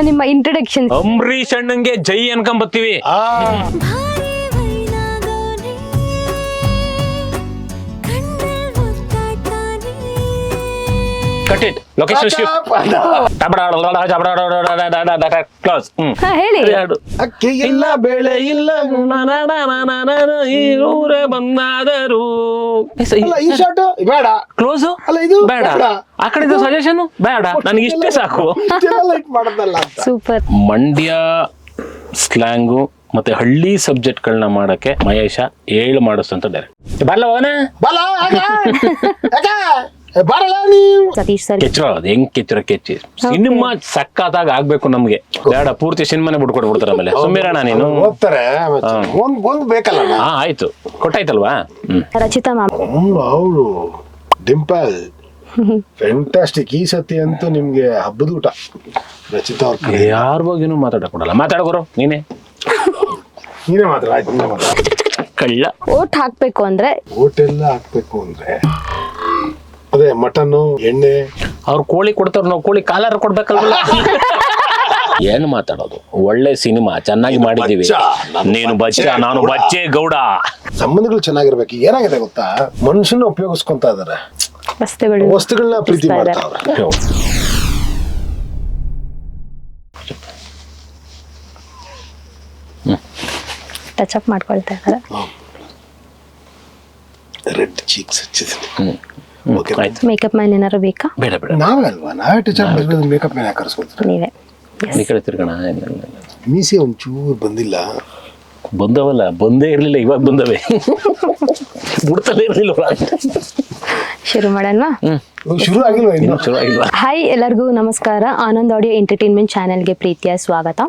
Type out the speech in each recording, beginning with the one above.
ನಿಮ್ಮ ಇಂಟ್ರೊಡಕ್ಷನ್. ಅಂಬರೀಷ್ ಅಣ್ಣಂಗೆ ಜೈ ಅನ್ಕೊಂಬತ್ತೀವಿ. Cut it. Location shift. Close. ಹೇಳಿ. ಅಕ್ಕಿ ಇಲ್ಲ ಬೆಳೆ ಇಲ್ಲ ಊರೇ ಬಂದಾದರು. ಈ ಶಾರ್ಟ್ ಬೇಡ, ಕ್ಲೋಸ್ ಅಲ್ಲ ಇದು ಬೇಡ, ಆ ಕಡೆ ಸಜೆಷನ್ ಬೇಡ, ನನಗೆ ಇಷ್ಟೇ ಸಾಕು. ಲೈಕ್ ಮಾಡೋದಲ್ಲ ಅಂತ. ಸೂಪರ್. ಮಂಡ್ಯ ಸ್ಲ್ಯಾಂಗು ಮತ್ತೆ ಹಳ್ಳಿ ಸಬ್ಜೆಕ್ಟ್ಗಳನ್ನ ಮಾಡಕ್ಕೆ ಮಹೇಶ ಏಳು ಮಾಡಿಸ್ತಂತ ಡೈರೆಕ್ಟ್. ಬರಲ್ಲ ಬಲ ಬರಲ್ಲ ನೀವು. ಸತೀಶ್ ಸರ್ ಕೆಚ್ಚರ ಹೆಂಗ್ ಕೆಚ್ಚಿ ಸಿನಿಮಾ ಸಕ್ಕತ್ತಾಗ ಆಗ್ಬೇಕು ನಮ್ಗೆ. ಬೇಡ ಪೂರ್ತಿ ಸಿನಿಮಾನೇ ಬಿಟ್ಕೊಟ್ಬಿಡ್ತಾರ. ಆಮೇಲೆ ಸುಮ್ಮಿರೋಣ ನೀನು. ಓದ್ತಾರೆ ಒಂದ್ ಬೇಕಲ್ಲ. ಹಾ ಆಯ್ತು, ಕೊಟ್ಟಾಯ್ತಲ್ವಾ. ರಚಿತಾ ಮ್ಯಾಮ್ ಅವರು ಡಿಂಪಲ್ ಫ್ಯಾಂಟಾಸ್ಟಿಕ್. ಈ ಸತಿ ಅಂತೂ ನಿಮ್ಗೆ ಹಬ್ಬದ ಊಟ. ರಚಿತಾ ಅವ್ರ ಯಾರ ಬಗ್ಗೆನೂ ಮಾತಾಡಕ್ ಕೊಡಲ್ಲ. ಮಾತಾಡೋರು ನೀನೇ ಮಾತ್ರ ಕಳ್ಳ. ಓಟ್ ಹಾಕ್ಬೇಕು ಅಂದ್ರೆ ಓಟೆಲ್ಲ ಹಾಕ್ಬೇಕು ಅಂದ್ರೆ ಅದೇ ಮಟನ್ನು ಎಣ್ಣೆ. ಅವ್ರು ಕೋಳಿ ಕೊಡ್ತಾರ, ನಾವು ಕೋಳಿ ಕಾಲಾರ ಕೊಡ್ಬೇಕಲ್ವಲ್ಲ. ಏನ್ ಮಾತಾಡೋದು. ಒಳ್ಳೆ ಸಿನಿಮಾ ಚೆನ್ನಾಗಿ ಮಾಡಿದೀವಿ. ನೀನು ಬಚ್ಚ, ನಾನು ಬಚ್ಚೆ ಗೌಡ. ಸಂಬಂಧಗಳು ಚೆನ್ನಾಗಿರ್ಬೇಕು. ಏನಾಗಿದೆ ಗೊತ್ತಾ, ಮನುಷ್ಯನ ಉಪಯೋಗಿಸ್ಕೊಂತ ಇದಾರೆ, ವಸ್ತುಗಳನ್ನ ಪ್ರೀತಿ ಮಾಡ್ತಾವ್ರೆ. ಟಚ್ ಅಪ್ ಮಾಡ್ಕೊಳ್ತಾ ಇದ್ದಾರೆ. ರೆಡ್ ಚೀಕ್ಸ್ ಹಚ್ಚಿದ್ದೀನಿ. ಮೇಕಪ್ ಮ್ಯಾನ್ ಏನಾರು ಬೇಕಾ? ಬೇಡ ಬೇಡ, ನಾವೇ ಅಲ್ವಾ, ನಾವೇ ಟಚ್ ಅಪ್ ಮಾಡಿರೋದು. ಮೇಕಪ್ ಮೇಲೆ ಹಾಕರ್ಸ್ಕೊಳ್ತಾರೆ. ನೀವೇ ಈ ಕಡೆ ತಿರ್ಗೋಣ. ಮೀಸೆ ಒಂಚೂರು ಬಂದಿಲ್ಲ. ಬಂದವಲ್ಲ, ಬಂದೇ ಇರ್ಲಿಲ್ಲ, ಇವಾಗ ಬಂದವೆ. ಬಿಡ್ತಲೇ ಇರ್ಲಿಲ್ಲ. ಶುರು ಮಾಡೋಣ. ಶುರು ಆಗಿಲ್ವಾ ಇನ್ನು? ಶುರು ಆಗಿಲ್ವಾ? ಹಾಯ್, ಎಲ್ಲರಿಗೂ ನಮಸ್ಕಾರ. ಆನಂದ್ ಆಡಿಯೋ ಎಂಟರ್ಟೈನ್ಮೆಂಟ್ ಚಾನೆಲ್ಗೆ ಪ್ರೀತಿಯ ಸ್ವಾಗತ.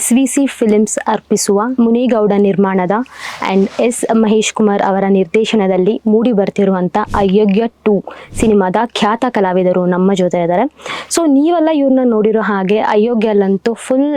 SVC ಫಿಲಿಮ್ಸ್ ಅರ್ಪಿಸುವ ಮುನಿಗೌಡ ನಿರ್ಮಾಣದ ಆ್ಯಂಡ್ S ಮಹೇಶ್ ಕುಮಾರ್ ಅವರ ನಿರ್ದೇಶನದಲ್ಲಿ ಮೂಡಿ ಬರ್ತಿರುವಂಥ ಅಯೋಗ್ಯ 2 ಸಿನಿಮಾದ ಖ್ಯಾತ ಕಲಾವಿದರು ನಮ್ಮ ಜೊತೆ ಇದ್ದಾರೆ. ಸೊ ನೀವೆಲ್ಲ ಇವ್ರನ್ನ ನೋಡಿರೋ ಹಾಗೆ ಅಯೋಗ್ಯಲ್ಲಂತೂ ಫುಲ್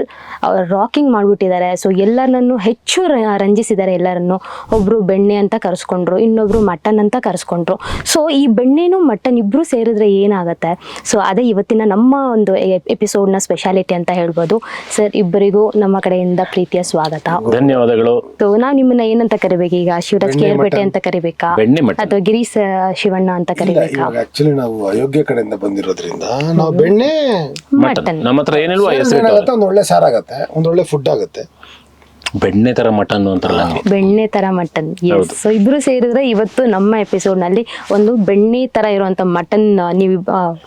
ರಾಕಿಂಗ್ ಮಾಡಿಬಿಟ್ಟಿದ್ದಾರೆ. ಸೊ ಎಲ್ಲರನ್ನೂ ಹೆಚ್ಚು ರಂಜಿಸಿದ್ದಾರೆ. ಎಲ್ಲರನ್ನು ಒಬ್ಬರು ಬೆಣ್ಣೆ ಅಂತ ಕರೆಸ್ಕೊಂಡ್ರು, ಇನ್ನೊಬ್ರು ಮಟನ್ ಅಂತ ಕರೆಸ್ಕೊಂಡ್ರು. ಸೊ ಈ ಬೆಣ್ಣೆನೂ ಮಟನ್ ಇಬ್ರು ಸೇರಿದ್ರೆ ಏನಾಗುತ್ತೆ? ಸೊ ಅದೇ ಇವತ್ತಿನ ನಮ್ಮ ಒಂದು ಎಪಿಸೋಡ್ನ ಸ್ಪೆಷಾಲಿಟಿ ಅಂತ ಹೇಳ್ಬೋದು. ಸರ್ ಇಬ್ಬರಿಗೂ ನಮ್ಮ ಕಡೆಯಿಂದ ಪ್ರೀತಿಯ ಸ್ವಾಗತ. ಧನ್ಯವಾದಗಳು. ಸೊ ನಾವು ನಿಮ್ಮನ್ನ ಏನಂತ ಕರಿಬೇಕು ಈಗ? ಶಿವರಾಜ್ ಕೇರ್ಪೇಟೆ ಅಂತ ಕರಿಬೇಕಾ, ಅಥವಾ ಗಿರೀಶ್ ಶಿವಣ್ಣ ಅಂತ ಕರಿಬೇಕಾ? ಆಕ್ಚುಲಿ ನಾವು ಅಯೋಗ್ಯ ಕಡೆಯಿಂದ ಬಂದಿರೋದ್ರಿಂದ ನಾವು ಬೆಣ್ಣೆ ಮಟನ್. ನಮ್ಮ ಹತ್ರ ಏನಿಲ್ವಾ? ಒಂದ್ ಒಳ್ಳೆ ಸಾರಾಗತ್ತೆ, ಒಂದ್ ಒಳ್ಳೆ ಫುಡ್ ಆಗುತ್ತೆ. ಬೆಣ್ಣೆ ತರ ಮಟನ್ ಅಂತಾರಲ್ಲ, ಬೆಣ್ಣೆ ತರ ಮಟನ್. ಎಸ್. ಸೊ ಇಬ್ರು ಸೇರಿದ್ರೆ ಇವತ್ತು ನಮ್ಮ ಎಪಿಸೋಡ್ ನಲ್ಲಿ ಒಂದು ಬೆಣ್ಣೆ ತರ ಇರುವಂತ ಮಟನ್ ನೀವು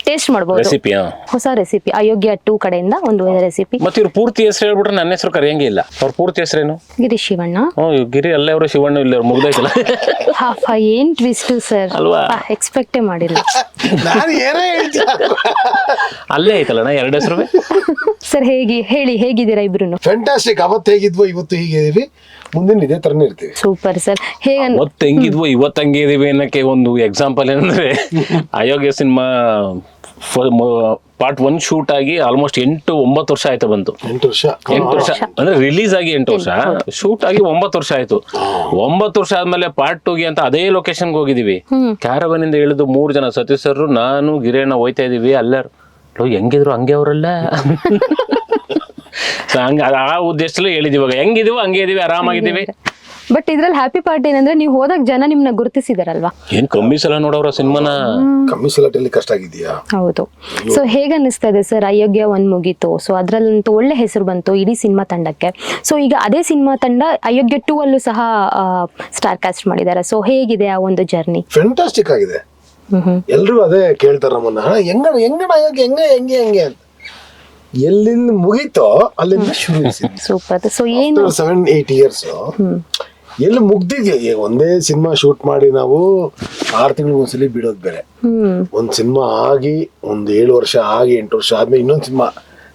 ಟೇಸ್ಟ್ ಮಾಡಬಹುದು. ರೆಸಿಪಿ, ಹೊಸ ರೆಸಿಪಿ ಅಯೋಗ್ಯ 2 ಕಡೆಯಿಂದ ಒಂದು ರೆಸಿಪಿ. ಮತ್ತೆ ಇವ್ರ ಪೂರ್ತಿ ಹೆಸರು ಹೇಳ್ಬಿಟ್ರೆ ನನ್ನ ಹೆಸರು ಕರೆಯಂಗೆ ಇಲ್ಲ. ಅವ್ರ ಪೂರ್ತಿ ಹೆಸರೇನು? ಗಿರೀಶ್ ಶಿವಣ್ಣ. ಗಿರಿ ಅಲ್ಲೇ ಅವರು, ಶಿವಣ್ಣ ಇಲ್ಲಿ, ಅವ್ರು ಮುಗ್ದೈತಲ್ಲ. ಏನ್ ಟ್ವಿಸ್ಟ್ ಸರ್, ಅಲ್ವಾ? ಎಕ್ಸ್ಪೆಕ್ಟೇ ಮಾಡಿಲ್ಲ. ನಾನು ಏನೋ ಹೇಳ್ತೀನಿ, ಅಲ್ಲೇ ಐತಲ್ಲಣ್ಣ ಎರಡು ಹೆಸರು. ಸರ್ ಹೇಗಿದ್ದೀರಾ ಇಬ್ರು? ಫ್ಯಾಂಟಾಸ್ಟಿಕ್. ಅವತ್ತು ಹೇಗಿದ್ವೋ ಇವತ್ತು ಹೀಗಿದೀವಿ, ಮುಂದಿನ ಇದೇ ತರನೇ ಇರ್ತೀವಿ. Super sir. ಅವತ್ತು ಹೆಂಗಿದ್ವೋ ಇವತ್ತು ಹಂಗೆ ಇದೀವಿ ಅನ್ನಕ್ಕೆ ಒಂದು ಎಕ್ಸಾಂಪಲ್ ಏನಂದ್ರೆ, ಅಯೋಗ್ಯ ಸಿನಿಮಾ ಪಾರ್ಟ್ 1 ಶೂಟ್ ಆಗಿ ಆಲ್ಮೋಸ್ಟ್ 8-9 ವರ್ಷ ಆಯ್ತು. ಬಂತು 8 ವರ್ಷ ಅಂದ್ರೆ ರಿಲೀಸ್ ಆಗಿ 8 ವರ್ಷ, ಶೂಟ್ ಆಗಿ 9 ವರ್ಷ ಆಯ್ತು. 9 ವರ್ಷ ಆದ್ಮೇಲೆ ಪಾರ್ಟ್ 2ಗೆ ಅಂತ ಅದೇ ಲೊಕೇಶನ್ಗೆ ಹೋಗಿದೀವಿ. ಕ್ಯಾರವನ್ ಇಂದ ಇಳಿದು 3 ಜನ, ಸತೀಶ್ ಸರ್, ನಾನು, ಗಿರೇಣ ಹೋಯ್ತಾ ಇದೀವಿ. ಅಲ್ಲಾರು ಹೆಂಗಿದ್ರು ಹಂಗೆ ಅವರೆಲ್ಲ. ಹಂಗ ಆ ಉದ್ದೇಶದಲ್ಲಿ ಹೇಳಿದೀವಿ. ಇವಾಗ ಹೆಂಗಿದೀವೋ ಹಂಗೆ ಇದೀವಿ, ಆರಾಮಾಗಿದ್ದೀವಿ. ಬಟ್ ಇದ್ರಲ್ಲಿ ಹ್ಯಾಪಿ ಪಾರ್ಟ್ ಏನಂದ್ರೆ ನೀವು ಹೋದಾಗ ಜನ ನಿಮ್ನ ಗುರುತಿಸಿದಾರಲ್ವಾ? ಏನ್ ಕಮ್ಮಿ ಸಲ ನೋಡವ್ರ ಸಿನಿಮಾನ? ಕಮ್ಮಿ ಸಲ ಕಷ್ಟ ಆಗಿದ್ಯಾ? ಹೌದು. ಸೊ ಹೇಗ ಅನಿಸ್ತಾ ಇದೆ ಸರ್? ಅಯೋಗ್ಯ 1 ಮುಗೀತು. ಸೊ ಅದ್ರಲ್ಲಂತೂ ಒಳ್ಳೆ ಹೆಸರು ಬಂತು ಇಡೀ ಸಿನಿಮಾ ತಂಡಕ್ಕೆ. ಸೊ ಈಗ ಅದೇ ಸಿನಿಮಾ ತಂಡ ಅಯೋಗ್ಯ 2 ಅಲ್ಲೂ ಸಹ ಸ್ಟಾರ್ ಕಾಸ್ಟ್ ಮಾಡಿದ್ದಾರೆ. ಸೊ ಹೇಗಿದೆ ಆ ಒಂದು ಜರ್ನಿ? ಫ್ಯಾಂಟಾಸ್ಟಿಕ್ ಆಗಿದೆ. ಎಲ್ರು ಅದೇ ಕೇಳ್ತಾರ ನಮ್ಮನ್ನ, ಹೆಂಗಣ ಅಯೋಗ್ಯ ಹೆಂಗೆ ಅಂತ. ಎಲ್ಲಿಂದ ಮುಗೀತೋ ಅಲ್ಲಿಂದ ಶುರು. ಸೂಪರ್. ಸೊ ಏನು 7-8 ಇಯರ್ಸ್ ಎಲ್ಲಿ ಮುಗ್ದಿದ್ಯಾ? ಒಂದೇ ಸಿನಿಮಾ ಶೂಟ್ ಮಾಡಿ ನಾವು 6 ತಿಂಗಳಿಗೆ ಒಂದ್ಸಲಿ ಬಿಡೋದು ಬೇರೆ. ಒಂದ್ ಸಿನಿಮಾ ಆಗಿ 7 ವರ್ಷ ಆಗಿ 8 ವರ್ಷ ಆದ್ಮೇಲೆ ಇನ್ನೊಂದ್ ಸಿನಿಮಾ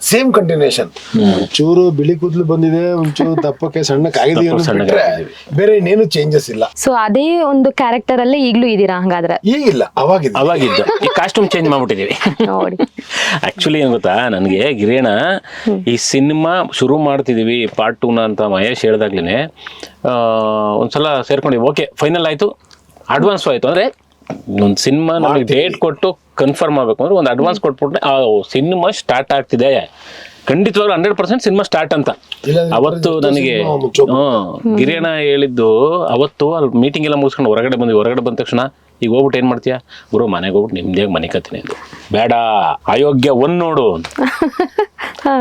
ಸೇಮ್ ಕಂಟಿನ್ಯೂಷನ್. ಒಂಚೂರು ಬಿಳಿ ಕೂದಲು ಬಂದಿದೆ, ಒಂಚೂರು ದಪ್ಪಕ್ಕೆ ಸಣ್ಣಕ್ಕಾಗಿದೆ, ಬೇರೆ ಇನ್ನೇನು ಚೇಂಜಸ್ ಇಲ್ಲ. ಸೊ ಅದೇ ಒಂದು ಕ್ಯಾರೆಕ್ಟರ್ ಅಲ್ಲೇ ಈಗಲೂ ಇದೀರಾ ಹಂಗಾದ್ರೆ? ಈಗಿಲ್ಲ, ಅವಾಗಿದ್ದು ಈ ಕಾಸ್ಟ್ಯೂಮ್ ಚೇಂಜ್ ಮಾಡ್ಬಿಟ್ಟಿದೀವಿ. ನೋಡಿ, ಆಕ್ಚುಲಿ ಏನ್ ಗೊತ್ತಾ, ನನಗೆ ಗಿರೇಣ ಈ ಸಿನಿಮಾ ಶುರು ಮಾಡ್ತಿದೀವಿ ಪಾರ್ಟ್ 2 ಅಂತ ಮಹೇಶ್ ಹೇಳ್ದಾಗ್ಲೇನೆ ಒಂದ್ಸಲ ಸೇರ್ಕೊಂಡಿವಿ. ಓಕೆ, ಫೈನಲ್ ಆಯ್ತು, ಅಡ್ವಾನ್ಸ್ ಆಯ್ತು. ಅಂದ್ರೆ ಒಂದು ಸಿನಿಮಾ ನಮಗೆ ಡೇಟ್ ಕೊಟ್ಟು ಕನ್ಫರ್ಮ್ ಆಗ್ಬೇಕು ಅಂದ್ರೆ ಒಂದು ಅಡ್ವಾನ್ಸ್ ಕೊಟ್ಬಿಟ್ರೆ ಆ ಸಿನಿಮಾ ಸ್ಟಾರ್ಟ್ ಆಗ್ತಿದೆ ಖಂಡಿತವಾಗ್ಲೂ 100% ಸಿನಿಮಾ ಸ್ಟಾರ್ಟ್ ಅಂತ. ಇಲ್ಲಾಂದ್ರೆ ಅವತ್ತು ನನಗೆ ಸಿನಿಮಾ ಮುಚ್ಚೋಗ್ಬಿಡುತ್ತೆ. ಗಿರಿಯಣ್ಣ ಹೇಳಿದ್ದು, ಅವತ್ತು ಅಲ್ಲಿ ಮೀಟಿಂಗ್ ಎಲ್ಲ ಮುಗಿಸ್ಕೊಂಡು ಹೊರಗಡೆ ಬಂದ ತಕ್ಷಣ ಈಗ ಹೋಗ್ಬಿಟ್ಟು ಏನ್ ಮಾಡ್ತೀಯಾ ಗುರು, ಮನೆಗೆ ಹೋಗ್ಬಿಟ್ಟು ನಿಮ್ದೇ ಮನೆ ಕತ್ತೀನಿ ಅದು ಬೇಡ, ಅಯೋಗ್ಯ 1 ನೋಡು.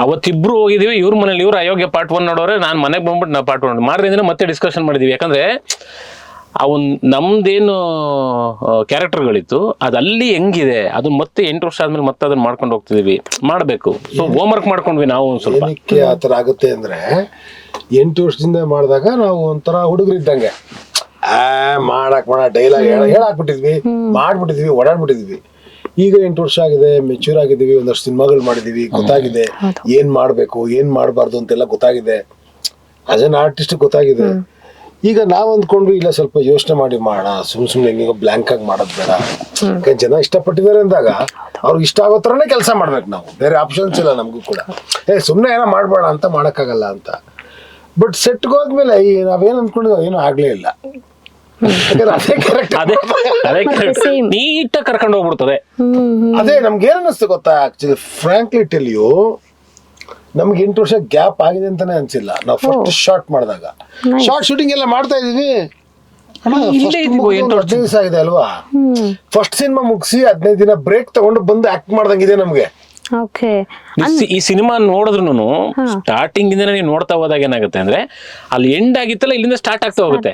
ಅವತ್ತಿಬ್ರು ಹೋಗಿದೀವಿ, ಇವ್ರ ಮನೇಲಿ ಇವ್ರು ಅಯೋಗ್ಯ ಪಾರ್ಟ್ 1 ನೋಡೋರೆ, ನಾನು ಮನೆಗೆ ಬಂದ್ಬಿಟ್ಟು ನಾ ಪಾರ್ಟ್ 1 ಮಾರದಿಂದ ಮತ್ತೆ ಡಿಸ್ಕಷನ್ ಮಾಡಿದೀವಿ. ಯಾಕಂದ್ರೆ ಅವನ್ ನಮ್ದೇನು ಕ್ಯಾರೆಕ್ಟರ್ಗಳಿತ್ತು ಅದು ಅಲ್ಲಿ ಹೆಂಗಿದೆ, ಅದು ಮತ್ತೆ 8 ವರ್ಷ ಆದ್ಮೇಲೆ ಮತ್ತೆ ಅದನ್ನ ಮಾಡ್ಕೊಂಡು ಹೋಗ್ತಿದೀವಿ, ಮಾಡ್ಬೇಕು. ಸೊ ಹೋಮ್ ವರ್ಕ್ ಮಾಡ್ಕೊಂಡ್ವಿ ನಾವು ಒಂದ್ ಸ್ವಲ್ಪ. ಏನಕ್ಕೆ ಆತರ ಆಗುತ್ತೆ ಅಂದ್ರೆ 8 ವರ್ಷದಿಂದ ಮಾಡಿದಾಗ ನಾವು ಒಂಥರ ಹುಡುಗರಿದ್ದಂಗೆ ಮಾಡಕ್ ಡೈಲಾಗ್ ಹೇಳಾಕ್ಬಿಟ್ಟಿದ್ವಿ, ಮಾಡ್ಬಿಟ್ಟಿದ್ವಿ, ಓಡಾಡ್ಬಿಟ್ಟಿದ್ವಿ. ಈಗ 8 ವರ್ಷ ಆಗಿದೆ, ಮೆಚ್ಯೂರ್ ಆಗಿದ್ದೀವಿ, ಒಂದಷ್ಟು ಸಿನಿಮಾಗಳು ಮಾಡಿದೀವಿ, ಗೊತ್ತಾಗಿದೆ ಏನ್ ಮಾಡ್ಬೇಕು ಏನ್ ಮಾಡಬಾರ್ದು ಅಂತೆಲ್ಲ ಗೊತ್ತಾಗಿದೆ. ಆಸ್ ಅನ್ ಆರ್ಟಿಸ್ಟ್ ಗೊತ್ತಾಗಿದೆ. ಈಗ ನಾವ್ ಅಂದ್ಕೊಂಡ್ವಿ ಇಲ್ಲ ಸ್ವಲ್ಪ ಯೋಚನೆ ಮಾಡಿ ಮಾಡೋಣ, ಸುಮ್ನೆ ಹೆಂಗ ಬ್ಲಾಂಕ್ ಆಗಿ ಮಾಡೋದ್ ಬೇಡ. ಜನ ಇಷ್ಟಪಟ್ಟಿದ್ದಾರೆ ಅಂದಾಗ ಅವ್ರಿಗೆ ಇಷ್ಟ ಆಗೋ ತರನೇ ಕೆಲಸ ಮಾಡ್ಬೇಕು ನಾವು, ಬೇರೆ ಆಪ್ಷನ್ಸ್ ಇಲ್ಲ ನಮಗೂ ಕೂಡ. ಸುಮ್ನೆ ಏನೋ ಮಾಡ್ಬೇಡ ಅಂತ ಮಾಡಕ್ಕಾಗಲ್ಲ ಅಂತ. ಬಟ್ ಸೆಟ್ಗೆ ಹೋದ್ಮೇಲೆ ನಾವೇನ್ ಅಂದ್ಕೊಂಡಿದ್ವಿ ಏನೂ ಆಗ್ಲೇ ಇಲ್ಲ. ನೀಟಾಗಿ ಕರ್ಕೊಂಡು ಹೋಗ್ಬಿಡ್ತದೆ. ಅದೇ ನಮ್ಗೆ ಏನ್ ಅನಿಸ್ತು ಗೊತ್ತಾ, ಆಕ್ಚುಲಿ ಫ್ರಾಂಕ್ಲಿ ಟೆಲ್ ಯು, ನಮ್ಗೆ 8 ವರ್ಷ ಗ್ಯಾಪ್ ಆಗಿದೆ ಅಂತಾನೆ ಅನ್ಸಿಲ್ಲ. ನಾವು ಫಸ್ಟ್ ಶಾರ್ಟ್ ಮಾಡಿದಾಗ ಶಾರ್ಟ್ ಶೂಟಿಂಗ್ ಎಲ್ಲ ಮಾಡ್ತಾ ಇದೀವಿ. 15 ದಿವಸ ಆಗಿದೆ ಅಲ್ವಾ, ಫಸ್ಟ್ ಸಿನಿಮಾ ಮುಗಿಸಿ 15 ದಿನ ಬ್ರೇಕ್ ತಗೊಂಡು ಬಂದು ಆಕ್ಟ್ ಮಾಡ್ದಂಗಿದೆ ನಮ್ಗೆ. ಈ ಸಿನಿಮಾ ನೋಡಿದ್ರು ಸ್ಟಾರ್ಟಿಂಗ್ ಇಂದ ನೀವು ನೋಡ್ತಾ ಹೋದಾಗ ಏನಾಗುತ್ತೆ ಅಂದ್ರೆ ಅಲ್ಲಿ ಎಂಡ್ ಆಗಿತ್ತಲ್ಲ ಇಲ್ಲಿಂದ ಸ್ಟಾರ್ಟ್ ಆಗ್ತಾ ಹೋಗುತ್ತೆ.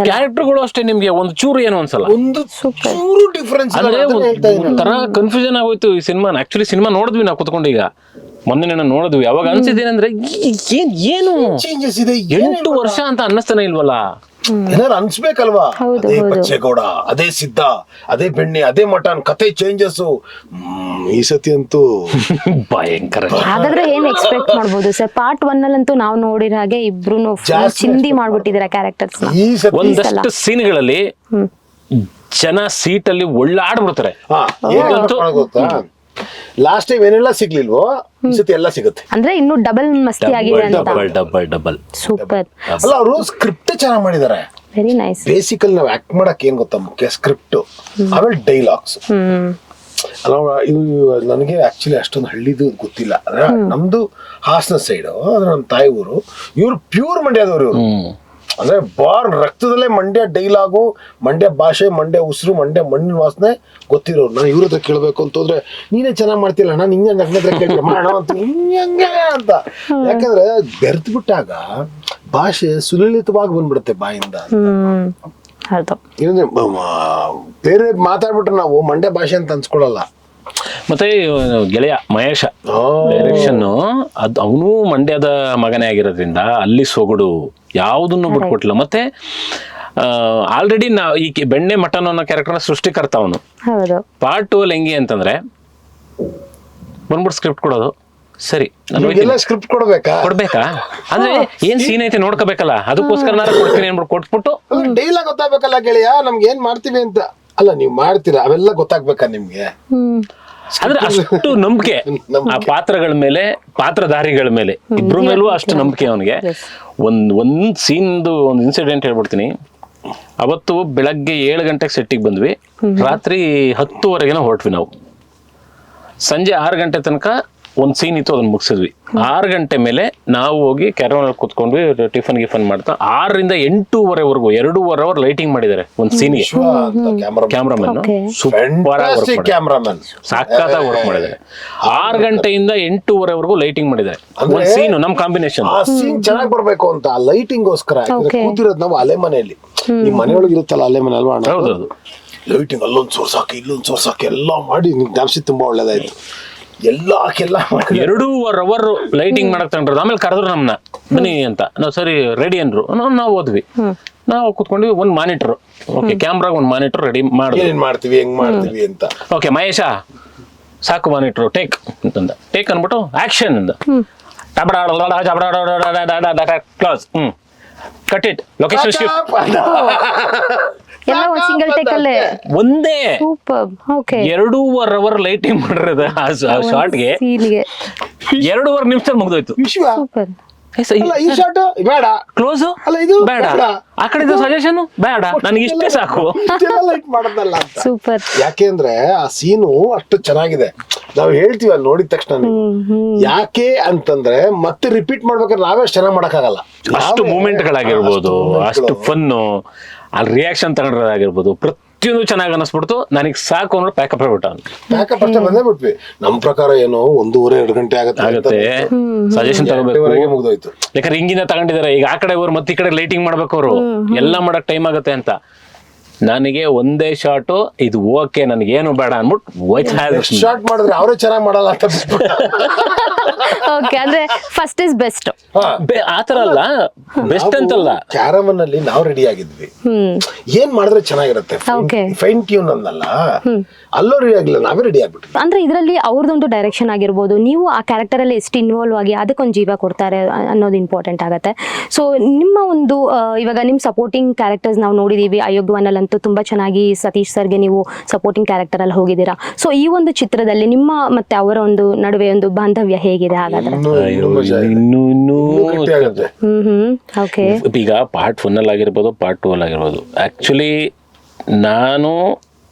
ಕ್ಯಾರೆಕ್ಟರ್ಗಳು ಅಷ್ಟೇ ನಿಮ್ಗೆ ಒಂದು ಚೂರು ಏನು ಅನ್ಸಲ್ಲ, ಒಂದು ಚೂರು ಡಿಫರೆನ್ಸ್ ಅಂದ್ರೆ ಒಂಥರ ಕನ್ಫ್ಯೂಷನ್ ಆಗೋಯ್ತು ಈ ಸಿನಿಮಾ. ಆಕ್ಚುಲಿ ಸಿನಿಮಾ ನೋಡಿದ್ವಿ ನಾವು ಕುತ್ಕೊಂಡು, ಈಗ ಮೊನ್ನೆ ನೋಡಿದ್ವಿ. ಅವಾಗ ಅನ್ಸಿದ್ದೇನಂದ್ರೆ ಏನು ಚೇಂಜಸ್ ಇದೆ, 8 ವರ್ಷ ಅಂತ ಅನ್ನಿಸ್ತಾನೆ ಇಲ್ವಲ್ಲ. ಏನಾರು ಅನ್ಸ್ಬೇಕಲ್ವಾ, ಅದೇ ಬಚ್ಚೇಗೌಡ, ಅದೇ ಸಿದ್ಧ, ಅದೇ ಬೆಣ್ಣೆ, ಅದೇ ಮಟನ್, ಕತೆ ಚೇಂಜಸ್. ಈ ಸತಿ ಅಂತೂ ಭಯಂಕರ. ಹಾಗಾದ್ರೆ ಏನ್ ಎಕ್ಸ್ಪೆಕ್ಟ್ ಮಾಡ್ಬೋದು ಸರ್? ಪಾರ್ಟ್ 1 ಅಲ್ಲಂತೂ ನಾವು ನೋಡಿದ ಹಾಗೆ ಇಬ್ರು ಚಿಂದಿ ಮಾಡ್ಬಿಟ್ಟಿದ್ದಾರೆ ಕ್ಯಾರೆಕ್ಟರ್ಸ್. ಈ ಸತಿ ಒಂದಷ್ಟು ಸೀನ್ಗಳಲ್ಲಿ ಜನ ಸೀಟಲ್ಲಿ ಒಳ್ಳಾಡ್ಬಿಡ್ತಾರೆ. ಗೊತ್ತಾ, ಲಾಸ್ಟ್ ಟೈಮ್ ಏನೆಲ್ಲ ಸಿಗ್ಲಿಲ್ವೋ ಈ ಸತಿ ಎಲ್ಲ ಸಿಗುತ್ತೆ. ಅಂದ್ರೆ ಇನ್ನು ಡಬಲ್ ಮಸ್ತಿ ಆಗಿದೆ ಅಂತ. Double super. ಅಲ್ಲ, ಅವರು ಸ್ಕ್ರಿಪ್ಟ್ ಚೆನ್ನಾಗಿ ಮಾಡಿದ್ದಾರೆ. Very nice. ಬೇಸಿಕಲ್ ನಾವು ಆಕ್ಟ್ ಮಾಡಕ್ ಏನ್ ಗೊತ್ತಾ ಮುಖ್ಯ, ಸ್ಕ್ರಿಪ್ಟ್, ಆಮೇಲೆ ಡೈಲಾಗ್ಸ್. ನನಗೆ ಆಕ್ಚುಲಿ ಅಷ್ಟೊಂದು ಹಳ್ಳಿದು ಗೊತ್ತಿಲ್ಲ. ನಮ್ದು ಹಾಸನ ಸೈಡ್, ಅಂದ್ರೆ ನಮ್ಮ ತಾಯಿ ಊರು. ಇವ್ರು ಪ್ಯೂರ್ ಮಂಡ್ಯದವ್ರು. ಇವ್ರು ಅಂದ್ರೆ ಬಾರ್ನ್ ರಕ್ತದಲ್ಲೇ ಮಂಡ್ಯ ಡೈಲಾಗು, ಮಂಡ್ಯ ಭಾಷೆ, ಮಂಡ್ಯ ಉಸಿರು, ಮಂಡ್ಯ ಮಣ್ಣಿನ ವಾಸನೆ ಗೊತ್ತಿರೋರು. ನಾನು ಇವ್ರ ಹತ್ರ ಕೇಳ್ಬೇಕು ಅಂತ ಹೋದ್ರೆ ನೀನೇ ಚೆನ್ನಾಗಿ ಮಾಡ್ತಿಲ್ಲ, ನಾನು ಹಿಂಗೆ ನನ್ನ ಹತ್ರ ಕೇಳ್ತೀನಿ ಮಾಡೋಣ ಅಂತ ಅಂತ. ಯಾಕಂದ್ರೆ ಬೆರ್ತ್ ಬಿಟ್ಟಾಗ ಭಾಷೆ ಸುಲಲಿತವಾಗಿ ಬಂದ್ಬಿಡುತ್ತೆ ಬಾಯಿಂದ. ಏನಂದ್ರೆ ಬೇರೆ ಮಾತಾಡ್ಬಿಟ್ರೆ ನಾವು ಮಂಡ್ಯ ಭಾಷೆ ಅಂತ ಅನ್ಸ್ಕೊಳಲ್ಲ. ಮತ್ತೆ ಗೆಳೆಯ ಮಹೇಶ ಡೈರೆಕ್ಷನ್, ಅದು ಅವನು ಮಂಡ್ಯದ ಮಗನೇ ಆಗಿರೋದ್ರಿಂದ ಅಲ್ಲಿ ಸೊಗಡು ಯಾವುದನ್ನು ಬಿಟ್ಕೊಟ್ಟಿಲ್ಲ. ಮತ್ತೆ ಆಲ್ರೆಡಿ ನಾವು ಈ ಬೆಣ್ಣೆ ಮಟನ್ ಅನ್ನೋ ಕ್ಯಾರೆಕ್ಟರ್ ಸೃಷ್ಟಿಕರ್ತ ಅವನು. ಪಾರ್ಟ್ 2 ಅಲ್ಲಿ ಹೆಂಗೆ ಅಂತಂದ್ರೆ ಬಂದ್ಬಿಟ್ಟು ಸ್ಕ್ರಿಪ್ಟ್ ಕೊಡೋದು, ಸರಿ ಸ್ಕ್ರಿಪ್ಟ್ ಕೊಡ್ಬೇಕಾ ಅಂದ್ರೆ ಏನ್ ಸೀನ್ ಐತೆ ನೋಡ್ಕೋಬೇಕಲ್ಲ, ಅದಕ್ಕೋಸ್ಕರ ನಾನು ಕೊಡ್ತೀನಿ ಅನ್ಬಿಟ್ಟು ಕೊಟ್ಬಿಟ್ಟು ಡೈಲಾಗ್ ಗೊತ್ತಾಗ್ಬೇಕಲ್ಲ ಗೆಳೆಯ, ನಮ್ಗೆ ಏನ್ ಮಾಡ್ತೀವಿ ಅಂತ. ಅಲ್ಲ, ನೀವ್ ಮಾಡ್ತೀರಾ ಅವೆಲ್ಲ ಗೊತ್ತಾಗ್ಬೇಕಾ ನಿಮ್ಗೆ? ಅಂದ್ರೆ ಅಷ್ಟು ನಂಬಿಕೆ ಆ ಪಾತ್ರಗಳ ಮೇಲೆ, ಪಾತ್ರಧಾರಿಗಳ ಮೇಲೆ, ಇಬ್ರ ಮೇಲೂ ಅಷ್ಟು ನಂಬಿಕೆ ಅವನಿಗೆ. ಒಂದ್ ಸೀನ್ದು ಒಂದು ಇನ್ಸಿಡೆಂಟ್ ಹೇಳ್ಬಿಡ್ತೀನಿ. ಅವತ್ತು ಬೆಳಗ್ಗೆ 7 ಗಂಟೆಗೆ ಸೆಟ್ಟಿಗೆ ಬಂದ್ವಿ, ರಾತ್ರಿ 10:30 ಹೊರಟ್ವಿ ನಾವು. ಸಂಜೆ 6 ಗಂಟೆ ತನಕ ಒಂದ್ ಸೀನ್ ಇತ್ತು, ಅದನ್ನ ಮುಗಿಸಿದ್ವಿ. 6 ಗಂಟೆ ಮೇಲೆ ನಾವು ಹೋಗಿ ಕ್ಯಾರವಾನ್ ಕುತ್ಕೊಂಡ್ವಿ, ಟಿಫನ್ ಗಿಫನ್ ಮಾಡ್ತಾ 6 ರಿಂದ 8:30 2.5 ಅವರ್ ಲೈಟಿಂಗ್ ಮಾಡಿದ್ದಾರೆ ಒಂದ್ ಸೀನ್ಗೆ. ಕ್ಯಾಮ್ರಾಮನ್ ಸೂಪರ್ ಸಾಕಾಗಿ ವರ್ಕ್ ಮಾಡಿದ್ದಾರೆ. 6 ಗಂಟೆಯಿಂದ 8:30 ಲೈಟಿಂಗ್ ಮಾಡಿದ್ದಾರೆ ಒಂದ್ ಸೀನ್. ನಮ್ ಕಾಂಬಿನೇಷನ್ ಆ ಸೀನ್ ಚೆನ್ನಾಗಿ ಬರ್ಬೇಕು ಅಂತ ಲೈಟಿಂಗ್ ಗೋಸ್ಕರ ಕೂತಿರೋದು ನಾವು ಅಲೆ ಮನೆಯಲ್ಲಿ. ಈ ಮನೆಯೊಳಗೆ ಇರುತ್ತಲ್ಲ ಅಲೆ ಮನೆ ಅಲ್ವಾ, ಲೈಟಿಂಗ್ ಅಲ್ಲೊಂದ್ ಸೋರ್ಸ್ ಹಾಕಿ ಇಲ್ಲೊಂದ್ ಸೋರ್ಸ್ ಹಾಕಿ ಎಲ್ಲ ಮಾಡಿ ಜ್ಞಾಪಿಸಿ ತುಂಬಾ ಒಳ್ಳೇದಾಯ್ತು. ಎಲ್ಲ 2.5 ಅವರ್ ಲೈಟಿಂಗ್ ಮಾಡಕ್ ತಗೊಂಡ್ರು. ಆಮೇಲೆ ಕರೆದ್ರು ನಮ್ನ, ಬನ್ನಿ ಅಂತ. ನಾವು ಸರಿ ರೆಡಿ ಅಂದ್ರು. ನಾವು ಹೋದ್ವಿ, ನಾವು ಕುತ್ಕೊಂಡ್ವಿ. ಒಂದ್ ಮಾನಿಟರ್, ಓಕೆ, ಕ್ಯಾಮ್ರಾಗ ಒಂದ್ ಮಾನಿಟರ್ ರೆಡಿ ಮಾಡಿ ಏನ್ ಮಾಡ್ತೀವಿ ಹೆಂಗ್ ಮಾಡ್ತೀವಿ ಅಂತ. ಓಕೆ ಮಹೇಶ ಸಾಕು ಮಾನಿಟರ್, ಟೇಕ್ ಅಂತಂದ. ಟೇಕ್ ಅನ್ಬಿಟ್ಟು ಆಕ್ಷನ್ ಅಂದ. Close, cut it, location shift. Single take ಅಲ್ಲೇ ಒಂದೇ 2.5 ಅವರ್ ಲೈಟಿಂಗ್ ಮಾಡಿರೋದು ಆ ಶಾರ್ಟ್ಗೆ 2.5 ನಿಮಿಷ ಮುಗ್ದೋಯ್ತು. ಅಲ್ಲ ಈ ಶಾಟ್ ಬೇಡ, ಕ್ಲೋಸ್ ಅಲ್ಲ ಇದು ಬೇಡ, ಬೇಡ. ಆ ಕಡೆ ಸಜೆಷನ್ ಬೇಡ, ನನಗೆ ಇಷ್ಟೇ ಸಾಕು. ಲೈಕ್ ಮಾಡೋದಲ್ಲ ಅಂತ. ಸೂಪರ್. ಯಾಕೆಂದ್ರೆ ಆ ಸೀನು ಅಷ್ಟು ಚೆನ್ನಾಗಿದೆ, ನಾವು ಹೇಳ್ತೀವಿ ಅಲ್ಲಿ ನೋಡಿದ ತಕ್ಷಣ. ಯಾಕೆ ಅಂತಂದ್ರೆ ಮತ್ತೆ ರಿಪೀಟ್ ಮಾಡ್ಬೇಕಾದ್ರೆ ನಾವೇ ಅಷ್ಟು ಚೆನ್ನಾಗಿ ಮಾಡಕ್ಕಾಗಲ್ಲ. ಅಷ್ಟು ಮೂಮೆಂಟ್ ಗಳಾಗಿರ್ಬೋದು, ಅಷ್ಟು ಫನ್ನು, ಅಲ್ಲಿ ರಿಯಾಕ್ಷನ್ ತಗೊಂಡ್ರಾಗಿರ್ಬೋದು, ಪ್ರತಿಯೊಂದು ಚೆನ್ನಾಗಿ ಅನಿಸ್ಬಿಡ್ತು. ನನಗೆ ಸಾಕು ಅಂದ್ರೆ ಪ್ಯಾಕಪ್ ಹೇಳ್ಬಿಟ್ಟ. ಪ್ಯಾಕಪ್ ಅಷ್ಟೇ ಬಂದೇ ಬಿಟ್ವಿ. ನಮ್ ಪ್ರಕಾರ ಏನು 1.5-2 ಗಂಟೆ ಆಗುತ್ತೆ. ಸಜೆಷನ್ ತಗೋಬೇಕು, ಮುಗ್ದೋಯ್ತು. ಯಾಕಂದ್ರೆ ಹಿಂಗಿಂದ ತಗೊಂಡಿದ್ದಾರೆ, ಈಗ ಆ ಕಡೆ ಅವ್ರು ಮತ್ತೆ ಈ ಕಡೆ ಲೈಟಿಂಗ್ ಮಾಡ್ಬೇಕು, ಅವರು ಎಲ್ಲ ಮಾಡಕ್ ಟೈಮ್ ಆಗುತ್ತೆ ಅಂತ. ನನಗೆ ಒಂದೇ ಶಾಟು ಇದು ಓಕೆ, ನನಗೇನು ಬೇಡ ಅನ್ಬಿಟ್ಟು ಶಾರ್ಟ್ ಮಾಡಿದ್ರೆ ಅವರೇ ಚೆನ್ನಾಗಿ ಮಾಡಲ್ಲ ಅಂತ ಓಕೆ, ಅಂದ್ರೆ ಫಸ್ಟ್ ಇಸ್ ಬೆಸ್ಟ್. ಆತರ ಅಲ್ಲ, ಬೆಸ್ಟ್ ಅಂತಲ್ಲ. ಕ್ಯಾರಮನ್ ಅಲ್ಲಿ ನಾವು ರೆಡಿ ಆಗಿದ್ವಿ, ಏನ್ ಮಾಡಿದ್ರೆ ಚೆನ್ನಾಗಿರುತ್ತೆ, ಫೈನ್ ಟ್ಯೂನ್ ಅನ್ನಲ್ಲ, ಅಲ್ಲೋ ರೆಡಿ ಆಗಿಲ್ಲ, ನಾವೇ ರೆಡಿ ಆಗ್ಬಿಟ್ವಿ. ಅಂದ್ರೆ ಇದರಲ್ಲಿ ಅವ್ರದೊಂದು ಡೈರೆಕ್ಷನ್ ಆಗಿರ್ಬೋದು, ನೀವು ಆ ಕ್ಯಾರೆಕ್ಟರ್ ಅಲ್ಲಿ ಎಷ್ಟು ಇನ್ವಾಲ್ವ್ ಆಗಿ ಅದಕ್ಕೊಂದು ಜೀವ ಕೊಡ್ತಾರೆ ಅನ್ನೋದು ಇಂಪಾರ್ಟೆಂಟ್ ಆಗುತ್ತೆ. ಸೊ ನಿಮ್ಮ ಒಂದು ಇವಾಗ ನಿಮ್ ಸಪೋರ್ಟಿಂಗ್ ಕ್ಯಾರೆಕ್ಟರ್ಸ್ ನಾವು ನೋಡಿದೀವಿ. ಅಯೋಗ್ಯವನಲ್ಲಂತೂ ತುಂಬಾ ಚೆನ್ನಾಗಿ ಸತೀಶ್ ಸರ್ಗೆ ನೀವು ಸಪೋರ್ಟಿಂಗ್ ಕ್ಯಾರೆಕ್ಟರ್ ಅಲ್ಲಿ ಹೋಗಿದ್ದೀರಾ. ಸೊ ಈ ಒಂದು ಚಿತ್ರದಲ್ಲಿ ನಿಮ್ಮ ಮತ್ತೆ ಅವರ ಒಂದು ನಡುವೆ ಒಂದು ಬಾಂಧವ್ಯ ಹೇಗಿದೆ ಹಾಗಾದ್ರೆ? ಓಕೆ, ಈಗ ಪಾರ್ಟ್ 1 ಅಲ್ಲಿ ಆಗಿರ್ಬೋದು, ಪಾರ್ಟ್ 2 ಅಲ್ಲಿ ಆಗಿರ್ಬೋದು. ಆಕ್ಚುಲಿ ನಾನು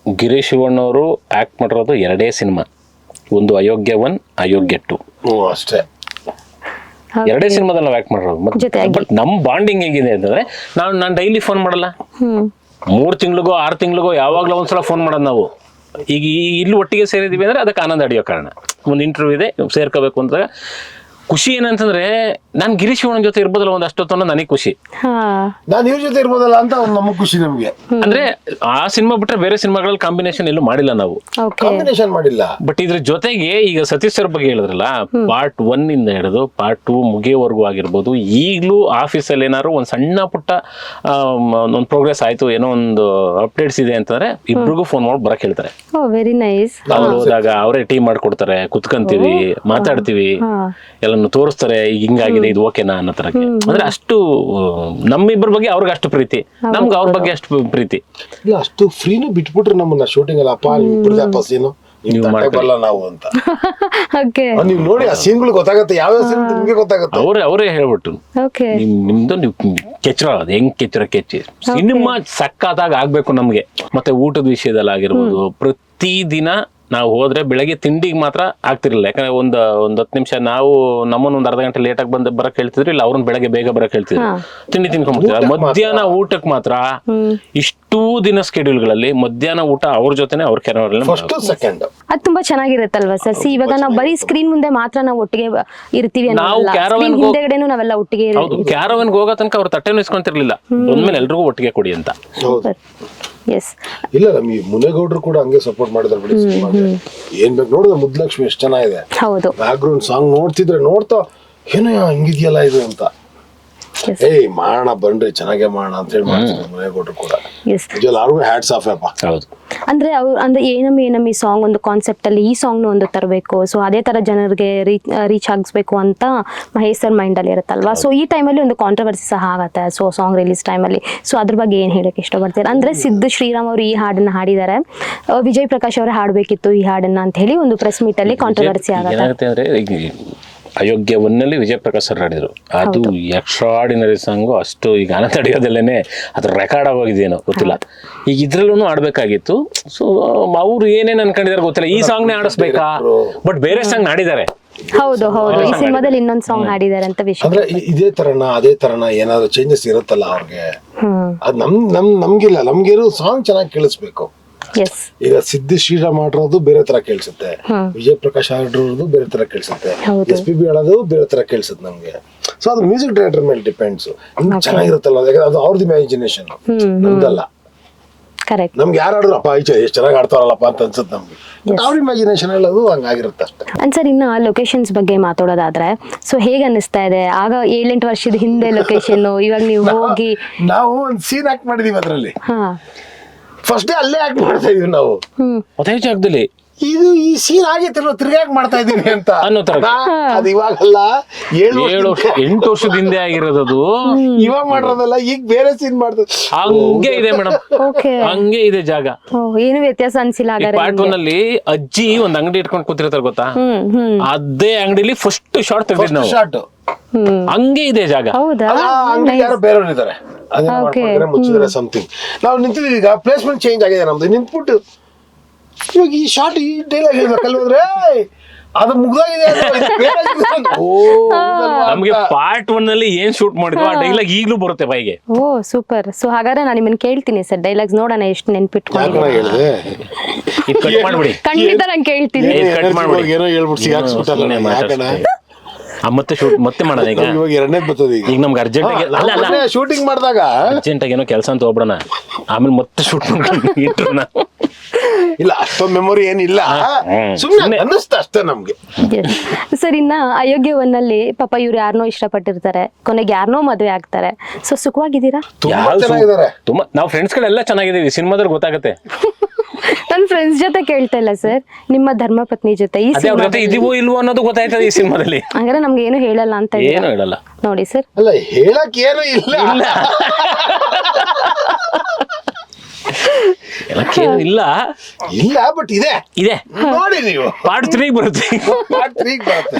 ಗಿರೀಶ್ ಶಿವಣ್ಣವರು ಆಕ್ಟ್ ಮಾಡಿರೋದು 2 ಸಿನಿಮಾ, ಒಂದು ಅಯೋಗ್ಯ 1, ಅಯೋಗ್ಯ 2 ಅಷ್ಟೇ. 2 ಸಿನಿಮಾದಲ್ಲಿ ನಾವು ಆಕ್ಟ್ ಮಾಡಿರೋದು. ಬಟ್ ನಮ್ ಬಾಂಡಿಂಗ್ ಹೇಗಿದೆ ಅಂತಂದ್ರೆ, ನಾನು ಡೈಲಿ ಫೋನ್ ಮಾಡಲ್ಲ, 3 ತಿಂಗಳಿಗೋ 6 ತಿಂಗಳಿಗೋ ಯಾವಾಗ್ಲೂ ಒಂದ್ಸಲ ಫೋನ್ ಮಾಡೋದು ನಾವು. ಈಗ ಇಲ್ಲಿ ಒಟ್ಟಿಗೆ ಸೇರಿದೀವಿ ಅಂದ್ರೆ ಅದಕ್ಕೆ ಆನಂದ್ ಆಡಿಯೋ ಕಾರಣ. ಒಂದು ಇಂಟರ್ವ್ಯೂ ಇದೆ, ಸೇರ್ಕೋಬೇಕು ಅಂತ ಖುಷಿ. ಏನಂತಂದ್ರೆ ನಾನು ಗಿರೀಶ್ ಶಿವಣ್ಣ ಜೊತೆ ಇರ್ಬೋದಲ್ಲ ಒಂದಷ್ಟೊತ್ತು ಅನ್ನೋ ನನಗೆ ಖುಷಿ. ನಾನು ಇವ್ರ ಜೊತೆ ಇರ್ಬೋದಲ್ಲ ಅಂತ ನಮಗ್ ಖುಷಿ. ನಮ್ಗೆ ಅಂದ್ರೆ ಆ ಸಿನಿಮಾ ಬಿಟ್ರೆ ಬೇರೆ ಸಿನಿಮಾಗಳಲ್ಲಿ ಕಾಂಬಿನೇಷನ್ ಎಲ್ಲೂ ಮಾಡಿಲ್ಲ ನಾವು, ಕಾಂಬಿನೇಷನ್ ಮಾಡಿಲ್ಲ. ಬಟ್ ಇದ್ರ ಜೊತೆಗೆ ಈಗ ಸತೀಶ್ ಸರ್ ಬಗ್ಗೆ ಹೇಳಿದ್ರಲ್ಲ, ಪಾರ್ಟ್ 1 ಇಂದ ಹಿಡಿದು ಪಾರ್ಟ್ 2 ಮುಗಿಯೋವರೆಗೂ ಆಗಿರ್ಬೋದು, ಈಗಲೂ ಆಫೀಸಲ್ಲಿ ಏನಾದ್ರು ಒಂದ್ ಸಣ್ಣ ಪುಟ್ಟ ಒಂದು ಪ್ರೋಗ್ರೆಸ್ ಆಯ್ತು, ಏನೋ ಒಂದು ಅಪ್ಡೇಟ್ಸ್ ಇದೆ ಅಂತಂದ್ರೆ ಇಬ್ರಿಗೂ ಫೋನ್ ಮಾಡಿ ಬರಕ್ ಹೇಳ್ತಾರೆ. Very nice. ಅವ್ರು ಹೋದಾಗ ಅವರೇ ಟೀಮ್ ಮಾಡ್ಕೊಡ್ತಾರೆ, ಕುತ್ಕಂತೀವಿ, ಮಾತಾಡ್ತೀವಿ, ಎಲ್ಲಾನು ತೋರಿಸ್ತಾರೆ, ಈಗ ಹಿಂಗಾಗಿದೆ, ಇದು ಓಕೆನಾ ಅನ್ನೋ ತರಕ್ಕೆ. ಅಂದ್ರೆ ಅಷ್ಟು ನಮ್ಮಿಬ್ಬರ ಬಗ್ಗೆ ಅವ್ರಿಗೆ ಅಷ್ಟು ಪ್ರೀತಿ, ನಮ್ಗೆ ಅವ್ರ ಬಗ್ಗೆ ಅಷ್ಟು ಪ್ರೀತಿ. ಇಲ್ಲ, ಅಷ್ಟು ಫ್ರೀನು ಬಿಟ್ಬಿಟ್ರೆ ನಮ್ಮನ್ನ ಶೂಟಿಂಗ್ ಅಲ್ಲ, ಅಪ್ಪ ಸೀನು ಬರಲ್ಲ ನಾವು ಅಂತ. ನೀವು ನೋಡಿ ಆ ಸೀನ್ಗಳು ಗೊತ್ತಾಗತ್ತೆ, ಯಾವ ಸೀನ್ ನಿಮ್ಗೆ ಗೊತ್ತಾಗುತ್ತೆ. ಅವರೇ ಹೇಳ್ಬಿಟ್ಟು ನಿಮ್ದು ನೀವು ಕೆಚ್ಚರ ಹೆಂಗ್ ಕೆಚ್ಚಿ ಸಿನಿಮಾ ಸಕ್ಕತ್ತಾಗ ಆಗ್ಬೇಕು ನಮ್ಗೆ. ಮತ್ತೆ ಊಟದ ವಿಷಯದಲ್ಲಿ ಆಗಿರ್ಬೋದು, ಪ್ರತಿದಿನ ನಾವು ಹೋದ್ರೆ ಬೆಳಗ್ಗೆ ತಿಂಡಿಗೆ ಮಾತ್ರ ಆಗ್ತಿರ್ಲಿಲ್ಲ. ಯಾಕಂದ್ರೆ ಒಂದ್ 10 ನಿಮಿಷ ನಾವು ನಮ್ಮನ್ನ ಒಂದ್ ಅರ್ಧ ಗಂಟೆ ಲೇಟ್ ಆಗಿ ಬರಕ್ ಹೇಳ್ತಿದ್ರು, ಇಲ್ಲ ಅವ್ರನ್ನ ಬೆಳಗ್ಗೆ ಬೇಗ ಬರಕ್ ಹೇಳ್ತಿದ್ರು, ತಿಂಡಿ ತಿನ್ಕೊಂಡ್ಬಿಡ್ತಿದ್ರು. ಮಧ್ಯಾಹ್ನ ಊಟಕ್ಕೆ ಮಾತ್ರ ಇಷ್ಟೂ ದಿನ ಸ್ಕೆಡ್ಯೂಲ್ಗಳಲ್ಲಿ ಮಧ್ಯಾಹ್ನ ಊಟ ಅವ್ರ ಜೊತೆನೆ ಅವ್ರ ಸೆಕೆಂಡ್. ಅದು ತುಂಬಾ ಚೆನ್ನಾಗಿರುತ್ತಲ್ವಾ ಸರ್? ಇವಾಗ ನಾವು ಬರೀ ಸ್ಕ್ರೀನ್ ಮುಂದೆ ಮಾತ್ರ ನಾವು ಒಟ್ಟಿಗೆ ಇರ್ತೀವಿ, ನಾವು ಹಿಂದೆಗಡೆನೂ ನಾವೆಲ್ಲ ಒಟ್ಟಿಗೆ. ಕ್ಯಾರವನ್ಗೆ ಹೋಗೋ ತನಕ ಅವ್ರ ತಟ್ಟೆನೂ ಇಸ್ಕೊಂತಿರ್ಲಿಲ್ಲ, ಬಂದ್ಮೇಲೆ ಎಲ್ರಿಗೂ ಒಟ್ಟಿಗೆ ಕೊಡಿ ಅಂತ. ಇಲ್ಲ, ನಮ್ ಈ ಮುನೇಗೌಡರು ಕೂಡ ಹಂಗೆ ಸಪೋರ್ಟ್ ಮಾಡಿದ್ರು ಬಿಡಿ. ಏನ್ ಬೇಕು ನೋಡಿದ್ರೆ ಮುದ್ಲಕ್ಷ್ಮಿ ಎಷ್ಟು ಚೆನ್ನಾಗಿದೆ, ಬ್ಯಾಕ್ ಗ್ರೌಂಡ್ ಸಾಂಗ್ ನೋಡ್ತಿದ್ರೆ ನೋಡ್ತಾ ಏನೋ ಹಿಂಗಿದ್ಯಲ್ಲ ಇದು ಅಂತ. ಮಾಡೋಣ ಬನ್ರಿ, ಚೆನ್ನಾಗೇ ಮಾಡೋಣ ಅಂತ ಹೇಳಿ ಮಾಡ್ತಾರೆ ಮುನೇಗೌಡರು ಕೂಡ. ಅವ್ರಿಗೂ ಹ್ಯಾಟ್ಸ್ ಆಫ್ ಅಪ್ಪ. ಅಂದ್ರೆ ಅಂದ್ರೆ ಏನಮ್ಮಿ ಸಾಂಗ್ ಒಂದು ಕಾನ್ಸೆಪ್ಟ್ ಅಲ್ಲಿ ಈ ಸಾಂಗ್ ನ ಒಂದು ತರಬೇಕು, ಸೊ ಅದೇ ತರ ಜನರಿಗೆ ರೀಚ್ ಆಗಿಸ್ಬೇಕು ಅಂತ ಮಹೇಶ್ ಸರ್ ಮೈಂಡ್ ಅಲ್ಲಿ ಇರುತ್ತಲ್ವಾ. ಸೊ ಈ ಟೈಮಲ್ಲಿ ಒಂದು ಕಾಂಟ್ರವರ್ಸಿ ಸಹ ಆಗತ್ತೆ, ಸೊ ಸಾಂಗ್ ರಿಲೀಸ್ ಟೈಮಲ್ಲಿ. ಸೊ ಅದ್ರ ಬಗ್ಗೆ ಏನ್ ಹೇಳಕ್ ಇಷ್ಟಪಡ್ತೀರಾ? ಅಂದ್ರೆ ಸಿದ್ದು ಶ್ರೀರಾಮ್ ಅವರು ಈ ಹಾಡನ್ನ ಹಾಡಿದ್ದಾರೆ, ವಿಜಯ್ ಪ್ರಕಾಶ್ ಅವರೇ ಹಾಡ್ಬೇಕಿತ್ತು ಈ ಹಾಡನ್ನ ಅಂತ ಹೇಳಿ ಒಂದು ಪ್ರೆಸ್ ಮೀಟ್ ಅಲ್ಲಿ ಕಾಂಟ್ರವರ್ಸಿ ಆಗತ್ತೆ. ಅಯೋಗ್ಯ 1 ವಿಜಯ್ ಪ್ರಕಾಶ್ ಸರ್ ಹಾಡಿದ್ರು, ಅದು ಎಕ್ಸ್ಟ್ರಾಡಿನರಿ ಸಾಂಗು. ಅಷ್ಟು ಈಗ ಆನಂದ್ ಅಡಿಯೋದಲ್ಲೇನೆ ಅದ್ರ ರೆಕಾರ್ಡ್ ಆಗೋಗಿದೇನೋ ಗೊತ್ತಿಲ್ಲ. ಈಗ ಇದ್ರಲ್ಲೂ ಆಡ್ಬೇಕಾಗಿತ್ತು. ಸೊ ಅವ್ರು ಏನೇನ್ ಅನ್ಕೊಂಡಿದಾರೆ ಗೊತ್ತಿಲ್ಲ, ಈ ಸಾಂಗ್ ನೇ ಆಡಿಸ್ಬೇಕಾ, ಬಟ್ ಬೇರೆ ಸಾಂಗ್ ಹಾಡಿದ್ದಾರೆ. ಹೌದು, ಈ ಸಿನಿಮಾದಲ್ಲಿ ಇನ್ನೊಂದ್ ಸಾಂಗ್ ಹಾಡಿದ್ದಾರೆ ಅಂತ ವಿಷಯ. ಅಂದ್ರೆ ಇದೇ ತರನ ಏನಾದ್ರು ಚೇಂಜಸ್ ಇರುತ್ತಲ್ಲ ಅವ್ರಿಗೆ, ಅದ್ ನಮ್ಗಿಲ್ಲ, ನಮ್ಗೇನು ಸಾಂಗ್ ಚೆನ್ನಾಗಿ ಕೇಳಿಸ್ಬೇಕು. ಈಗ ಸಿದ್ದು ಶ್ರೀರಾಮ್ ಆಡಿರೋದು ಬೇರೆ ತರ ಕೇಳಿಸುತ್ತೆ, ವಿಜಯ್ ಪ್ರಕಾಶ್ ಆಡಿರೋದು ಬೇರೆ ತರ ಕೇಳಿಸುತ್ತೆ, SPB ಆಡೋದು ಬೇರೆ ತರ ಕೇಳಿಸುತ್ತೆ ನಮ್ಗೆ. ಸೊ ಅದು ಮ್ಯೂಸಿಕ್ ಡೈರೆಕ್ಟರ್ ಮೇಲೆ ಡಿಪೆಂಡ್ಸ್. ಚೆನ್ನಾಗಿರುತ್ತಲ್ಲ, ಅದು ಅವ್ರದ್ದು ಇಮ್ಯಾಜಿನೇಷನ್, ನಮ್ದಲ್ಲ. ನಮ್ಗೆ ಯಾರು ಆಡಿದ್ರು ಅಪ್ಪ ಎಷ್ಟು ಚೆನ್ನಾಗಿ ಆಡ್ತಾರಲ್ಲಪ್ಪ ಅಂತ ಅನ್ಸುತ್ತೆ ನಮ್ಗೆ. ಅವ್ರ ಇಮ್ಯಾಜಿನೇಷನ್ ಹೇಳೋದು ಹಂಗಾಗಿರುತ್ತೆ ಅಷ್ಟೇ. ಸರ್, ಇನ್ನು ಲೊಕೇಶನ್ಸ್ ಬಗ್ಗೆ ಮಾತಾಡೋದಾದ್ರೆ, ಸೊ ಹೇಗೆ ಅನಿಸ್ತಾ ಇದೆ? ಆಗ 7-8 ವರ್ಷದ ಹಿಂದೆ ಲೊಕೇಶನ್, ಇವಾಗ ನೀವು ಹೋಗಿ ನಾವು ಒಂದು ಸೀನ್ ಆಕ್ಟ್ ಮಾಡಿದೀವಿ ಅದ್ರಲ್ಲಿ. ಫಸ್ಟ್ ಡೇ ಅಲ್ಲೇ ಆಕ್ಟ್ ಮಾಡ್ತಾ ಇದೀವಿ ನಾವು, ಅದೇ ಜಾಗದಲ್ಲಿ. ಇದು ಈ ಸೀನ್ ಆಗಿತ್ತಿರೋ ತಿರ್ಗಾಕ್ ಮಾಡ್ತಾ ಇದೀನಿ ಅಂತ ಅನ್ನೋ ತರ. ಅದು ಇವಾಗಲ್ಲ, 7-8 ವರ್ಷದ ಹಿಂದೆ ಆಗಿರೋದು, ಇವಾಗ ಮಾಡಿರೋದಲ್ಲ. ಈಗ ಬೇರೆ ಸೀನ್ ಮಾಡ್ತಾರೆ, ಹಂಗೆ ಇದೆ ಮೇಡಮ್, ಹಂಗೆ ಇದೆ ಜಾಗ, ಏನು ವ್ಯತ್ಯಾಸ ಅನ್ಸಿಲ್ಲ. ಪಾರ್ಟ್ 1 ಅಲ್ಲಿ ಅಜ್ಜಿ ಒಂದ್ ಅಂಗಡಿ ಇಟ್ಕೊಂಡು ಕೂತಿರ್ತಾರೆ ಗೊತ್ತಾ, ಅದೇ ಅಂಗಡಿಲಿ ಫಸ್ಟ್ ಶಾರ್ಟ್ ತೆಗ್ದಿದ್ ನಾವು. ಹಂಗೆ ಇದೆ ಜಾಗ. ಹೌದಾ? ಅಂಗಡಿ ಯಾರೋ ಬೇರೆಯವ್ರು ಇದಾರೆ, ಅದೇ ಮಾಡ್ಕೊಂಡಿದ್ದಾರೆ, ಮುಚ್ಚಿದ್ರೆ ಸಮಥಿಂಗ್. ನಾವು ನಿಂತಿದ್ದೀವಿ ಈಗ, ಪ್ಲೇಸ್ಮೆಂಟ್ ಚೇಂಜ್ ಆಗಿದೆ ನಮ್ದು. ನಿಂತ್ಬಿಟ್ಟು ಇವಾಗ ಈ ಶಾರ್ಟ್ ಈ ಡೈಲಾಗ್ ಹೇಳ್ಬೇಕಲ್ವಂದ್ರೆ ಅದು ಮುಗ್ದಾಗಿದೆ. ನಮ್ಗೆ ಪಾರ್ಟ್ 1 ಅಲ್ಲಿ ಏನ್ ಶೂಟ್ ಮಾಡಿದ್ವಿ ಆ ಡೈಲಾಗ್ ಈಗ್ಲೂ ಬರುತ್ತೆ ಬಾಯಿಗೆ. ಓ ಸೂಪರ್. ಸೊ ಹಾಗಾದ್ರೆ ನಾನು ನಿಮ್ಮನ್ನ ಕೇಳ್ತೀನಿ ಸರ್, ಡೈಲಾಗ್ಸ್ ನೋಡೋಣ ಎಷ್ಟು ನೆನ್ಪಿಟ್ಕೊಂಡಿದ್ದೀನಿ. ಹೇಳಿದೆ ಇದು ಕಟ್ ಮಾಡ್ಬಿಡಿ, ಖಂಡಿತ ನಾನು ಕೇಳ್ತೀನಿ. ಕಟ್ ಮಾಡ್ಬಿಡಿ. ಏನೋ ಹೇಳ್ಬಿಟ್ಟು ಸಿಗಾಕ್ಸ್ಬಿಟ್ಟಲ್ಲ. ಮತ್ತೆ ಶೂಟ್ ಮತ್ತೆ ಮಾಡೋಣ ಈಗ. ಇವಾಗ ಎರಡನೇದು ಬರ್ತದೆ ಈಗ. ಈಗ ನಮ್ಗೆ ಅರ್ಜೆಂಟ್ ಆಗಿ ಶೂಟಿಂಗ್ ಮಾಡಿದಾಗ ಅರ್ಜೆಂಟ್ ಆಗಿ ಏನೋ ಕೆಲಸ ಅಂತ ಹೋಗ್ಬಿಡೋಣ, ಆಮೇಲೆ ಮತ್ತೆ ಶೂಟ್ ಮಾಡ್ಕೊಂಡು ಇಟ್ರು ನಾವು. ಇಲ್ಲ ಅಷ್ಟೊಂದು ಮೆಮೊರಿ ಏನಿಲ್ಲ, ಸುಮ್ಮನೆ ಅನ್ನಿಸ್ತಾ ಅಷ್ಟೇ ನಮ್ಗೆ. ಸರ್ ಇನ್ನ ಅಯೋಗ್ಯ ಒನ್ನಲ್ಲಿ ಪಾಪ ಇವ್ರು ಯಾರನ್ನೋ ಇಷ್ಟಪಟ್ಟಿರ್ತಾರೆ, ಕೊನೆಗೆ ಯಾರನ್ನೋ ಮದುವೆ ಆಗ್ತಾರೆ. ಸೊ ಸುಖವಾಗಿದ್ದೀರಾ? ತುಂಬಾ ಚೆನ್ನಾಗಿದ್ದಾರೆ. ತುಂಬಾ ನಾವು ಫ್ರೆಂಡ್ಸ್ ಗಳೆಲ್ಲ ಚೆನ್ನಾಗಿದ್ದೀವಿ, ಸಿನಿಮಾದಲ್ಲಿ ಗೊತ್ತಾಗುತ್ತೆ. ನನ್ನ ಫ್ರೆಂಡ್ಸ್ ಜೊತೆ ಕೇಳ್ತಾ ಇಲ್ಲ ಸರ್, ನಿಮ್ಮ ಧರ್ಮಪತ್ನಿ ಜೊತೆ ಈ ಅದೇ ಅವ್ರ ಜೊತೆ ಇದೀವೋ ಇಲ್ವೋ ಅನ್ನೋದು ಗೊತ್ತಾಯ್ತದೆ ಈ ಸಿನಿಮಾದಲ್ಲಿ. ಹಂಗಾರೆ ನಮ್ಗೆ ಏನು ಹೇಳಲ್ಲ ಅಂತ ಏನು ಹೇಳಲ್ಲ ನೋಡಿ ಸರ್. ಅಲ್ಲ ಹೇಳಕ್ ಏನು ಇಲ್ಲ, ಇಲ್ಲ ಇಲ್ಲ ಬಟ್ ಇದೆ ಇದೆ. ನೋಡಿ ನೀವು ಪಾರ್ಟ್ 3 ಬರುತ್ತೆ.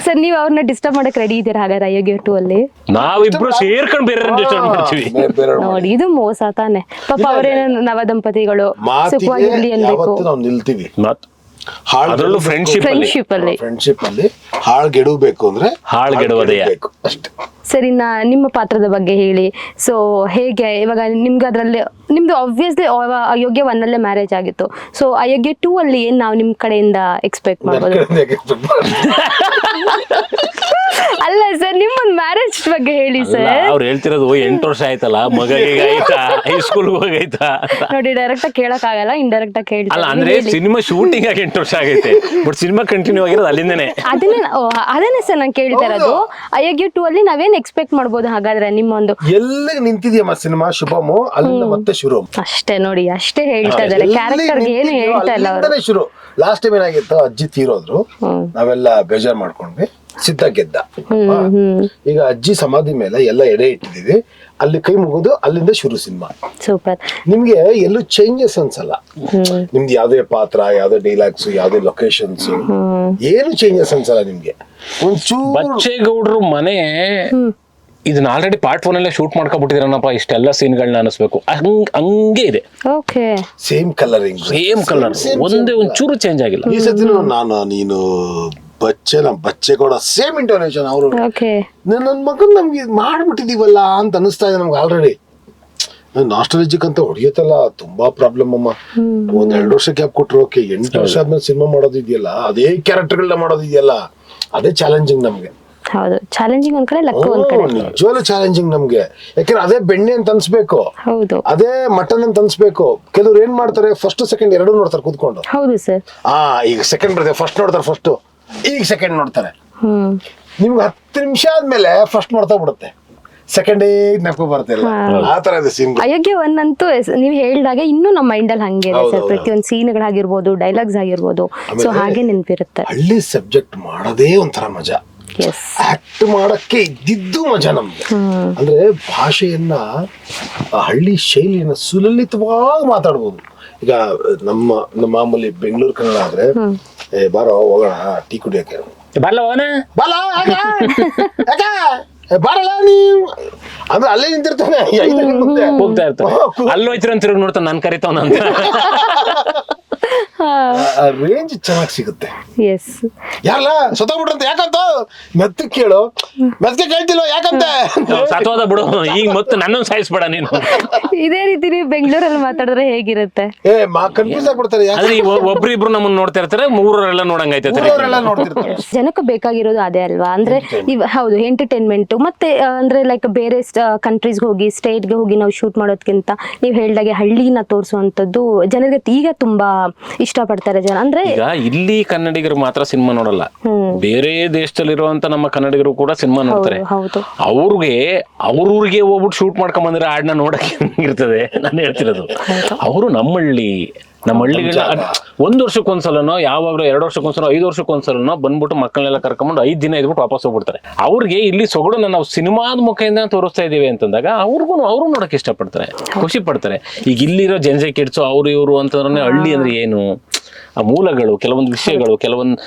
ಸರ್ ನೀವು ಅವ್ರನ್ನ ಡಿಸ್ಟರ್ಬ್ ಮಾಡಕ್ ರೆಡಿ ಇದ್ದೀರಾ ಹಾಗಾದ್ರೆ ಅಯೋಗ್ಯ 2 ಅಲ್ಲಿ? ನಾವಿಬ್ರು ಸೇರ್ಕೊಂಡು ಬೇರೆ ಡಿಸ್ಟರ್ಬ್ ಮಾಡ್ತೀವಿ. ನೋಡಿ ಇದು ಮೋಸ ತಾನೆ. ಪಾಪ ಅವರೇನು ನವ ದಂಪತಿಗಳು ಸುಖವಾಗಿರ್ಲಿ ಮಾತಿಗೆ ಅನ್ಬೇಕು. ಯಾವತ್ತೂ ನಾವು ನಿಲ್ತೀವಿ. ಅದರಲ್ಲೂ ಫ್ರೆಂಡ್ಶಿಪ್ ಅಲ್ಲಿ ಹಾಳ್ಗೆಡಬೇಕು ಅಂದ್ರೆ ಹಾಳ್ಗೆಡುವುದೇ ಅಷ್ಟೇ. ಸರ್ ಇನ್ನ ನಿಮ್ಮ ಪಾತ್ರದ ಬಗ್ಗೆ ಹೇಳಿ. ಸೊ ಹೇಗೆ ಇವಾಗ ನಿಮ್ಗೆ ಅದ್ರಲ್ಲಿ ನಿಮ್ದು ಆಬ್ವಿಯಸ್ಲಿ ಅಯೋಗ್ಯ 1 ಅಲ್ಲೇ ಮ್ಯಾರೇಜ್ ಆಗಿತ್ತು. ಸೊ ಅಯೋಗ್ಯ 2 ಅಲ್ಲಿ ಏನ್ ನಾವು ನಿಮ್ ಕಡೆಯಿಂದ ಎಕ್ಸ್ಪೆಕ್ಟ್ ಮಾಡ್ಬೋದು? ಅಲ್ಲ ಸರ್ ನಿಮ್ಮೊಂದು ಮ್ಯಾರೇಜ್ ಬಗ್ಗೆ ಹೇಳಿ ಸರ್. ಅವ್ರು ಹೇಳ್ತಿರೋದು 8 ವರ್ಷ ಆಯ್ತಲ್ಲ, ಮಗ ಹೇಗಾಯ್ತಾ, ಹೈಸ್ಕೂಲ್ ಹೋಗೈತಾ ನೋಡಿ. ಡೈರೆಕ್ಟ್ ಆಗಿ ಕೇಳಕ್ ಆಗಲ್ಲ, ಇಂಡೈರೆಕ್ಟ್ ಆಗಿ ಅಲ್ಲ ಕೇಳ್ತಾರೆ. ಅಂದ್ರೆ ಸಿನಿಮಾ ಶೂಟಿಂಗ್ ಆಗಿ 8 ವರ್ಷ ಆಗೈತೆ, ಬಟ್ ಸಿನಿಮಾ ಕಂಟಿನ್ಯೂ ಆಗಿರೋದು ಅಲ್ಲಿಂದನೇ. ಅದನ್ನೇ ಸರ್ ನಾನು ಕೇಳ್ತಾ ಇರೋದು. ಅಯೋಗ್ಯ 2 ಅಲ್ಲಿ ನಾವೇನ್ ಎಕ್ಸ್ಪೆಕ್ಟ್ ಮಾಡ್ಬೋದು ಹಾಗಾದ್ರೆ ನಿಮ್ಮೊಂದು? ಎಲ್ಲಿಗೆ ನಿಂತಿದ್ಯಮ್ಮ ಸಿನಿಮಾ ಶುಭಮು, ಅಲ್ಲಿಂದ ಮತ್ತೆ ಶುರು ಅಷ್ಟೇ ನೋಡಿ, ಅಷ್ಟೇ ಹೇಳ್ತಾ ಇದಾರೆ. ಕ್ಯಾರೆಕ್ಟರ್ ಏನು ಹೇಳ್ತಾ ಇಲ್ಲ ಅವರು. ಶುರು. ಲಾಸ್ಟ್ ಟೈಮ್ ಏನಾಗಿತ್ತು, ಅಜ್ಜಿ ತೀರೋದ್ರು, ನಾವೆಲ್ಲ ಬೇಜಾರ್ ಮಾಡ್ಕೊಂಡ್ವಿ, ಸಿದ್ಧ ಗೆದ್ದ. ಈಗ ಅಜ್ಜಿ ಸಮಾಧಿ ಮೇಲೆ ಎಲ್ಲ ಎಡೆ ಇಟ್ಟಿದೀವಿ, ಅಲ್ಲಿ ಕೈ ಮುಗಿದು ಅಲ್ಲಿಂದ ಶುರು ಸಿನಿಮಾ. ಸೂಪರ್. ನಿಮ್ಗೆ ಎಲ್ಲೂ ಚೇಂಜಸ್ ಅನ್ಸಲ್ಲ. ನಿಮ್ದು ಯಾವ್ದೇ ಪಾತ್ರ, ಯಾವ್ದೇ ಡೈಲಾಗ್ಸ್, ಯಾವ್ದೇ ಲೊಕೇಶನ್ಸ್, ಏನು ಚೇಂಜಸ್ ಅನ್ಸಲ್ಲ ನಿಮ್ಗೆ. ಒಂಚೂರು ಬಚ್ಚೇಗೌಡ್ರು ಮನೆ ಇದನ್ನ ಆಲ್ರೆಡಿ ಪಾರ್ಟ್ 1 ಅಲ್ಲೇ ಶೂಟ್ ಮಾಡ್ಕೊಬಿಟ್ಟಿದ್ರನಪ್ಪ, ಇಷ್ಟೆಲ್ಲ ಸೀನ್ಗಳನ್ನ ಅನಿಸ್ಬೇಕು. ಹಂಗೆ ಇದೆ, ಸೇಮ್ ಕಲರಿಂಗ್, ಸೇಮ್ ಕಲರ್, ಒಂಚೂರು ಚೇಂಜ್ ಆಗಿಲ್ಲ. ಈ ಸತಿ ನೀನು ಬಚ್ಚೇಗೌಡ ಸೇಮ್ ಇಂಟೋನೇಷನ್. ಅವರು ನನ್ನ ಮಗನ್ ನಮ್ಗೆ ಮಾಡ್ಬಿಟ್ಟಿದೀವಲ್ಲ ಅಂತ ಅನಿಸ್ತಾ ಇದೆ ನಮ್ಗೆ ಆಲ್ರೆಡಿ. ನಾಸ್ಟಾಲಜಿಕ್ ಅಂತ ಹೊಡಿಯತ್ತಲ್ಲ, ತುಂಬಾ ಪ್ರಾಬ್ಲಮ್ ಅಮ್ಮ. 1-2 ವರ್ಷ ಗ್ಯಾಪ್ ಕೊಟ್ರು ಓಕೆ, 8 ವರ್ಷ ಆದ್ಮೇಲೆ ಸಿನಿಮಾ ಮಾಡೋದಿದೆಯಲ್ಲ, ಅದೇ ಕ್ಯಾರೆಕ್ಟರ್ಗಳನ್ನ ಮಾಡೋದಿದೆಯಲ್ಲ, ಅದೇ ಚಾಲೆಂಜಿಂಗ್ ನಮ್ಗೆ. ಹೌದು, ಚಾಲೆಂಜಿಂಗ್ ಒಂದ್ ಕಡೆ, ಲಕ್ ಒಂದ್ ಕಡೆ. ನಿಜವಾಗ್ಲೂ ಚಾಲೆಂಜಿಂಗ್ ನಮ್ಗೆ. ಯಾಕಂದ್ರೆ ಅದೇ ಬೆಣ್ಣೆ ಅಂತ ಅನ್ಸ್ಬೇಕು, ಅದೇ ಮಟನ್ ಅಂತ ಅನ್ಸ್ಬೇಕು. ಕೆಲವ್ರು ಏನ್ ಮಾಡ್ತಾರೆ, ಫಸ್ಟ್ ಸೆಕೆಂಡ್ ಎರಡೂ ನೋಡ್ತಾರೆ ಕೂತ್ಕೊಂಡು. ಹೌದು ಸರ್. ಈಗ ಸೆಕೆಂಡ್ ಬರ್ತದೆ, ಫಸ್ಟ್ ನೋಡ್ತಾರೆ, ಫಸ್ಟ್ ಈಗ ಸೆಕೆಂಡ್ ನೋಡ್ತಾರೆ. ನಿಮ್ಗೆ 10 ನಿಮಿಷ ಆದ್ಮೇಲೆ ಫಸ್ಟ್ ನೋಡ್ತಾ ಬಿಡುತ್ತೆ, ಸೆಕೆಂಡ್ ನೆನಪು ಬರ್ತಿಲ್ಲ. ಆ ತರ ಇದೆ ಸೀನ್. ಅಯೋಗ್ಯ 1 ಅಂತೂ ನೀವು ಹೇಳಿದಾಗ ಇನ್ನೂ ನಮ್ಮ ಮೈಂಡ್ ಅಲ್ಲಿ ಹಂಗೆ ಇದೆ ಸರ್. ಪ್ರತಿಯೊಂದು ಸೀನ್ಗಳಾಗಿರ್ಬೋದು, ಡೈಲಾಗ್ಸ್ ಆಗಿರ್ಬೋದು, ಸೊ ಹಾಗೆ ನೆನಪಿರುತ್ತೆ. ಹಳ್ಳಿ ಸಬ್ಜೆಕ್ಟ್ ಮಾಡೋದೇ ಒಂಥರ ಮಜಾ. ಆಕ್ಟ್ ಮಾಡಕ್ಕೆ ಇದ್ದಿದ್ದು ಮಜಾ ನಮ್ಗೆ. ಅಂದ್ರೆ ಭಾಷೆಯನ್ನ, ಹಳ್ಳಿ ಶೈಲಿಯನ್ನ ಸುಲಲಿತವಾಗಿ ಮಾತಾಡ್ಬೋದು. ಈಗ ನಮ್ಮ ಮಾಮೂಲಿ ಬೆಂಗಳೂರು ಕನ್ನಡ ಆದ್ರೆ, ಬಾರೋ ಹೋಗೋಣ ಟೀ ಕುಡಿಯಕ್ಕೆ, ಬಾರಲ್ಲ ನೀವು ಅಂದ್ರೆ ಅಲ್ಲೇ ನಿಂತಿರ್ತಾನೆ, ಹೋಗ್ತಾ ಇರ್ತಾನೆ, ಅಲ್ಲೋಯ್ತಿರ ಅಂತ ನೋಡ್ತಾನೆ, ನಾನು ಕರಿತಾವ ಅಂತ. ರೇಂಜ್ ಚೆನ್ನಾಗಿ ಸಿಗುತ್ತೆ. ಯಾರಲ್ಲ ಸತ್ತೋಗ್ಬಿಟ್ರಂತ ಯಾಕಂತ ಮೆತ್ತ ಕೇಳು, ಮೆತ್ಕೆ ಕೇಳ್ತಿಲ್ವ ಯಾಕಂತ ಸತ್ವಾದ ಬಿಡು, ಈಗ ಮತ್ತೆ ನನ್ನನ್ನು ಸಾಯಿಸ್ಬೇಡ ನೀನು. ಇದೇ ರೀತಿ ನೀವು ಬೆಂಗಳೂರಲ್ಲಿ ಮಾತಾಡಿದ್ರೆ ಹೇಗಿರುತ್ತೆ? ಕನ್ಫ್ಯೂಸ್ ಆಗ್ಬಿಡ್ತಾರೆ. ಒಬ್ರಿಬ್ರು ನಮ್ಮನ್ನ ನೋಡ್ತಾ ಇರ್ತಾರೆ, ಊರವರೆಲ್ಲ ನೋಡಂಗೈತೆ. ಜನಕ್ಕೆ ಬೇಕಾಗಿರೋದು ಅದೇ ಅಲ್ವಾ? ಅಂದ್ರೆ ಹೌದು, ಎಂಟರ್ಟೈನ್ಮೆಂಟ್. ಮತ್ತೆ ಅಂದ್ರೆ ಲೈಕ್ ಬೇರೆ ಕಂಟ್ರೀಸ್ಗೆ ಹೋಗಿ, ಸ್ಟೇಟ್ಗೆ ಹೋಗಿ ನಾವು ಶೂಟ್ ಮಾಡೋದಕ್ಕಿಂತ ನೀವು ಹೇಳ್ದಾಗೆ ಹಳ್ಳಿನ ತೋರಿಸುವಂತದ್ದು ಜನರಿಗೆ ಈಗ ತುಂಬಾ ಇಷ್ಟಪಡ್ತಾರೆ ಜನ. ಅಂದ್ರೆ ಈಗ ಇಲ್ಲಿ ಕನ್ನಡಿಗರು ಮಾತ್ರ ಸಿನಿಮಾ ನೋಡಲ್ಲ, ಬೇರೆ ದೇಶದಲ್ಲಿರುವಂತ ನಮ್ಮ ಕನ್ನಡಿಗರು ಕೂಡ ಸಿನಿಮಾ ನೋಡ್ತಾರೆ. ಅವ್ರಿಗೆ ಹೋಗ್ಬಿಟ್ಟು ಶೂಟ್ ಮಾಡ್ಕೊಂಡ್ ಬಂದ್ರೆ ಹಾಡ್ನ ನೋಡಕ್ಕೆ ಇರ್ತದೆ. ನಾನು ಹೇಳ್ತಿರೋದು, ಅವರು ನಮ್ಮ ಹಳ್ಳಿಗಳ 1 ವರ್ಷಕ್ಕೊಂದ್ಸಲನೋ, ಯಾವಾಗ್ಲೂ 2 ವರ್ಷಕ್ಕೊಂದ್ಸಲ, 5 ವರ್ಷಕ್ಕೊಂದ್ಸಲನೋ ಬಂದ್ಬಿಟ್ಟು ಮಕ್ಕಳನ್ನೆಲ್ಲ ಕರ್ಕೊಂಡ್ಬಂದು 5 ದಿನ ಇದ್ಬಿಟ್ಟು ವಾಪಸ್ ಹೋಗ್ಬಿಡ್ತಾರೆ. ಅವ್ರಿಗೆ ಇಲ್ಲಿ ಸೊಗಡನ್ನ ನಾವು ಸಿನಿಮಾದ ಮುಖದಿಂದ ತೋರಿಸ್ತಾ ಇದೀವಿ ಅಂತಂದಾಗ ಅವರು ನೋಡಕ್ ಇಷ್ಟಪಡ್ತಾರೆ, ಖುಷಿ ಪಡ್ತಾರೆ. ಈಗ ಇಲ್ಲಿರೋ ಜನಸೆ ಕಿಡ್ಸು ಅವ್ರು ಇವರು ಅಂತಂದ್ರೆ ಹಳ್ಳಿ ಅಂದ್ರೆ ಏನು, ಆ ಮೂಲಗಳು, ಕೆಲವೊಂದು ವಿಷಯಗಳು,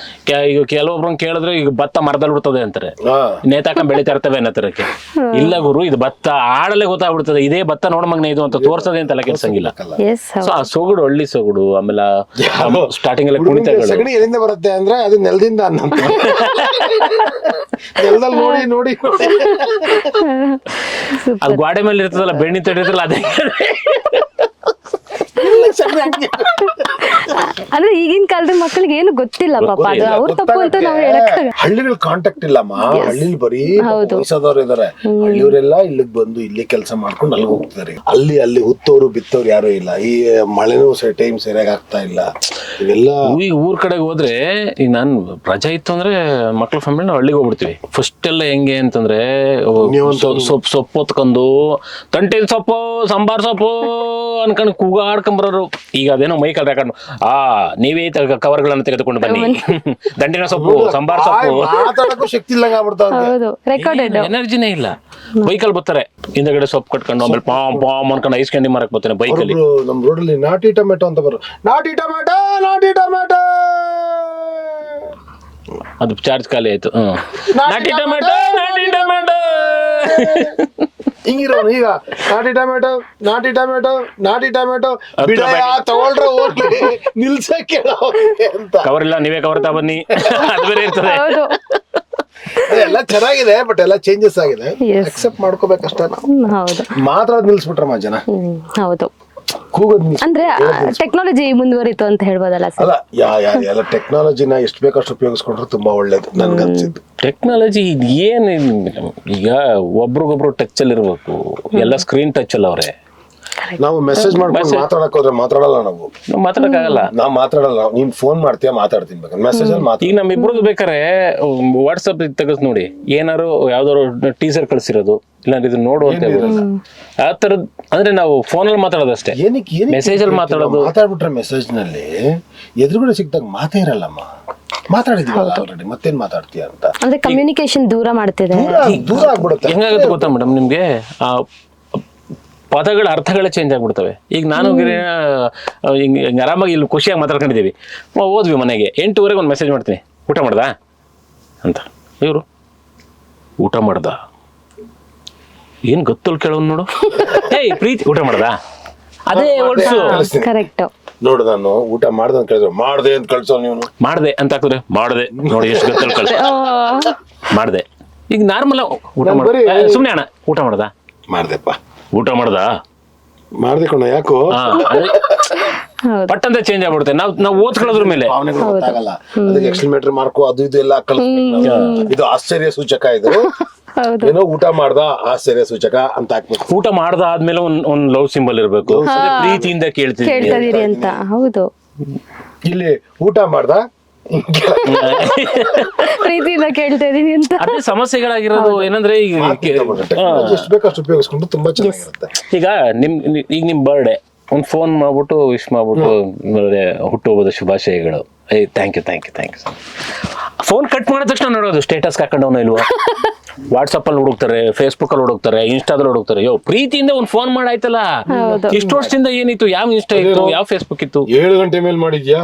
ಈಗ ಕೆಲವೊಬ್ರನ್ನ ಕೇಳಿದ್ರೆ ಈಗ ಭತ್ತ ಮರದಲ್ಲಿ ಬಿಡ್ತದೆ ಅಂತಾರೆ, ನೇತಾಕ ಬೆಳಿತಾ ಇರ್ತವೆ ಅನ್ನೋ ತರಕ್ಕೆ. ಇಲ್ಲ ಗುರು, ಇದು ಭತ್ತ ಆಡಲೇ ಗೊತ್ತಾಗ್ಬಿಡ್ತದೆ, ಇದೇ ಭತ್ತ ನೋಡ ಮಗ್ನ ಇದು ಅಂತ ತೋರ್ಸದೆ ಅಂತೆಲ್ಲ ಕೆಲ್ಸಂಗಿಲ್ಲ. ಸೊ ಆ ಸೊಗಡು, ಹಳ್ಳಿ ಸೊಗಡು, ಆಮೇಲೆ ಸ್ಟಾರ್ಟಿಂಗ್ ಎಲ್ಲ ಕುಣಿತಗಳು. ಸಗಣಿ ಎಲ್ಲಿಂದ ಬರುತ್ತೆ ಅಂದ್ರೆ ಅದು ನೆಲದಿಂದ ನೆಲದಲ್ಲಿ ನೋಡಿ ನೋಡಿ ಅದು ಗೋಡೆ ಮೇಲೆ ಇರ್ತದಲ್ಲ, ಬೆಣ್ಣಿ ತಡಿರ್ತಲ್ಲ, ಅದೇ ಅಂದ್ರೆ ಈಗಿನ ಕಾಲದ ಮಕ್ಕಳಿಗೆ ಏನು ಗೊತ್ತಿಲ್ಲ ಪಾಪ, ಅದು ಅವ್ರ ತಪ್ಪು ಅಂತ ನಾವು ಹೇಳಕ್. ಹಳ್ಳಿಗಳ ಕಾಂಟ್ಯಾಕ್ಟ್ ಇಲ್ಲಮ್ಮ, ಹಳ್ಳಿಲಿ ಬರೀ ವಯಸ್ಸಾದವ್ರು ಇದಾರೆ, ಹಳ್ಳಿಯವರೆಲ್ಲ ಇಲ್ಲಿಗೆ ಬಂದು ಇಲ್ಲಿ ಕೆಲಸ ಮಾಡ್ಕೊಂಡು ಅಲ್ಲಿಗೆ ಹೋಗ್ತಾರೆ. ಅಲ್ಲಿ ಹುತ್ತೋರು ಬಿತ್ತೋರು ಯಾರು ಇಲ್ಲ, ಈ ಮಳೆನೂ ಟೈಮ್ ಸರಿಯಾಗಿ ಆಗ್ತಾ ಇಲ್ಲ. ಇವೆಲ್ಲ ಈಗ ಊರ್ ಕಡೆಗೆ ಹೋದ್ರೆ, ಈಗ ನಾನು ರಜಾ ಇತ್ತು ಅಂದ್ರೆ ಮಕ್ಳ ಫ್ಯಾಮಿಲಿ ನಾವು ಹಳ್ಳಿಗೆ ಹೋಗ್ಬಿಡ್ತೀವಿ. ಫಸ್ಟ್ ಎಲ್ಲ ಹೆಂಗೆ ಅಂತಂದ್ರೆ ಸೊಪ್ಪು ಹೊತ್ಕೊಂಡು ತಂಟಿನ ಸೊಪ್ಪು, ಸಾಂಬಾರ್ ಸೊಪ್ಪು ಅನ್ಕೊಂಡು ಕೂಗಾಡ್ಕೊಂಬರೋರು. ಈಗ ಅದೇನೋ ಮೈಕಲ್ ಹಾಕೊಂಡು ನೀವೇ ಕವರ್ಗಳನ್ನು ತೆಗೆದುಕೊಂಡು ಬನ್ನಿ, ದಂಟಿನ ಸೊಪ್ಪು, ಸಾಂಬಾರ್ ಸೊಪ್ಪು, ಮಾತಾಡಕ್ಕೂ ಶಕ್ತಿ ಇಲ್ಲ ಎನರ್ಜಿನೇ ಇಲ್ಲ. ಬೈಕಲ್ಲಿ ಬರ್ತಾರೆ, ಹಿಂದಗಡೆ ಸೊಪ್ಪು ಕಟ್ಕೊಂಡು, ಆಮೇಲೆ ಪಾಮ್ ಪಾಮ್ ಅನ್ಕೊಂಡು ಐಸ್ ಕ್ಯಾಂಡಿ ಮಾರಕ್ ಬರ್ತಾನೆ ಬೈಕಲ್ಲಿ. ನಮ್ ರೋಡಲ್ಲಿ ನಾಟಿ ಟೊಮೆಟೊ ಅಂತ ಬರೋ, ನಾಟಿ ಟೊಮೆಟೊ ಅದು ಚಾರ್ಜ್ ಖಾಲಿ ಆಯ್ತು. ನಾಟಿ ಟೊಮೆಟೊ ಹಿಂಗಿರೋನು ಈಗ ನಾಟಿ ಟೊಮೆಟೊ ಬಿಡಯ ತಗೊಳ್ರ ಹೋಗ್ಲಿ ನಿಲ್ಸಕ್ಕೆ ಅಂತ. ಕವರ್ ಇಲ್ಲ, ನೀವೇ ಕವರ್ ತಾ ಬನ್ನಿ, ಅದು ಬೇರೆ ಇರ್ತದೆ. ಎಲ್ಲ ಚೆನ್ನಾಗಿದೆ, ಬಟ್ ಎಲ್ಲ ಚೇಂಜಸ್ ಆಗಿದೆ, ಅಕ್ಸೆಪ್ಟ್ ಮಾಡ್ಕೋಬೇಕಷ್ಟೇ ನಾವು. ಮಾತಾಡೋದು ನಿಲ್ಸ್ಬಿಟ್ರಮ್ಮ ಜನ. ಹೌದು, ಕೂಗೋದ್ ಅಂದ್ರೆ ಟೆಕ್ನಾಲಜಿ ಮುಂದುವರಿತು ಅಂತ ಹೇಳ್ಬೋದಲ್ಲ ಸರ್? ಅಲ್ಲ, ಎಲ್ಲ ಟೆಕ್ನಾಲಜಿನ ಎಷ್ಟು ಬೇಕಷ್ಟು ಉಪಯೋಗಿಸ್ಕೊಂಡ್ರೆ ತುಂಬಾ ಒಳ್ಳೇದು ನನ್ಗನ್ಸಿದ್ದು. ಟೆಕ್ನಾಲಜಿ ಏನು, ಈಗ ಒಬ್ರಿಗೊಬ್ರು ಟಚ್ ಅಲ್ಲಿ ಇರ್ಬೇಕು, ಎಲ್ಲ ಸ್ಕ್ರೀನ್ ಟಚ್ ಅಲ್ಲ ಅವ್ರೆ. ನಾವು ಮೆಸೇಜ್ ಮಾಡ್ಕೊಂಡು ಮಾತಾಡಕ್ ಹೋದ್ರೆ ಮಾತಾಡಲ್ಲ, ನಾವು ಮಾತಾಡಕ್ಕಾಗಲ್ಲ. ನಾವ್ ಮಾತಾಡಲ್ಲ, ನೀನ್ ಫೋನ್ ಮಾಡ್ತೀಯ ಮಾತಾಡ್ತೀನಿ, ಬೇಕಾದ್ರೆ ಮೆಸೇಜ್ ಅಲ್ಲಿ ಈಗ ನಮ್ಮಿಬ್ರದ್ದು ಬೇಕಾರೆ ವಾಟ್ಸಪ್ ತೆಗೆಸ್ ನೋಡಿ, ಏನಾರು ಯಾವ್ದಾದ್ರು ಟೀಸರ್ ಕಳ್ಸಿರೋದು, ಇಲ್ಲಾಂದ್ರೆ ಇದು ನೋಡು ಅಂತ ಹೇಳ್ಬೋದು. ಆ ತರದ್ ಅಂದ್ರೆ ನಾವು ಫೋನಲ್ಲಿ ಮಾತಾಡೋದಷ್ಟೇ, ಮೆಸೇಜ್ ಅಲ್ಲಿ ಮಾತಾಡ್ಬಿಟ್ರೆ ಮೆಸೇಜ್ ನಲ್ಲಿ ಎದುರುಗಡೆ ಸಿಕ್ದಾಗ ಮಾತೇ ಇರಲ್ಲಮ್ಮ. ಮಾತಾಡಿದೀವಲ್ಲ ಆಲ್ರೆಡಿ, ಮತ್ತೇನ್ ಮಾತಾಡ್ತೀಯ ಅಂತ. ಅಂದ್ರೆ ಕಮ್ಯುನಿಕೇಶನ್ ದೂರ ಮಾಡ್ತಿದೆ, ದೂರ ಆಗ್ಬಿಡುತ್ತೆ. ಹೆಂಗಾಗುತ್ತೆ ಗೊತ್ತಾ ಮೇಡಮ್ ನಿಮ್ಗೆ, ಆ ಪದಗಳ ಅರ್ಥಗಳೇ ಚೇಂಜ್ ಆಗ್ಬಿಡ್ತವೆ. ಈಗ ನಾನು ಆರಾಮಾಗಿ ಇಲ್ಲಿ ಖುಷಿಯಾಗಿ ಮಾತಾಡ್ಕೊಂಡಿದ್ದೀವಿ, ಹೋದ್ವಿ ಮನೆಗೆ, 8:00 ಒಂದು ಮೆಸೇಜ್ ಮಾಡ್ತೀನಿ, ಊಟ ಮಾಡ್ದಾ ಅಂತ. ಇವರು ಊಟ ಮಾಡ್ದ, ಏನ್ ಗೊತ್ತಲ್ ಕೇಳೋನ್ ನೋಡು, ಏಯ್ ಪ್ರೀತಿ ಊಟ ಮಾಡ್ದಾ, ಅದೇ ವರ್ಡ್ಸು. ಕರೆಕ್ಟ್. ನೋಡು, ನಾನು ಊಟ ಮಾಡ್ದೆ ಅಂತ ಕೇಳಿದ್ರು ಮಾಡ್ದೆ ಅಂತ ಕಳ್ಸೋ, ನೀವು ಮಾಡ್ದೆ ಅಂತ ಹಾಕಿದ್ರೆ ಮಾಡ್ದೆ, ನೋಡಿ ಎಷ್ಟು ಗೊತ್ತಲ್ ಕಳ್ಸ, ಮಾಡ್ದೆ. ಈಗ ನಾರ್ಮಲ್ ಊಟ ಮಾಡ, ಸುಮ್ನೆ ಅಣ್ಣ ಊಟ ಮಾಡ್ದಾ, ಮಾಡ್ದೆಪ್ಪ, ಊಟ ಮಾಡ್ದಾ, ಮಾಡ್ದೆ ಕಣ, ಯಾಕೋ ಪಟ್ಟಂತ ಚೇಂಜ್ ಆಗ್ಬಿಡುತ್ತೆ. ನಾವು ಓದ್ಕೊಳ್ಳೋದ್ರ ಮೇಲೆ ಭಾವನೆಗಳು ಗೊತ್ತಾಗಲ್ಲ. ಅದಕ್ಕೆ ಎಕ್ಸ್ಕ್ಲಮೇಟರ್ ಮಾರ್ಕು ಅದು ಇದು ಎಲ್ಲ ಕಳಿಸ್ಬೇಕು. ಇದು ಆಶ್ಚರ್ಯ ಸೂಚಕ, ಇದು ಏನೋ ಊಟ ಮಾಡ್ದ ಆಶ್ಚರ್ಯ ಸೂಚಕ ಅಂತ ಹಾಕ್ಬೇಕು. ಊಟ ಮಾಡ್ದ ಆದ್ಮೇಲೆ ಒಂದ್ ಲವ್ ಸಿಂಬಲ್ ಇರ್ಬೇಕು, ಪ್ರೀತಿಯಿಂದ ಕೇಳ್ತಿದೀರಿ ಅಂತ. ಹೌದು, ಇಲ್ಲಿ ಊಟ ಮಾಡ್ದ ಪ್ರೀತಿಯಿಂದ ಕೇಳ್ತಾ ಇದೀನಿ ಅಂತ. ಅದೇ ಸಮಸ್ಯೆಗಳಾಗಿರೋದು. ಏನಂದ್ರೆ ಈಗ ಎಷ್ಟು ಬೇಕಷ್ಟು ಉಪಯೋಗಿಸ್ಕೊಂಡು ತುಂಬಾ ಚೆನ್ನಾಗಿರುತ್ತೆ. ಈಗ ನಿಮ್ ಬರ್ಡೇ ಒಂದು ಫೋನ್ ಮಾಡ್ಬಿಟ್ಟು ವಿಶ್ ಮಾಡ್ಬಿಟ್ಟು ಹುಟ್ಟುಹಬ್ಬದ ಶುಭಾಶಯಗಳು, ಥ್ಯಾಂಕ್ ಯು ಫೋನ್ ಕಟ್ ಮಾಡಿದ ತಕ್ಷಣ ನೋಡೋದು ಸ್ಟೇಟಸ್ ಹಾಕೊಂಡವನ ಇಲ್ವಾ, ವಾಟ್ಸಪ್ ಅಲ್ಲಿ ಹುಡುಕ್ತಾರೆ, ಫೇಸ್ಬುಕ್ ಅಲ್ಲಿ ಹುಡುಕ್ತಾರೆ, ಇನ್ಸ್ಟಾದಲ್ಲಿ ಹುಡುಕ್ತಾರೆ. ಪ್ರೀತಿಯಿಂದ ಒಂದು ಫೋನ್ ಮಾಡಾಯ್ತಲ್ಲ, ಎಷ್ಟು ವರ್ಷದಿಂದ ಏನಿತ್ತು, ಯಾವ ಇನ್ಸ್ಟಾ ಇತ್ತು, ಯಾವ ಫೇಸ್ಬುಕ್ ಇತ್ತು. 7 ಗಂಟೆ ಮೇಲೆ ಮಾಡಿದ್ಯಾ,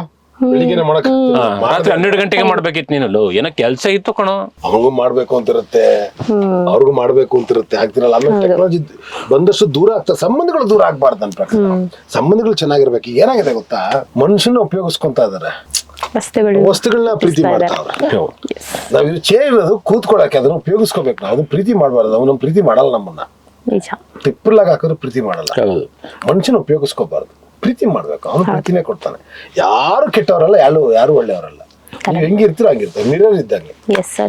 ಬೆಳಿಗ್ಗೆ ರಾತ್ರಿ 12 ಗಂಟೆಗೆ ಮಾಡ್ಬೇಕಿತ್ತು ನೀನಲ್ಲೂ, ಏನೋ ಕೆಲ್ಸ ಇತ್ತು ಕಣೋ. ಅವನಿಗೂ ಮಾಡ್ಬೇಕು ಅಂತಿರುತ್ತೆ, ಅವ್ರಿಗೂ ಮಾಡ್ಬೇಕು ಅಂತಿರುತ್ತೆ, ಆಗ್ತಿರಲ್ಲ. ಆಮೇಲೆ ಟೆಕ್ನಾಲಜಿ ಬಂದಷ್ಟು ದೂರ ಆಗ್ತದೆ, ಸಂಬಂಧಗಳು ದೂರ ಆಗ್ಬಾರ್ದು ನನ್ನ ಪ್ರಕಾರ. ಸಂಬಂಧಗಳು ಚೆನ್ನಾಗಿರ್ಬೇಕು. ಏನಾಗಿದೆ ಗೊತ್ತಾ, ಮನುಷ್ಯನ ಉಪಯೋಗಿಸ್ಕೊಂತ ಇದಾರೆ, ವಸ್ತುಗಳನ್ನ ಪ್ರೀತಿ ಮಾಡ್ತಾವ್ರೆ. ನಾವ್ ಇದು ಚೇರ್ ಇರೋದು ಕೂತ್ಕೊಳಕ್ಕೆ, ಅದನ್ನ ಉಪಯೋಗಿಸ್ಕೋಬೇಕು. ನಾವು ಅದನ್ನ ಪ್ರೀತಿ ಮಾಡಬಾರ್ದು, ಅವ್ನ ಪ್ರೀತಿ ಮಾಡಲ್ಲ, ನಮ್ಮನ್ನ ತಿಪ್ಪಲಾಗ ಹಾಕಿದ್ರು ಪ್ರೀತಿ ಮಾಡಲ್ಲ. ಮನುಷ್ಯನ ಉಪಯೋಗಿಸ್ಕೋಬಾರ್ದು, ಪ್ರೀತಿ ಮಾಡ್ಬೇಕು. ಅವನು ಪ್ರೀತಿನೇ ಕೊಡ್ತಾನೆ. ಯಾರು ಕೆಟ್ಟವರಲ್ಲ, ಯಾರು ಒಳ್ಳೆಯವರಲ್ಲ. ನೀವು ಹೆಂಗಿರ್ತೀರೋ ಹಂಗಿರ್ತಾರೆ, ಮಿರರ್ ಇದ್ದಂಗೆ.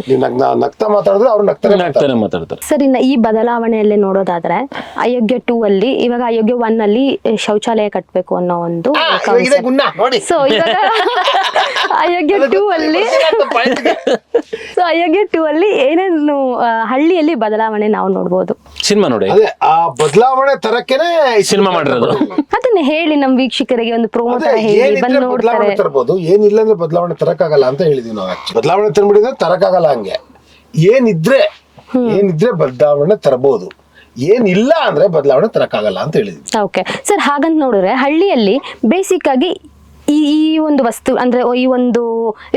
ನೀವು ನಗ್ತಾ ಮಾತಾಡಿದ್ರೆ ಅವ್ರು ನಗ್ತಾನೆ ಮಾತಾಡ್ತಾರೆ. ಸರ್, ಇನ್ನ ಈ ಬದಲಾವಣೆಯಲ್ಲಿ ನೋಡೋದಾದ್ರೆ ಅಯೋಗ್ಯ 2 ಅಲ್ಲಿ, ಇವಾಗ ಅಯೋಗ್ಯ 1 ಅಲ್ಲಿ ಶೌಚಾಲಯ ಕಟ್ಬೇಕು ಅನ್ನೋ ಒಂದು ಸೊ ಇವಾಗ ಅಯೋಗ್ಯ 2 ಅಲ್ಲಿ ಅಯೋಗ್ಯ 2 ಅಲ್ಲಿ ಏನೇನು ಹಳ್ಳಿಯಲ್ಲಿ ಬದಲಾವಣೆ ನಾವು ನೋಡ್ಬೋದು. ಸಿನಿಮಾ ನೋಡಿ, ಅದೇ ಆ ಬದಲಾವಣೆ ತರಕ್ಕೇನೆ ಸಿನಿಮಾ ಮಾಡಿರೋದು. ಅದನ್ನ ಹೇಳಿ ನಮ್ ವೀಕ್ಷಕರಿಗೆ ಒಂದು ಪ್ರೋಮೋ ತರ ಹೇಳಿ ಬಂದು ನೋಡ್ತಾರೆ. ತರಬಹುದು, ಏನಿಲ್ಲ ಅಂದ್ರೆ ಬದಲಾವಣೆ ತರಕ್ಕಾಗಲ್ಲ ಅಂತ ಹೇಳಿದೀವಿ ನಾವು. ಬದಲಾವಣೆ ತಂದ್ಬಿಟ್ಟಿದ್ರೆ ತರಕ್ಕಾಗಲ್ಲ. ಹಂಗೆ ಏನಿದ್ರೆ ಬದಲಾವಣೆ ತರಬಹುದು, ಏನಿಲ್ಲ ಅಂದ್ರೆ ಬದಲಾವಣೆ ತರಕ್ಕಾಗಲ್ಲ ಅಂತ ಹೇಳಿದ್ವಿ. ಓಕೆ ಸರ್, ಹಾಗಂತ ನೋಡಿದ್ರೆ ಹಳ್ಳಿಯಲ್ಲಿ ಬೇಸಿಕ್ ಆಗಿ ಈ ಒಂದು ವಸ್ತು ಅಂದ್ರೆ ಈ ಒಂದು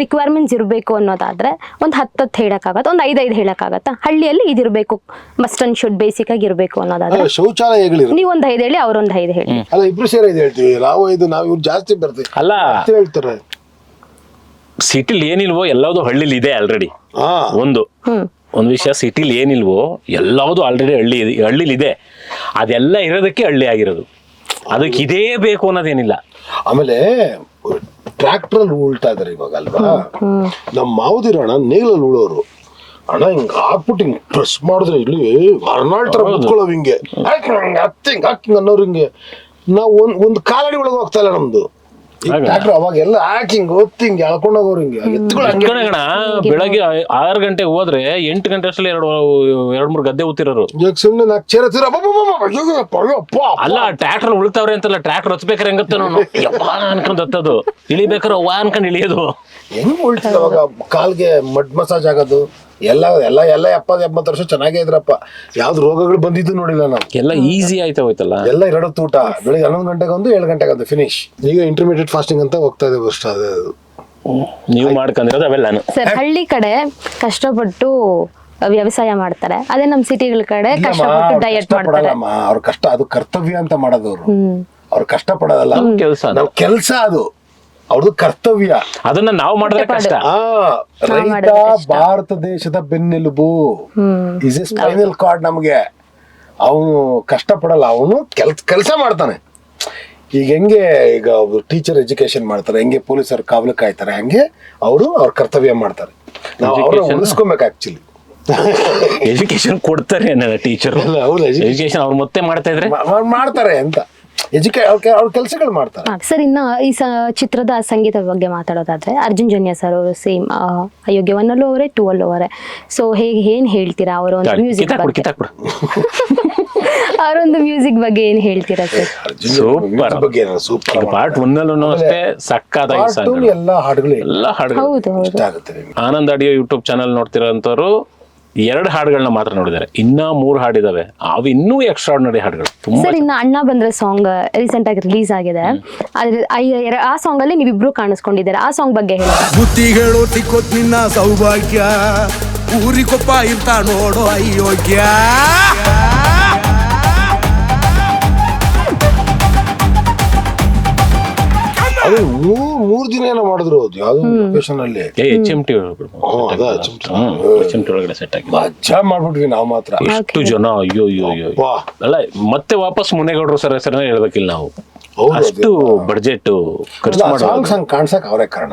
ರಿಕ್ವೈರ್ಮೆಂಟ್ಸ್ ಇರಬೇಕು ಅನ್ನೋದಾದ್ರೆ ಒಂದು 10 ಹೇಳಕ್ಕಾಗತ್ತ, ಒಂದು 5 ಹೇಳಕ್ಕಾಗತ್ತಾ? ಹಳ್ಳಿಯಲ್ಲಿ ಇದಿರ್ಬೇಕು, ಮಸ್ಟ್ ಅಂಡ್ ಶುಡ್ ಬೇಸಿಕ್ ಆಗಿ ಇರ್ಬೇಕು ಅನ್ನೋದಾದ್ರೆ ಶೌಚಾಲಯಗಳಿರು. ನೀವು ಒಂದು 5 ಹೇಳಿ, ಅವ್ರೊಂದು 5 ಹೇಳಿ. ಅಲ್ಲ, ಇಬ್ರು ಸೇರಿ 5 ಹೇಳ್ತೀವಿ ನಾವು. ಇವ್ರು ಜಾಸ್ತಿ ಬರ್ತೀವಿ ಅಲ್ಲ, ಹೇಳ್ತಾರೆ. ಸಿಟಿಲಿ ಏನಿಲ್ವೋ ಎಲ್ಲಾವುದು ಹಳ್ಳಿಲಿ ಇದೆ ಆಲ್ರೆಡಿ. ಒಂದು ವಿಷಯ, ಸಿಟಿಲಿ ಏನಿಲ್ವೋ ಎಲ್ಲಾವುದು ಆಲ್ರೆಡಿ ಹಳ್ಳಿಲಿ ಇದೆ. ಅದೆಲ್ಲ ಇರೋದಕ್ಕೆ ಹಳ್ಳಿ ಆಗಿರೋದು. ಅದಕ್ಕೆ ಇದೇ ಬೇಕು ಅನ್ನೋದೇನಿಲ್ಲ. ಆಮೇಲೆ ಟ್ರ್ಯಾಕ್ಟರ್ ಉಳ್ತಾ ಇದಾರೆ ಇವಾಗ ಅಲ್ವಾ. ನಮ್ಮ ಮಾವುದಿರೋಣ ನೇಗ್ಲಲ್ಲಿ ಉಳೋರು ಅಣ್ಣ, ಹಿಂಗ್ ಹಾಕ್ಬಿಟ್ಟು ಹಿಂಗ್ ಪ್ರೆಸ್ ಮಾಡಿದ್ರೆ ಇಲ್ಲಿ ಅರ್ನಾಲ್ಡ್ ತರ ಮುಚ್ಕೊಳ್ಳೋದು, ಹಿಂಗೆ ಹಾಕಿಂಗ್ ಅನ್ನೋರು. ಹಿಂಗೆ ನಾವು ಒಂದ್ ಕಾಲಡಿ ಒಳಗೆ ಹೋಗ್ತಾ ಇಲ್ಲ ನಮ್ದು ಟ್ರ್ಯಾಕ್ಟರ್. ಅವಾಗ ಎಲ್ಲ ಹಾಕಿಂಗ್ ಹೊತ್ತಿ ಹಿಂಗೆ ಎಳ್ಕೊಂಡು ಹೋಗೋರು. ಹಿಂಗೆ ಬೆಳಗ್ಗೆ 6 ಗಂಟೆಗೆ ಹೋದ್ರೆ 8 ಗಂಟೆ ಅಷ್ಟಲ್ಲಿ 2-3 ಗದ್ದೆ ಊತಿರೋರು. ಸುಮ್ನೆ 4 ಚೇರ ಅಲ್ಲ, ಟ್ರ್ಯಾಕ್ಟರ್ ಉಳ್ತಾವ್ರೆ ಅಂತಲ್ಲ, ಟ್ರ್ಯಾಕ್ಟರ್ ಹಚ್ಬೇಕಾರೆ ಹೆಂಗತ್ತ ಅನ್ಕೊಂಡ್ ಹತ್ತದು, ಇಳಿಬೇಕಾರೆ ವಾ ಅನ್ಕೊಂಡ್ ಇಳಿಯೋದು. ಹೆಂಗ್ ಉಳ್ತಿದ ಅವಾಗ ಕಾಲ್ಗೆ ಮಡ್ ಮಸಾಜ್ ಆಗೋದು. ಎಲ್ಲ 70-80 ವರ್ಷ ಚೆನ್ನಾಗೇ ಇದ್ರಪ್ಪ. ಯಾವ್ದು ರೋಗಗಳು ಬಂದಿದ್ದು ನೋಡಿಲ್ಲ ನಾವು. ಎಲ್ಲ ಈಸಿ ಆಯ್ತಾ ಹೋಯ್ತಲ್ಲ. ಎಲ್ಲ 2 ಹೊತ್ತು ಊಟ, ಬೆಳಿಗ್ಗೆ 11 ಗಂಟೆಗೆ ಒಂದು, 7 ಗಂಟೆಗೆ ಒಂದು, ಫಿನಿಶ್. ಈಗ ಇಂಟರ್ಮೀಡಿಯೇಟ್ ಫಾಸ್ಟಿಂಗ್ ಅಂತ ಹೋಗ್ತಾ ಇದ್ದೇವೆ ಅಷ್ಟೇ. ಅದು ನೀವು ಮಾಡ್ಕೊಂಡಿರೋದು ಅವೆಲ್ಲ. ಸರ್, ಹಳ್ಳಿ ಕಡೆ ಕಷ್ಟಪಟ್ಟು ವ್ಯವಸಾಯ ಮಾಡ್ತಾರೆ, ಅದೇ ನಮ್ಮ ಸಿಟಿಗಳ ಕಡೆ ಕಷ್ಟಪಟ್ಟು ಡಯಟ್ ಮಾಡ್ತಾರೆ. ಅವ್ರ ಕಷ್ಟ, ಅದು ಕರ್ತವ್ಯ ಅಂತ ಮಾಡೋದವ್ರು. ಅವ್ರು ಕಷ್ಟ ಪಡೋದಲ್ಲ, ನಾವು ಕೆಲಸ, ಅದು ಅವ್ರದ್ದು ಕರ್ತವ್ಯ. ಅದನ್ನ ನಾವು ಮಾಡಿದ್ರೆ ಕಷ್ಟ. ರೈತ ಭಾರತ ದೇಶದ ಬೆನ್ನೆಲುಬು, ಇಸ್ ಎ ಸ್ಪೈನಲ್ ಕಾರ್ಡ್ ನಮ್ಗೆ. ಅವನು ಕಷ್ಟ ಪಡಲ್ಲ, ಅವನು ಕೆಲಸ ಮಾಡ್ತಾನೆ. ಈಗ ಹೆಂಗೆ ಈಗ ಟೀಚರ್ ಎಜುಕೇಶನ್ ಮಾಡ್ತಾರೆ, ಹೆಂಗೆ ಪೊಲೀಸರು ಕಾವಲು ಕಾಯ್ತಾರೆ, ಹಂಗೆ ಅವರು ಅವ್ರ ಕರ್ತವ್ಯ ಮಾಡ್ತಾರೆ. ನಾವು ಅವ್ರನ್ನ ಉಳಿಸ್ಕೊಬೇಕು. ಆಕ್ಚುಲಿ ಎಜುಕೇಶನ್ ಕೊಡ್ತಾರೆ ಟೀಚರ್, ಎಜುಕೇಶನ್ ಅವ್ರು ಮತ್ತೆ ಮಾಡ್ತಾ ಇದ್ರೆ ಮಾಡ್ತಾರೆ ಅಂತ ಅವ್ರ ಕೆಲಸಗಳು ಮಾಡ್ತಾರೆ. ಸರ್, ಇನ್ನ ಈ ಚಿತ್ರದ ಸಂಗೀತ ಬಗ್ಗೆ ಮಾತಾಡೋದಾದ್ರೆ ಅರ್ಜುನ್ ಜನ್ಯ ಸರ್ ಅವರು ಸೇಮ್ ಅಯೋಗ್ಯ 1 ಅಲ್ಲೂ ಅವರೇ 2 ಅಲ್ಲೂ ಅವರೇ. ಸೊ ಏನ್ ಹೇಳ್ತೀರಾ ಅವರ ಒಂದು ಮ್ಯೂಸಿಕ್ ಬಗ್ಗೆ? ಅವರೊಂದು ಮ್ಯೂಸಿಕ್ ಬಗ್ಗೆ ಏನ್ ಹೇಳ್ತೀರಾ ಸರ್? ಸೂಪರ್. ಪಾರ್ಟ್ 1 ಅಲ್ಲೂ ಅಷ್ಟೇ ಸಕ್ಕತ್ತಾಗಿ ಎಲ್ಲ ಹಾಡುಗಳು ಹೌದು. ಆನಂದ್ ಆಡಿಯೋ ಯೂಟ್ಯೂಬ್ ಚಾನಲ್ ನೋಡ್ತಿರೋಂಥವ್ರು 2 ಹಾಡುಗಳನ್ನ ಮಾತ್ರ ನೋಡಿದ್ದಾರೆ, ಇನ್ನ 3 ಹಾಡಿದಾವೆ. ಅವು ಇನ್ನೂ ಎಕ್ಸ್ಟ್ರಾರ್ಡಿನರಿ ಹಾಡುಗಳು. ಸರ್, ಇನ್ನ ಅಣ್ಣ ಬಂದ್ರೆ ಸಾಂಗ್ ರೀಸೆಂಟ್ ಆಗಿ ರಿಲೀಸ್ ಆಗಿದೆ. ಆ ಸಾಂಗ್ ಅಲ್ಲಿ ನೀವಿಬ್ರು ಕಾಣಿಸ್ಕೊಂಡಿದ್ದಾರೆ. ಆ ಸಾಂಗ್ ಬಗ್ಗೆ ಹೇಳಿ. ಬುದ್ಧಿಗಳು ತಿಕ್ಕೋತ್ ನಿನ್ನ ಸೌಭಾಗ್ಯ, ಊರಿಗೊಪ್ಪ ಇರ್ತ ನೋಡೋ ಅಯೋಗ್ಯ. ಅದು 3 ದಿನ ಏನೋ ಮಾಡಿದ್ರು. ಅದು ಯಾವ್ದೋ ಲೊಕೇಶನ್ ಅಲ್ಲಿ HMT ಒಳಗಡೆ ಸೆಟ್ ಆಗಿ ಮಜಾ ಮಾಡ್ಬಿಟ್ವಿ ನಾವು ಮಾತ್ರ. ಎಷ್ಟು ಜನ, ಅಯ್ಯೋ ಅಲ್ಲ, ಮತ್ತೆ ವಾಪಸ್ ಮುನೇಗೌಡರು ಸರ್ ಹೆಸರನ್ನ ಹೇಳ್ಬೇಕಿಲ್ಲ ನಾವು. ಅಷ್ಟು ಬಡ್ಜೆಟ್ ಖರ್ಚು ಮಾಡಿ ಕಾಣ್ಸಕ್ ಅವರೇ ಕಾರಣ.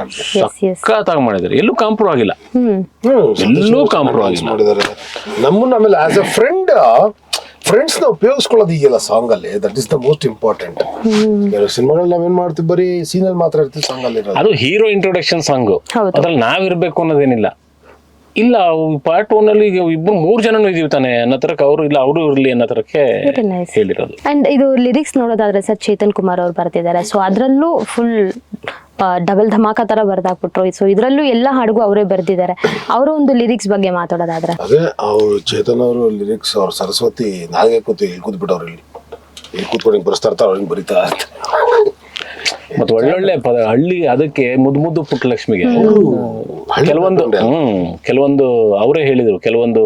ಸಕ್ಕತ್ತಾಗಿ ಮಾಡಿದ್ದಾರೆ, ಎಲ್ಲೂ ಕಾಂಪ್ರೋ ಆಗಿಲ್ಲ, ಎಲ್ಲೂ ಕಾಂಪ್ರೋ ಆಗಿಲ್ಲ ಮಾಡಿದ್ದಾರೆ ನಮ್ಮನ್ನ. ಆಮೇಲೆ ಆಸ್ ಎ ಫ್ರೆಂಡ್ಸ್ ನ ಉಪಯೋಗಿಸ್ಕೊಳ್ಳೋದು ಈಗೆಲ್ಲ ಸಾಂಗ್ ಅಲ್ಲಿ, that is the most important. ಸಿನಿಮಾಗಳಲ್ಲಿ ನಾವೇನ್ ಮಾಡ್ತೀವಿ, ಬರೀ ಸೀನಲ್ಲಿ ಮಾತ್ರ ಇರ್ತೀವಿ, ಸಾಂಗ್ ಅಲ್ಲಿ ಅದು ಹೀರೋ ಇಂಟ್ರೊಡಕ್ಷನ್ ಸಾಂಗ್. ಅದ್ರಲ್ಲಿ ನಾವಿರ್ಬೇಕು ಅನ್ನೋದೇನಿಲ್ಲ. ಇಲ್ಲ, ಪಾರ್ಟ್ 1 ಅಲ್ಲಿ 2-3 ಜನನು ಇದೀವಿ ತಾನೆ ಅನ್ನೋ ತರಕ್ಕೆ, ಅವರು ಇಲ್ಲ ಅವರು ಇರ್ಲಿ ಅನ್ನೋ ತರಕ್ಕೆ ಹೇಳಿರೋದು. ಅಂಡ್ ಇದು ಲಿರಿಕ್ಸ್ ನೋಡೋದಾದ್ರೆ ಸರ್, ಚೇತನ್ ಕುಮಾರ್ ಅವ್ರು ಬರ್ತಿದ್ದಾರೆ. ಸೊ ಅದ್ರಲ್ಲೂ ಫುಲ್ ಡಬಲ್ ಧಮಾಕ ತರ ಬರ್ದಾಕ್ಬಿಟ್ರು. ಸೊ ಇದ್ರಲ್ಲೂ ಎಲ್ಲ ಹಾಡಿಗೂ ಅವರೇ ಬರ್ದಿದ್ದಾರೆ. ಅವರ ಒಂದು ಲಿರಿಕ್ಸ್ ಬಗ್ಗೆ ಮಾತಾಡೋದಾದ್ರೆ, ಅದೇ ಅವ್ರು ಚೇತನ್ ಅವರು ಲಿರಿಕ್ಸ್, ಅವ್ರು ಸರಸ್ವತಿ ನಾಲ್ಗೆ ಕೂತ್ಬಿಟ್ಟವ್ರು. ಇಲ್ಲಿ ಕೂತ್ಕೊಂಡು ಬರ್ಸ್ತಾ ಇರ್ತಾರೆ, ಅವ್ರಿಗೆ ಬರೀತಾ ಮತ್ತೆ ಒಳ್ಳೊಳ್ಳೆ ಪದ. ಹಳ್ಳಿ ಅದಕ್ಕೆ ಮುದ್ದು ಪುಟ್ಟಲಕ್ಷ್ಮಿಗೆ ಕೆಲವೊಂದು ಅವರೇ ಹೇಳಿದ್ರು. ಕೆಲವೊಂದು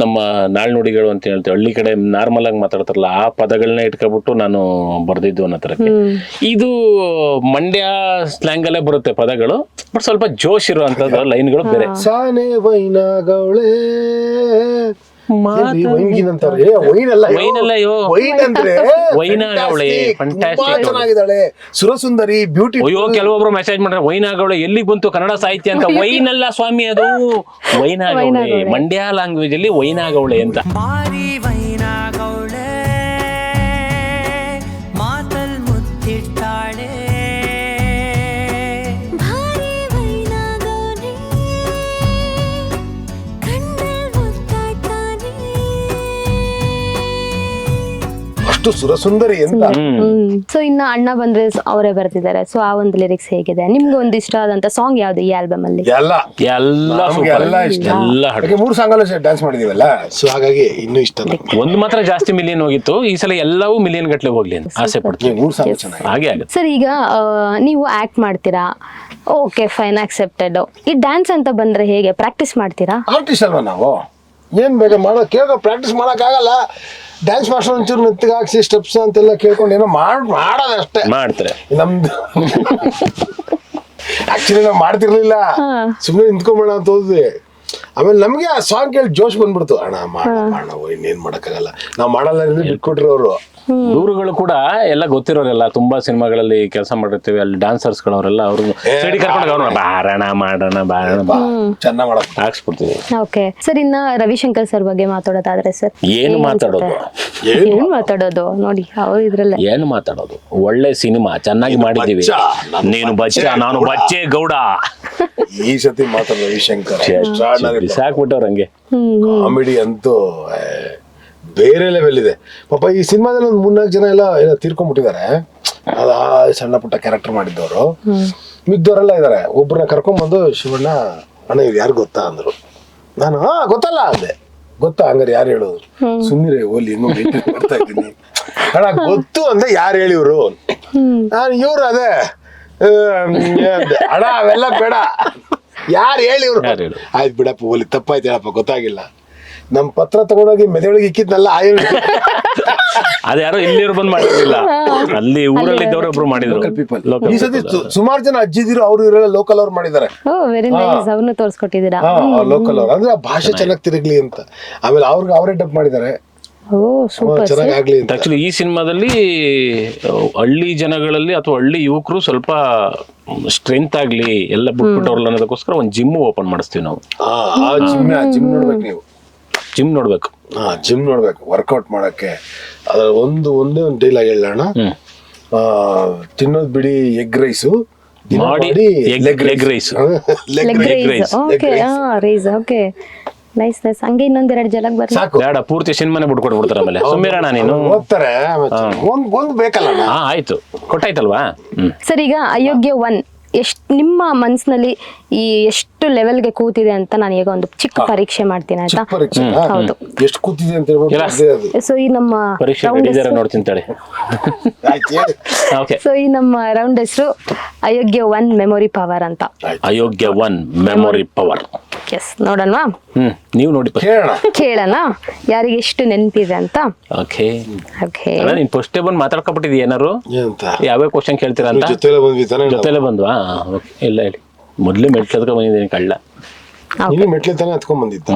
ನಮ್ಮ ನಾಳ್ನುಡಿಗಳು ಅಂತ ಹೇಳ್ತೀವಿ, ಹಳ್ಳಿ ಕಡೆ ನಾರ್ಮಲ್ ಆಗಿ ಮಾತಾಡ್ತಾರಲ್ಲ, ಆ ಪದಗಳನ್ನ ಇಟ್ಕೊಬಿಟ್ಟು ನಾನು ಬರ್ದಿದ್ದು ಅನ್ನೋ ತರಕ್ಕೆ. ಇದು ಮಂಡ್ಯ ಸ್ಲ್ಯಾಂಗ್ ಅಲ್ಲೇ ಬರುತ್ತೆ ಪದಗಳು, ಬಟ್ ಸ್ವಲ್ಪ ಜೋಶ್ ಇರುವಂತದ್ದು ಲೈನ್ಗಳು ಬೇರೆ. ಸಾನೆ ವೈನಾಗೌಳೆ ಚೆನ್ನಾಗಿದ್ದಾಳೆ, ಸುರಸುಂದರಿ, ಬ್ಯೂಟಿ. ಅಯ್ಯೋ, ಕೆಲವೊಬ್ರು ಮೆಸೇಜ್ ಮಾಡ್ರೆ ವೈನಾಗೌಳೆ ಎಲ್ಲಿಗೆ ಬಂತು ಕನ್ನಡ ಸಾಹಿತ್ಯ ಅಂತ. ವೈನಲ್ಲ ಸ್ವಾಮಿ, ಅದು ವೈನಾಗೌಳೆ. ಮಂಡ್ಯ ಲ್ಯಾಂಗ್ವೇಜ್ ಅಲ್ಲಿ ವೈನಾಗೌಳೆ ಅಂತ. ಅಷ್ಟು ಎಷ್ಟು ಸುರಸುಂದರಿ ಅಂತ. ಸೊ ಇನ್ನ ಅಣ್ಣ ಬಂದ್ರೆ ಅವರೇ ಬರ್ತಿದ್ದಾರೆ. ಸೊ ಆ ಒಂದು ಲಿರಿಕ್ಸ್ ಹೇಗಿದೆ ನಿಮ್ಗೆ? ಒಂದು ಇಷ್ಟ ಆದಂತ ಸಾಂಗ್ ಯಾವ್ದು ಈ ಆಲ್ಬಮ್ ಅಲ್ಲಿ? ಎಲ್ಲ ನಮ್ಗೆ ಎಲ್ಲ ಇಷ್ಟ. ಎಲ್ಲ ಹಾಡು. ಯಾಕೆ 3 ಸಾಂಗ್ ಅಲ್ಲೂ ಡ್ಯಾನ್ಸ್ ಮಾಡಿದೀವಲ್ಲ, ಸೊ ಹಾಗಾಗಿ ಇನ್ನೂ ಇಷ್ಟ. ಒಂದು ಮಾತ್ರ ಜಾಸ್ತಿ ಮಿಲಿಯನ್ ಹೋಗಿತ್ತು, ಈ ಸಲ ಎಲ್ಲವೂ ಮಿಲಿಯನ್ ಗಟ್ಲೆ ಹೋಗ್ಲಿ ಅಂತ ಆಸೆ ಪಡ್ತೀವಿ. 3 ಸಾಂಗ್ ಚೆನ್ನಾಗಿ. ಹಾಗೆ ಆಗುತ್ತೆ. ಸರ್ ಈಗ ನೀವು ಆಕ್ಟ್ ಮಾಡ್ತೀರಾ, ಓಕೆ ಫೈನ್ ಅಕ್ಸೆಪ್ಟೆಡ್. ಈ ಡ್ಯಾನ್ಸ್ ಅಂತ ಬಂದ್ರೆ ಹೇಗೆ ಪ್ರಾಕ್ಟೀಸ್ ಮಾಡ್ತೀರಾ? ಆರ್ಟಿಸ್ಟ್ ಅಲ್ವಾ ನಾವು, ಏನ್ ಬೇಗ ಮಾಡೋ ಕೇಳೋ ಪ್ರಾಕ್ಟೀಸ್ ಆಗಲ್ಲ. ಡ್ಯಾನ್ಸ್ ಮಾಸ್ಟರ್ ಒಂಚೂರು ನೆತ್ತಿಗೆ ಹಾಕ್ಸಿ ಸ್ಟೆಪ್ಸ್ ಅಂತೆಲ್ಲ ಕೇಳ್ಕೊಂಡು ಏನೋ ಮಾಡೋದಷ್ಟೇ ಮಾಡ್ತಾರೆ. ನಮ್ದು ಆಕ್ಚುಲಿ ನಾವು ಮಾಡ್ತಿರ್ಲಿಲ್ಲ, ಸುಮ್ಮನೆ ನಿಂತ್ಕೊಂಬೇಡ ಅಂತ ಹೋದ್ವಿ. ಆಮೇಲೆ ನಮ್ಗೆ ಆ ಸಾಂಗ್ ಕೇಳಿ ಜೋಶ್ ಬಂದ್ಬಿಡ್ತು. ಅಣ್ಣ ಮಾಡೋಣ ಇನ್ನೇನ್ ಮಾಡಕ್ಕಾಗಲ್ಲ, ನಾವ್ ಮಾಡಲ್ಲ ಬಿಟ್ಕೊಟ್ರು ಅವರು. ಇವ್ರುಗಳು ಕೂಡ ಎಲ್ಲ ಗೊತ್ತಿರೋರೆಲ್ಲ, ತುಂಬಾ ಸಿನಿಮಾಗಳಲ್ಲಿ ಕೆಲಸ ಮಾಡಿರ್ತೀವಿ, ಅಲ್ಲಿ ಡಾನ್ಸರ್ಸ್ ಗಳವರೆಲ್ಲ ಅವ್ರು ಸೈಡಿ ಕರ್ಕೊಂಡು ಅವ್ರನ್ನ ಬಾರಣ ಮಾಡೋಣ ಚೆನ್ನಾಗ್ ಮಾಡಕ್ ಹಾಕ್ಸ್ಬಿಡ್ತೀವಿ. ಓಕೆ ಸರ್, ಇನ್ನ ರವಿಶಂಕರ್ ಸರ್ ಬಗ್ಗೆ ಮಾತಾಡೋದಾದ್ರೆ ಸರ್ ಏನು ಮಾತಾಡೋದು? ಏನ್ ಮಾತಾಡೋದು ನೋಡಿ ಅವ್ರು ಇದ್ರಲ್ಲ. ಏನು ಮಾತಾಡೋದು? ಒಳ್ಳೆ ಸಿನಿಮಾ ಚೆನ್ನಾಗಿ ಮಾಡಿದೀವಿ. ನೀನು ಬಚ್ಚ ನಾನು ಬಚ್ಚೆ ಗೌಡ. ಈ ಸತಿ ಮಾತ್ರ ರವಿಶಂಕರ್ ಬಿಸಾಕ್ಬಿಟ್ಟವ್ರ ಹಂಗೆ. ಕಾಮಿಡಿ ಅಂತೂ ಬೇರೆ ಲೆವೆಲ್ ಇದೆ. ಪಾಪ ಈ ಸಿನಿಮಾದಲ್ಲಿ ಒಂದು 3-4 ಜನ ಎಲ್ಲ ತೀರ್ಕೊಂಡ್ಬಿಟ್ಟಿದ್ದಾರೆ. ಅದ ಸಣ್ಣ ಪುಟ್ಟ ಕ್ಯಾರೆಕ್ಟರ್ ಮಾಡಿದ್ದವರು. ಮಿಗ್ದವರೆಲ್ಲ ಇದಾರೆ. ಒಬ್ಬರನ್ನ ಕರ್ಕೊಂಡ್ಬಂದು, ಶಿವಣ್ಣ ಅಣ್ಣ ಇವ್ರು ಯಾರು ಗೊತ್ತಾ ಅಂದ್ರು. ನಾನು ಗೊತ್ತಲ್ಲ ಅಂದೆ. ಗೊತ್ತಾ? ಹಂಗಾರೆ ಯಾರು ಹೇಳೋದು? ಸುಮ್ಮನೆ ಓಲಿ ಇನ್ನೂ ಬರ್ತಾ ಇದ್ದೀನಿ. ಅಣ್ಣ ಗೊತ್ತು ಅಂದೆ. ಯಾರು ಹೇಳಿವ್ರು? ನಾನು ಇವ್ರು ಅದೇ ಅಣ್ಣ ಅವೆಲ್ಲ ಬೇಡ, ಯಾರು ಹೇಳಿವ್ರು? ಆಯ್ತು ಬಿಡಪ್ಪ ಓಲಿ, ತಪ್ಪಾಯ್ತು ಹೇಳಪ್ಪ, ಗೊತ್ತಾಗಿಲ್ಲ. ನಮ್ ಪತ್ರ ತಗೊಂಡೋಗಿ ಮೆದೊಳಗೆ ಇಕ್ಕಿದ್ನಲ್ಲ ಅದ್ಯಾರೋ ಇಲ್ಲಿಯವ್ರು ಬಂದ್ ಮಾಡಿರ್ಲಿಲ್ಲ, ಅಲ್ಲಿ ಊರಲ್ಲಿ ಇದ್ದವ್ರು ಒಬ್ರು ಮಾಡಿದ್ರು. ಈ ಸತಿ ಸುಮಾರು ಜನ ಅಜ್ಜಿದಿರು ಅವ್ರು ಇವರೆಲ್ಲ ಲೋಕಲ್ ಅವ್ರು ಮಾಡಿದ್ದಾರೆ. Very nice. ಅವ್ರನ್ನ ತೋರ್ಸ್ಕೊಟ್ಟಿದ್ದೀರಾ? ಲೋಕಲ್ ಅವ್ರು ಅಂದ್ರೆ ಆ ಭಾಷೆ ಚೆನ್ನಾಗಿ ತಿರುಗ್ಲಿ ಅಂತ. ಆಮೇಲೆ ಅವ್ರಿಗೆ ಅವರೇ ಡಬ್ ಮಾಡಿದ್ದಾರೆ. ಓ ಸೂಪರ್. ಚೆನ್ನಾಗ್ಲಿ ಅಂತ. ಆಕ್ಚುಲಿ ಈ ಸಿನಿಮಾದಲ್ಲಿ ಹಳ್ಳಿ ಜನಗಳಲ್ಲಿ ಅಥವಾ ಹಳ್ಳಿ ಯುವಕರು ಸ್ವಲ್ಪ ಸ್ಟ್ರೆಂತ್ ಆಗ್ಲಿ ಎಲ್ಲ ಬಿಟ್ಬಿಟ್ಟವ್ರಲ್ಲ ಅನ್ನೋದಕ್ಕೋಸ್ಕರ ಒಂದು ಜಿಮ್ ಓಪನ್ ಮಾಡಿಸ್ತೀವಿ ನಾವು. ಜಿಮ್ ನೋಡ್ಬೇಕು ನೀವು, ಜಿಮ್ ನೋಡ್ಬೇಕು. ಜಿಮ್ ನೋಡ್ಬೇಕು, ವರ್ಕೌಟ್ ಮಾಡಕ್ಕೆ. ಅದ್ರ ಒಂದೇ ಒಂದು ಡೈಲಾಗ್ ಹೇಳೋಣ, ತಿನ್ನೋದು ಬಿಡಿ ಎಗ್ ರೈಸು, ಮಾಡಿ leg rice. Okay rice. Okay nice nice. ಹಂಗೆ ಇನ್ನೊಂದೆರಡು ಜಲಕ್ ಬರ್ಲಿ. ಬೇಡ, ಪೂರ್ತಿ ಸಿನಿಮಾನೇ ಬಿಟ್ಕೊಟ್ಬಿಡ್ತಾರೆ. ಆಮೇಲೆ ಸುಮ್ಮಿರೋಣ ನೀನು. ಓದ್ತಾರೆ, ಒಂದ್ ಬೇಕಲ್ಲ. ಆಯ್ತು, ಕೊಟ್ಟಾಯ್ತಲ್ವಾ. ಸರ್ ಈಗ ಅಯೋಗ್ಯ 1 ನಿಮ್ಮ ಮನ್ಸಿನಲ್ಲಿ ಈ ಎಷ್ಟು ಲೆವೆಲ್ಗೆ ಕೂತಿದೆ ಅಂತ ನಾನು ಈಗ ಒಂದು ಚಿಕ್ಕ ಪರೀಕ್ಷೆ ಮಾಡ್ತೀನಿ ಆಯ್ತಾ? ಹೌದು, ಎಷ್ಟು ಕೂತಿದೆ ಅಂತ ಹೇಳ್ಬೋದು. ಸೊ ಈ ನಮ್ಮ ನೋಡ್ತೀನಿ. ಸೊ ಈ ನಮ್ಮ ರೌಂಡ್ ಹೆಸರು ಅಯೋಗ್ಯ 1 ಮೆಮೊರಿ ಪವರ್ ಅಂತ. ಅಯೋಗ್ಯ 1 ಮೆಮೊರಿ ಪವರ್. ಎಸ್, ನೋಡೋಣವಾ? ನೀವು ನೋಡಿ ಕೇಳೋಣ ಯಾರಿಗೆ ಎಷ್ಟು ನೆನಪಿದೆ ಅಂತ. ಓಕೆ ಓಕೆ, ನೀನ್ ಫಸ್ಟೇ ಬಂದು ಮಾತಾಡ್ಕೊಬಿಟ್ಟಿದ್ಯ ಏನಾರು? ಯಾವ್ಯಾವ ಕ್ವಶನ್ ಕೇಳ್ತೀರಾ ಅಂತ ಜೊತೆಲೆ ಬಂದ್ವಾ? ಇಲ್ಲ ಹೇಳಿ. ಮೊದ್ಲೇ ಮೆಟ್ಲದ್ಕ ಬಂದಿದ್ದೀನಿ ಕಳ್ಳ. ಮೆಟ್ಲೆ ತಾನೇ ಹತ್ಕೊಂಡ್ ಬಂದಿದ್ದ.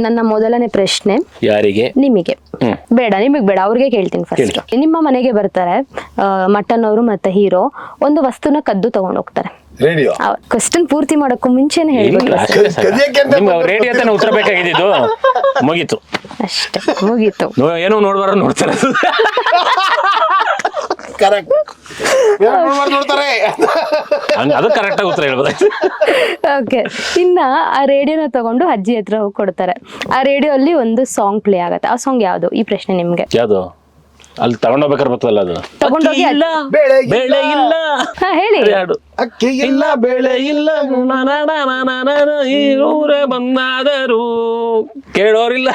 ನನ್ನ ಮೊದಲನೇ ಪ್ರಶ್ನೆ ಯಾರಿಗೆ? ನಿಮಗೆ ಬೇಡ, ನಿಮಗ್ ಬೇಡ, ಅವ್ರಿಗೆ ಕೇಳ್ತೀನಿ ಫಸ್ಟ್. ನಿಮ್ಮ ಮನೆಗೆ ಬರ್ತಾರೆ ಮಟನ್ ಅವರು ಮತ್ತೆ ಹೀರೋ, ಒಂದು ವಸ್ತುನ ಕದ್ದು ತಗೊಂಡ್ ಹೋಗ್ತಾರೆ. ರೇಡಿಯೋ. ಕ್ವಶನ್ ಪೂರ್ತಿ ಮಾಡಕ್ಕೂ ಮುಂಚೆನೆ ಹೇಳ್ಬೇಕು. ರೇಡಿಯೋ ತಾನೆ ಉತ್ತರ ಬೇಕಾಗಿದ್ದು. ಮುಗೀತು ಅಷ್ಟೇ, ಮುಗೀತು. ಏನೋ ನೋಡ್ಬಾರ ನೋಡ್ತಾರೆ. ಅದು ಕರೆಕ್ಟ್ ಆಗಿ ಉತ್ತರ ಹೇಳ್ಬೋದು. ಓಕೆ, ಇನ್ನ ಆ ರೇಡಿಯೋನ ತಗೊಂಡು ಅಜ್ಜಿ ಹತ್ರ ಹೋಗಿ ಕೊಡ್ತಾರೆ. ಆ ರೇಡಿಯೋ ಅಲ್ಲಿ ಒಂದು ಸಾಂಗ್ ಪ್ಲೇ ಆಗತ್ತೆ. ಆ ಸಾಂಗ್ ಯಾವ್ದು? ಈ ಪ್ರಶ್ನೆ ನಿಮ್ಗೆ. ಯಾವ್ದು? ಅಲ್ಲಿ ತಗೊಂಡೋಗ್ಬೇಕಾರೆ ಬರ್ತದಲ್ಲ ಅದು. ತಗೊಂಡೋಗಿ ಬೆಳೆ ಇಲ್ಲ ಹೇಳಿ. ಅಕ್ಕಿ ಇಲ್ಲ, ಬೆಳೆ ಇಲ್ಲ, ಈ ಊರೇ ಬಂದಾದರೂ ಕೇಳೋರಿಲ್ಲ.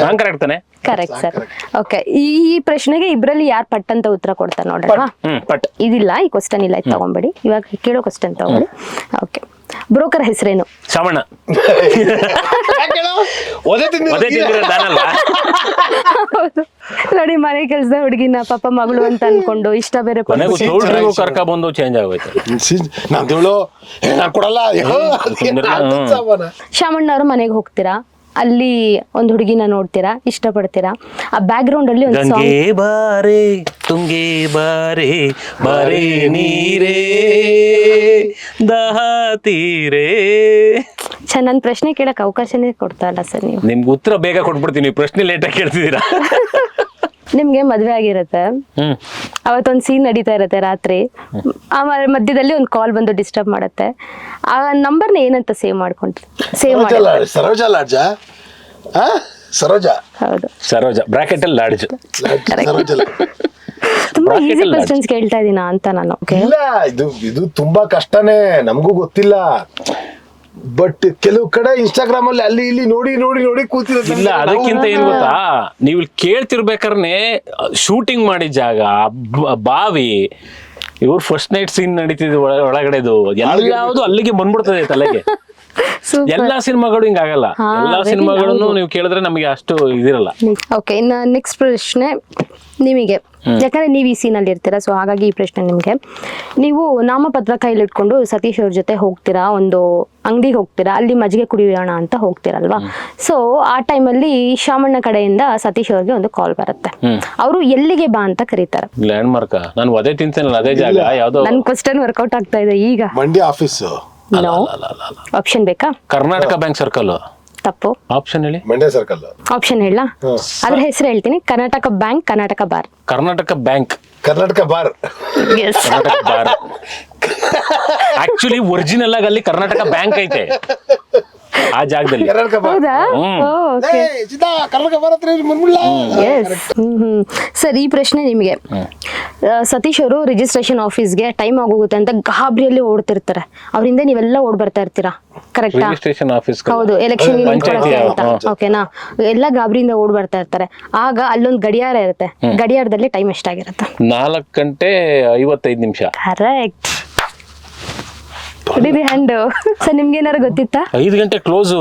ಸಾಂಗ್ ಕರೆಕ್ಟ್ ತಾನೆ? Correct sir. ಓಕೆ, ಈ ಪ್ರಶ್ನೆಗೆ ಇಬ್ರಲ್ಲಿ ಯಾರು ಪಟ್ ಅಂತ ಉತ್ತರ ಕೊಡ್ತಾರೆ ನೋಡ್ರಲ್ವಾ? ಪಟ್. ಇದಿಲ್ಲ, ಈ ಕ್ವಶನ್ ಇಲ್ಲ, ಇದು ತಗೊಂಬೇಡಿ. ಇವಾಗ ಕೇಳೋ ಕ್ವಶನ್ ತಗೊಳ್ಳಿ. ಓಕೆ, ಬ್ರೋಕರ್ ಹೆಸರೇನು? ಶ್ರವಣ. ನೋಡಿ, ಮನೆ ಕೆಲಸ ಹುಡುಗಿನ ಪಾಪ ಮಗಳು ಅಂತ ಅನ್ಕೊಂಡು ಇಷ್ಟ ಬೇರೆ ಕರ್ಕ ಬಂದು ಚೇಂಜ್ ಆಗೋಯ್ತು. ಶಾಮಣ್ಣ ಅವ್ರ ಮನೆಗೆ ಹೋಗ್ತೀರಾ, ಅಲ್ಲಿ ಒಂದು ಹುಡುಗಿನ ನೋಡ್ತೀರಾ, ಇಷ್ಟಪಡ್ತೀರಾ. ಆ ಬ್ಯಾಕ್ ಗ್ರೌಂಡ್ ಅಲ್ಲಿ ಒಂದು ಸಾಂಗ್, ಬಾರೆ ತುಂಗೆ ಬಾರೆ ಬಾರೆ ನೀರೇ ದಹ ತೀರೇ. ನನ್ನ ಪ್ರಶ್ನೆ ಕೇಳಕ್ ಅವಕಾಶನೇ ಕೊಡ್ತಾ ಇಲ್ಲ ಸರ್ ನೀವು. ನಿಮ್ಗೆ ಉತ್ತರ ಬೇಗ ಕೊಟ್ಬಿಡ್ತೀನಿ, ಪ್ರಶ್ನೆ ಲೇಟಾಗಿ ಕೇಳ್ತಿದ್ದೀರಾ. ನಿಮ್ಗೆ ಮದ್ವೆ ಆಗಿರತ್ತೆ, ಅವತ್ತೊಂದು ಸೀನ್ ನಡೀತಾ ಇರತ್ತೆ ರಾತ್ರಿ, ಆಮೇಲೆ ಮಧ್ಯದಲ್ಲಿ ಒಂದು ಕಾಲ್ ಬಂದು ಡಿಸ್ಟರ್ಬ್ ಮಾಡತ್ತೆ. ಆ ನಂಬರ್ನ ಏನಂತ ಸೇವ್ ಮಾಡ್ಕೊಂಡ್ರಿ? ಸೇವ್ ಮಾಡಿ ಸರೋಜ ಹೌದು. ಸರೋಜ ಬ್ರಾಕೆಟ್ ಅಲ್ಲಿ ಲಾಡ್ಜ್. ಸರೋಜ ಅಲ್ಲ. ತುಂಬಾ Bracket ಈಸಿ ಅಲ್ಲಿ ಕ್ವಶನ್ಸ್ ಕೇಳ್ತಾ ಇದೀನಾ ಅಂತ ನಾನು. Okay. ಇಲ್ಲ, ಇದು ತುಂಬಾ ಕಷ್ಟನೇ, ನಮಗೂ ಗೊತ್ತಿಲ್ಲ. ಬಟ್ ಕೆಲವು ಕಡೆ ಇನ್ಸ್ಟಾಗ್ರಾಮ್ ಅಲ್ಲಿ ಅಲ್ಲಿ ಇಲ್ಲಿ ನೋಡಿ ನೋಡಿ ನೋಡಿ ಕೂತಿರೋದು. ಇಲ್ಲ, ಅದಕ್ಕಿಂತ ಏನ್ ಗೊತ್ತಾ, ನೀವು ಕೇಳ್ತಿರ್ಬೇಕಾದ್ರೆ ಶೂಟಿಂಗ್ ಮಾಡಿದ ಜಾಗ, ಬಾವಿ, ಇವ್ರು ಫಸ್ಟ್ ನೈಟ್ ಸೀನ್ ನಡೀತಿದ್ ಒಳಗಡೆದು ಯಾವ್ದು ಅಲ್ಲಿಗೆ ಬಂದ್ಬಿಡ್ತದೆ ತಲೆಗೆ. Super. ಎಲ್ಲಾ ಸಿನಿಮಾಗಳು ಹಿಂಗಾಗಲ್ಲ. ಎಲ್ಲಾ very ಸಿನಿಮಾಗಳನ್ನು ನೀವು ಕೇಳಿದ್ರೆ ನಮಗೆ ಅಷ್ಟು ಇದಿರಲ್ಲ. ಓಕೆ, ಇನ್ನು ನೆಕ್ಸ್ಟ್ ಪ್ರಶ್ನೆ ನಿಮಗೆ, ಯಾಕಂದ್ರೆ ನೀವು ಈ ಸೀನಲ್ಲಿ ಇರ್ತೀರಾ, ಸೊ ಹಾಗಾಗಿ ಈ ಪ್ರಶ್ನೆ ನಿಮಗೆ. ನೀವು ನಾಮಪತ್ರ ಕೈಲಿಟ್ಕೊಂಡು ಸತೀಶ್ ಅವ್ರ ಜೊತೆ ಹೋಗ್ತೀರಾ, ಒಂದು ಅಂಗಡಿಗೆ ಹೋಗ್ತೀರಾ, ಅಲ್ಲಿ ಮಜ್ಜಿಗೆ ಕುಡಿಯೋಣ ಅಂತ ಹೋಗ್ತೀರಲ್ವಾ. ಸೊ ಆ ಟೈಮಲ್ಲಿ ಶಾಮಣ್ಣ ಕಡೆಯಿಂದ ಸತೀಶ್ ಅವ್ರಿಗೆ ಒಂದು ಕಾಲ್ ಬರುತ್ತೆ. ಅವರು ಎಲ್ಲಿಗೆ ಬಾ ಅಂತ ಕರೀತಾರೆ. ಲ್ಯಾಂಡ್ ಮಾರ್ಕ್, ನಾನು ಅದೇ ತಿಂತೇನಲ್ಲ ಅದೇ ಜಾಗ ಯಾವ್ದೋ. ನನ್ ಕ್ವಶನ್ ವರ್ಕೌಟ್ ಆಗ್ತಾ ಇದೆ ಈಗ. ಮಂಡ್ಯ ಆಫೀಸ್. ನೋ ಆಪ್ಷನ್ ಬೇಕಾ? Karnataka bank circle. ತಪ್ಪು. ಆಪ್ಷನ್ ಹೇಳಿ. ಮಂಡ್ಯ ಸರ್ಕಲ್. ಆಪ್ಷನ್ ಹೇಳ, ಅದ್ರ ಹೆಸರು ಹೇಳ್ತೀನಿ. Karnataka bank, Karnataka bar. Karnataka bank, Karnataka bar. Karnataka bar. Actually original ಆಗಿ ಅಲ್ಲಿ ಕರ್ನಾಟಕ ಬ್ಯಾಂಕ್ ಐತೆ ಆ ಜಾಗದಲ್ಲಿ. ಕರ್ನಾಟಕ ಬಾರ್. ಹೌದಾ? ಓಕೆ. ಕರ್ನಾಟಕ ಬಾರ್ ಹತ್ರ ಬಂದ್ಬಿಡ್ಲಾ? ಸರ್, ಈ ಪ್ರಶ್ನೆ ನಿಮಗೆ. ಸತೀಶ್ ಅವರು ರಿಜಿಸ್ಟ್ರೇಷನ್ ಆಫೀಸ್ಗೆ ಟೈಮ್ ಆಗೋಗುತ್ತೆ ಅಂತ ಗಾಬರಿಯಲ್ಲಿ ಓಡ್ತಿರ್ತಾರೆ. ಅವರಿಂದ ನೀವೆಲ್ಲ ಓಡ್ ಬರ್ತಾ ಇರ್ತೀರಾ, ಕರೆಕ್ಟಾ? Registration office. ಹೌದು, ಎಲೆಕ್ಷನ್ ಪಂಚಾಯ್ತಿ ಅಂತ. ಓಕೆನಾ? ಎಲ್ಲ ಗಾಬರಿಯಿಂದ ಓಡ್ ಬರ್ತಾ ಇರ್ತಾರೆ. ಆಗ ಅಲ್ಲೊಂದು ಗಡಿಯಾರ ಇರುತ್ತೆ. ಗಡಿಯಾರದಲ್ಲಿ ಟೈಮ್ ಎಷ್ಟಾಗಿರುತ್ತೆ? 4:55. ಕರೆಕ್ಟ್. ಹ್ಯಾಂಡ್. ಸರ್, ನಿಮ್ಗೆ ಏನಾರು ಗೊತ್ತಿತ್ತಾ? 5 ಗಂಟೆ ಕ್ಲೋಸು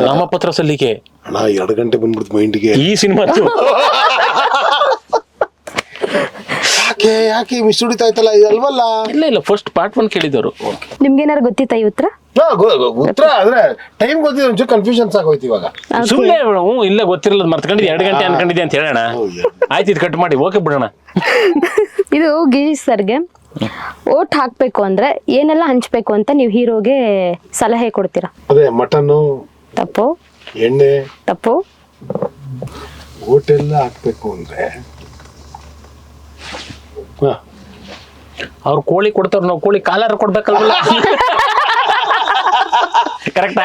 ನಾಮಪತ್ರ ಸಲ್ಲಿಕೆ. ಅಣ್ಣ 2 ಗಂಟೆ ಬಂದ್ಬಿಡ್ತು ಮೈಂಡ್ಗೆ. ಈ ಸಿನಿಮಾ ಯಾಕೆ ಮಿಸ್ ಹೊಡಿತಾ ಇತ್ತಲ್ಲ, ಇದು ಅಲ್ವಲ್ಲ? ಇಲ್ಲ ಫಸ್ಟ್ ಪಾರ್ಟ್ 1 ಕೇಳಿದವರು. ನಿಮ್ಗೆ ಏನಾರು ಗೊತ್ತಿತ್ತಾ ಈ ಉತ್ತರ? ಉತ್ತರ ಆದ್ರೆ ಟೈಮ್ ಗೊತ್ತಿದೆ, ಒಂಚೂರು ಕನ್ಫ್ಯೂಷನ್ಸ್ ಆಗೋಯ್ತು ಇವಾಗ. ಸುಮ್ಮನೆ ಇಲ್ಲ ಗೊತ್ತಿರಲ್ಲ, ಮರ್ತ್ಕೊಂಡಿದ್ದೆ 2 ಗಂಟೆ ಅನ್ಕೊಂಡಿದ್ದೆ ಅಂತ ಹೇಳೋಣ. ಆಯ್ತು, ಇದು ಕಟ್ ಮಾಡಿ ಓಕೆ ಬಿಡೋಣ. ಇದು ಗಿರೀಶ್ ಸರ್ಗೆ ಓಟ್ ಹಾಕ್ಬೇಕು ಅಂದ್ರೆ ಏನೆಲ್ಲ ಹಂಚ್ಬೇಕು ಅಂತ ನೀವು ಹೀರೋಗೆ ಸಲಹೆ ಕೊಡ್ತೀರಾ? ಅದೇ ಮಟನ್ನು, ತಪ್ಪು. ಎಣ್ಣೆ, ತಪ್ಪು. ಹೋಟೆಲ್ಲ ಹಾಕ್ಬೇಕು ಅಂದ್ರೆ ಅವ್ರು ಕೋಳಿ ಕೊಡ್ತಾರ, ನಾವು ಕೋಳಿ ಕಾಲಾರ ಕೊಡ್ಬೇಕಲ್ವಲ್ಲ. ಕರೆಕ್ಟಾ?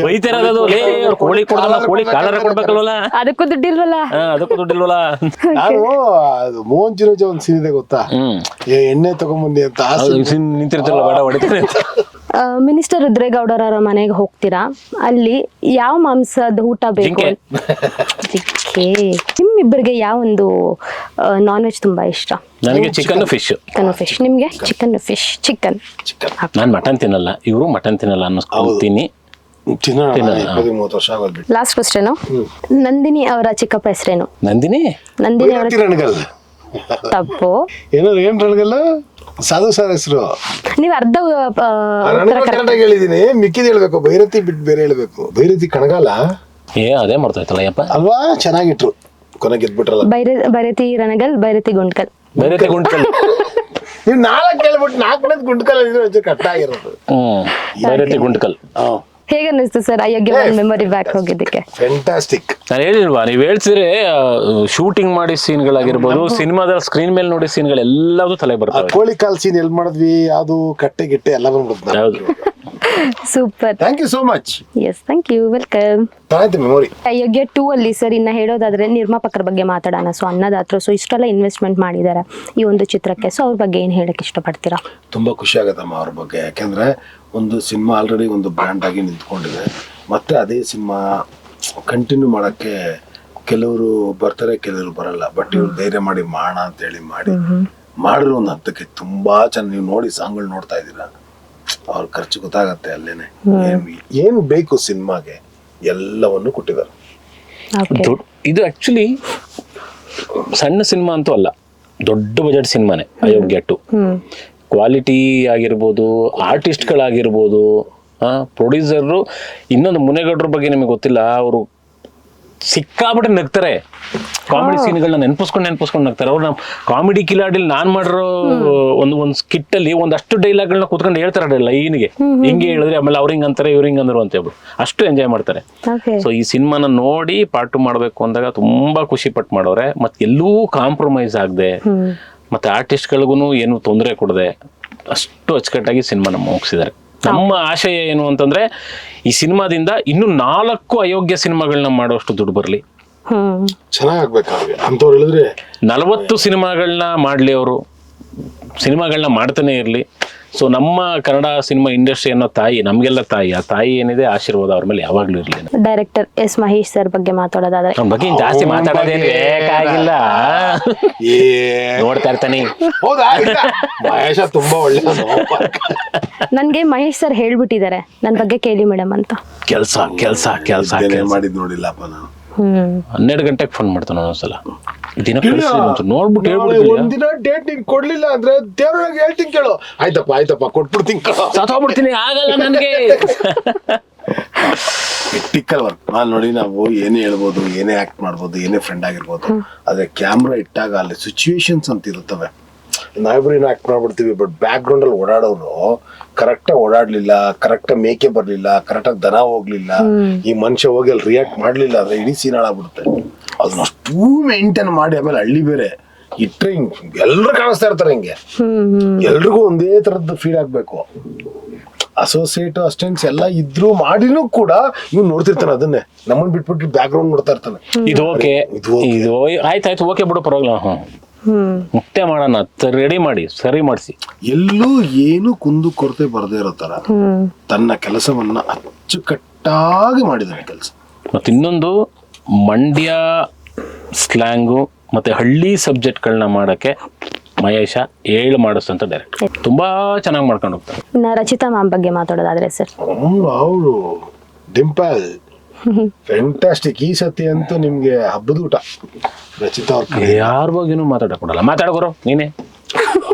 ಬೈತಿರೋದು ಅವ್ರು ಕೋಳಿ ಕೊಡ್ತಾರ, ಕೋಳಿ ಕಾಲಾರ ಕೊಡ್ಬೇಕಲ್ವಲ್ಲ. ಅದಕ್ಕೂ ದುಡ್ಡಿಲ್ವಲ್ಲ. ಅದಕ್ಕೂ ದುಡ್ಡಿಲ್ವಲ್ಲ. ನಾನು ಅದು ಮೋಹನ್ ಜಿರೋಜ ಒಂದ್ ಸೀನ್ ಇದೆ ಗೊತ್ತಾ, ಎಣ್ಣೆ ತಗೊಂಬಂದಿ ಅಂತ ನಿಂತಿರ್ತಿರಲ್ಲ, ಬೇಡ ಹೊಡಿತೀನಿ ಅಂತ. ಮಿನಿಸ್ಟರ್ ರುದ್ರೇಗೌಡರ ಮನೆಗೆ ಹೋಗ್ತೀರಾ, ಅಲ್ಲಿ ಯಾವ ಮಾಂಸದ ಊಟ ಬೇಕು? ಜಿಂಕೆ. ನಿಮ್ಮಿಬ್ಬರಿಗೆ ಯಾವ ಒಂದು ನಾನ್ ವೆಜ್ ತುಂಬಾ ಇಷ್ಟ? ನನಗೆ ಚಿಕನ್ ಫಿಶ್. Chicken fish. ನಿಮ್ಗೆ ಚಿಕನ್ ಫಿಶ್. ಚಿಕನ್. ನಾನು ಮಟನ್ ತಿನ್ನಲ್ಲ, ಇವರು ಮಟನ್ ತಿನ್ನಲ್ಲ ಅನ್ನಿಸ್ಕೊಳ್ತೀನಿ. 20-30 ವರ್ಷ ಆಗೋದು. Last question. ನಂದಿನಿ ಅವರ ಚಿಕ್ಕಪ್ಪ ಹೆಸರೇನು? ನಂದಿನಿ ಅವರ ರಣಗಲ್. ತಪ್ಪು. ಏನ್ ರಣಗಲ್? ಸಾಧು ಸರ್ ಹೆಸರು. ನೀವು ಅರ್ಧ ಕರೆಕ್ಟಾಗಿ ಹೇಳಿದೀನಿ, ಮಿಕ್ಕಿದ್ ಹೇಳ್ಬೇಕು. ಭೈರತಿ ಬಿಟ್ಟು ಬೇರೆ ಹೇಳ್ಬೇಕು. ಭೈರತಿ ಕಣಗಾಲ ಅದೇ ಮಾಡ್ತಾಯ್ತಲ್ಲ ಯಪ್ಪ ಅಲ್ವಾ? ಚೆನ್ನಾಗಿಟ್ರು, ಕೊನೆಗೆ ಗೆದ್ಬಿಟ್ರಲ್ಲ. ಭೈರತಿ ರಣಗಲ್, ಭೈರತಿ ಗುಂಡ್ಕಲ್. ಭೈರತಿ ಗುಂಡ್ಕಲ್. ನೀವು 4 ಹೇಳ್ಬಿಟ್ಟು 4ನೇದು ಗುಂಡ್ಕಲ್ ಇದ್ರೆ ಕಟ್ಟ ಆಗಿರೋದು. ಭೈರತಿ ಗುಂಡ್ಕಲ್. ಹೇಗೆ ಅನಿಸ್ತು ಸರ್ ಅಯೋಗ್ಯ ಮೆಮೊರಿ ಬ್ಯಾಕ್ ಹೋಗಿದ್ದಕ್ಕೆ? ಫ್ಯಾಂಟಾಸ್ಟಿಕ್. ನಾನು ಹೇಳಿಲ್ವಾ, ನೀವು ಹೇಳ್ತಿದ್ರೆ ಶೂಟಿಂಗ್ ಮಾಡಿ ಸೀನ್ಗಳಾಗಿರ್ಬೋದು, ಸಿನಿಮಾದಲ್ಲಿ ಸ್ಕ್ರೀನ್ ಮೇಲೆ ನೋಡಿ ಸೀನ್ಗಳೆಲ್ಲವೂ ತಲೆ ಬರ್ತವೆ. ಕೋಳಿ ಕಾಲ್ ಸೀನ್ ಎಲ್ಲಿ ಮಾಡಿದ್ವಿ, ಯಾವ್ದು ಕಟ್ಟೆ ಗಿಟ್ಟೆ ಎಲ್ಲ ಬಂದ್ಬಿಡುತ್ತೆ. ಹೌದು. Super. Thank you so much. Yes, thank you, welcome. Memory. Ayogya 2 ಅಲ್ಲಿ ಸರ್ ಇನ್ನ ಹೇಳೋದಾದ್ರೆ ನಿರ್ಮಾಪಕರ ಬಗ್ಗೆ ಮಾತಾಡೋಣ. ಸೊ ಅನ್ನದಾತರು, ಸೊ ಇಷ್ಟೆಲ್ಲ ಇನ್ವೆಸ್ಟ್ಮೆಂಟ್ ಮಾಡಿದ್ದಾರೆ ಈ ಒಂದು ಚಿತ್ರಕ್ಕೆ. ಸೊ ಅವ್ರ ಬಗ್ಗೆ ಏನ್ ಹೇಳಕ್ ಇಷ್ಟಪಡ್ತೀರಾ? ತುಂಬಾ ಖುಷಿ ಆಗತ್ತಮ್ಮ ಅವ್ರ ಬಗ್ಗೆ. ಯಾಕೆಂದ್ರೆ ಒಂದು ಸಿನಿಮಾ ಆಲ್ರೆಡಿ ಒಂದು ಬ್ರ್ಯಾಂಡ್ ಆಗಿ ನಿಂತ್ಕೊಂಡಿದೆ. ಮತ್ತೆ ಅದೇ ಸಿನಿಮಾ ಕಂಟಿನ್ಯೂ ಮಾಡಕ್ಕೆ ಕೆಲವರು ಬರ್ತಾರೆ, ಕೆಲವರು ಬರಲ್ಲ. ಬಟ್ ಇವ್ರು ಧೈರ್ಯ ಮಾಡಿ ಮಾಡೋಣ ಅಂತ ಹೇಳಿ ಮಾಡಿರೋ ಒಂದು ಹಂತಕ್ಕೆ ತುಂಬಾ ಚೆನ್ನಾಗಿ ನೀವು ನೋಡಿ ಸಾಂಗ್ಗಳು ನೋಡ್ತಾ ಇದ್ದೀರಾ. ಅವ್ರ ಖರ್ಚು ಗೊತ್ತಾಗತ್ತೆ ಅಲ್ಲೇನೆ. ಏನು ಬೇಕು ಸಿನಿಮಾಗೆ ಎಲ್ಲವನ್ನು ಕೊಟ್ಟಿದ್ದಾರೆ. ಇದು ಆಕ್ಚುಲಿ ಸಣ್ಣ ಸಿನಿಮಾ ಅಂತೂ ಅಲ್ಲ, ದೊಡ್ಡ ಬಜೆಟ್ ಸಿನಿಮಾನೇ ಅಯೋಗ್ಯ 2. ಕ್ವಾಲಿಟಿ ಆಗಿರ್ಬೋದು, ಆರ್ಟಿಸ್ಟ್ಗಳಾಗಿರ್ಬೋದು, ಪ್ರೊಡ್ಯೂಸರು. ಇನ್ನೊಂದು ಮುನೇಗೌಡ್ರ ಬಗ್ಗೆ ನಿಮಗೆ ಗೊತ್ತಿಲ್ಲ, ಅವರು ಸಿಕ್ಕಾಬಿಟ್ಟೆ ನಗ್ತಾರೆ. ಕಾಮಿಡಿ ಸೀನ್ಗಳನ್ನ ನೆನ್ಪಿಸ್ಕೊಂಡು ನಗ್ತಾರೆ. ಅವ್ರು ನಮ್ಮ ಕಾಮಿಡಿ ಕಿಲಾಡಿಲಿ ನಾನು ಮಾಡಿರೋ ಒಂದು ಸ್ಕಿಟ್ ಅಲ್ಲಿ ಒಂದಷ್ಟು ಡೈಲಾಗ್ಗಳನ್ನ ಕೂತ್ಕೊಂಡು ಹೇಳ್ತಾರೆ ಲೈನ್ಗೆ, ಹಿಂಗೆ ಹೇಳಿದ್ರೆ ಆಮೇಲೆ ಅವ್ರು ಹಿಂಗೆ ಅಂತಾರೆ, ಇವ್ರು ಹಿಂಗೆ ಅಂದರು ಅಂತ ಹೇಳ್ಬಿಟ್ಟು ಅಷ್ಟು ಎಂಜಾಯ್ ಮಾಡ್ತಾರೆ. ಸೊ ಈ ಸಿನಿಮಾನ ನೋಡಿ ಪಾರ್ಟ್ 2 ಮಾಡಬೇಕು ಅಂದಾಗ ತುಂಬಾ ಖುಷಿ ಪಟ್ಟು ಮಾಡೋರೆ. ಮತ್ತೆ ಎಲ್ಲೂ ಕಾಂಪ್ರಮೈಸ್ ಆಗದೆ, ಮತ್ತೆ ಆರ್ಟಿಸ್ಟ್ಗಳಿಗೂ ಏನು ತೊಂದರೆ ಕೊಡದೆ ಅಷ್ಟು ಅಚ್ಚುಕಟ್ಟಾಗಿ ಸಿನಿಮಾನ ಮುಗಿಸಿದ್ದಾರೆ. ನಮ್ಮ ಆಶಯ ಏನು ಅಂತಂದ್ರೆ ಈ ಸಿನಿಮಾದಿಂದ ಇನ್ನು 4 ಅಯೋಗ್ಯ ಸಿನಿಮಾಗಳನ್ನ ಮಾಡೋಷ್ಟು ದುಡ್ಡು ಬರಲಿ. ಚೆನ್ನಾಗ್ಬೇಕು ಅವ್ರಿಗೆ ಅಂತವ್ರು ಹೇಳಿದ್ರೆ 40 ಸಿನಿಮಾಗಳನ್ನ ಮಾಡ್ಲಿ, ಅವರು ಸಿನಿಮಾಗಳನ್ನ ಮಾಡ್ತಾನೆ ಇರಲಿ. ಸೊ ನಮ್ಮ ಕನ್ನಡ ಸಿನಿಮಾ ಇಂಡಸ್ಟ್ರಿ ಅನ್ನೋ ತಾಯಿ, ನಮ್ಗೆಲ್ಲ ತಾಯಿ, ಆ ತಾಯಿ ಏನಿದೆ ಆಶೀರ್ವಾದ ಅವ್ರ ಮೇಲೆ ಯಾವಾಗ್ಲೂ ಇರಲಿ. ಡೈರೆಕ್ಟರ್ ಎಸ್ ಮಹೇಶ್ ಸರ್ ಬಗ್ಗೆ ಮಾತಾಡೋದಾದ್ರೆ ಅವ್ನ ಬಗ್ಗೆ ಜಾಸ್ತಿ ಮಾತಾಡೋದೇನು ಬೇಕಾಗಿಲ್ಲ, ನೋಡ್ತಾ ಇರ್ತಾನೆ. ಹೌದಾ? ಮಹೇಶ ತುಂಬಾ ಒಳ್ಳೆ ನನ್ಗೆ ಮಹೇಶ್ ಸರ್ ಹೇಳ್ಬಿಟ್ಟಿದ್ದಾರೆ ನನ್ನ ಬಗ್ಗೆ ಕೇಳಿ ಮೇಡಮ್ ಅಂತ. ಕೆಲ್ಸ ಕೆಲ್ಸ ಕೆಲ್ಸ ಮಾಡಿದ್ ನೋಡಿಲ್ಲಪ್ಪ ನಾನು. 12 ಗಂಟೆಗೆ ಫೋನ್ ಮಾಡ್ತಾನ ಒಂದೊಂದ್ಸಲ, ದಿನ ನೋಡ್ಬಿಟ್ಟು ಹೇಳ್ಬಿಡ್ತೀನಿ. ಒಂದಿನ ಡೇಟ್ ನೀನ್ ಕೊಡ್ಲಿಲ್ಲ ಅಂದ್ರೆ ದೇವ್ರಾಗ ಹೇಳ್ತೀನಿ ಕೇಳು. ಆಯ್ತಪ್ಪ ಕೊಟ್ಬಿಡ್ತೀನಿ ಸತ್ತೋಗ್ಬಿಡ್ತೀನಿ, ಆಗಲ್ಲ ನನ್ಗೆ. ಟಿಕ್ಕಲ್ ವರ್ಕ್ ನಾನು ನೋಡಿ, ನಾವು ಏನೇ ಹೇಳ್ಬೋದು, ಏನೇ ಆಕ್ಟ್ ಮಾಡ್ಬೋದು, ಏನೇ ಫ್ರೆಂಡ್ ಆಗಿರ್ಬೋದು, ಆದ್ರೆ ಕ್ಯಾಮ್ರಾ ಇಟ್ಟಾಗ ಅಲ್ಲಿ ಸಿಚುವೇಶನ್ಸ್ ಅಂತ ಇರುತ್ತವೆ. ನಾವಿಬ್ರು ಏನೋ ಆಕ್ಟ್ ಮಾಡ್ಬಿಡ್ತೀವಿ, ಬಟ್ ಬ್ಯಾಕ್ ಗ್ರೌಂಡ್ ಅಲ್ಲಿ ಓಡಾಡೋರು ಕರೆಕ್ಟಾಗಿ ಓಡಾಡ್ಲಿಲ್ಲ, ಕರೆಕ್ಟಾಗಿ ಮೇಕೆ ಬರ್ಲಿಲ್ಲ, ಕರೆಕ್ಟಾಗಿ ದನ ಹೋಗ್ಲಿಲ್ಲ, ಈ ಮನುಷ್ಯ ಹೋಗಿ ಅಲ್ಲಿ ರಿಯಾಕ್ಟ್ ಮಾಡ್ಲಿಲ್ಲ ಅಂದ್ರೆ ಇಡೀ ಸೀನ್ ಹಾಳಾಗ್ಬಿಡುತ್ತೆ. ಅದನ್ನ ಅಷ್ಟೂ ಮೇಂಟೈನ್ ಮಾಡಿ ಆಮೇಲೆ ಹಳ್ಳಿ ಬೇರೆ ಇಟ್ರೆ ಹಿಂಗ್ ಎಲ್ರು ಕಾಣಿಸ್ತಾ ಇರ್ತಾರೆ, ಹಿಂಗೆ ಎಲ್ರಿಗೂ ಒಂದೇ ತರದ್ದು ಫೀಲ್ ಆಗ್ಬೇಕು. ಅಸೋಸಿಯೇಟ್ ಅಸಿಸ್ಟೆಂಟ್ಸ್ ಎಲ್ಲ ಇದ್ರು ಮಾಡಿನೂ ಕೂಡ ಇವ್ನು ನೋಡ್ತಿರ್ತಾನೆ, ಅದನ್ನೇ ನಮ್ಮನ್ ಬಿಟ್ಬಿಟ್ಟು ಬ್ಯಾಕ್ ಗ್ರೌಂಡ್ ನೋಡ್ತಾ ಇರ್ತಾನೆ. ಇದು ಓಕೆ, ಇದು ಆಯ್ತಾಯ್ತು, ಓಕೆ ಬಿಡು, ಪರವಾಗಿಲ್ಲ, ಮುಕ್ತೆ ಮಾಡೋಣ, ರೆಡಿ ಮಾಡಿ ಸರಿ ಮಾಡಿಸಿ. ಎಲ್ಲೂ ಏನು ಕುಂದು ಕೊರತೆ ಬರದೇ ಇರೋ ತರ ತನ್ನ ಕೆಲಸವನ್ನ ಅಚ್ಚುಕಟ್ಟಾಗಿ ಮಾಡಿದಾನೆ ಕೆಲಸ. ಮತ್ತೆ ಇನ್ನೊಂದು, ಮಂಡ್ಯ ಸ್ಲ್ಯಾಂಗು ಮತ್ತೆ ಹಳ್ಳಿ ಸಬ್ಜೆಕ್ಟ್ಗಳನ್ನ ಮಾಡಕ್ಕೆ ಮಹೇಶ ಮಾಡಿಸ್ತಂತ ಡೈರೆಕ್ಟರ್, ತುಂಬಾ ಚೆನ್ನಾಗಿ ಮಾಡ್ಕೊಂಡು ಹೋಗ್ತಾರೆ. ಇನ್ನ ರಚಿತಾ ಮ್ಯಾಮ್ ಬಗ್ಗೆ ಮಾತಾಡೋದಾದ್ರೆ ಸರ್, ಅವರು ಡಿಂಪಲ್ ಫ್ಯಾಂಟಾಸ್ಟಿಕ್. ಈ ಸತಿ ಅಂತೂ ನಿಮ್ಗೆ ಹಬ್ಬದ ಊಟ. ರಚಿತಾ ಅವ್ರ ಯಾರ ಬಗ್ಗೆನೂ ಮಾತಾಡಕ್ ಕೊಡಲ್ಲ, ಮಾತಾಡೋರು ನೀನೇ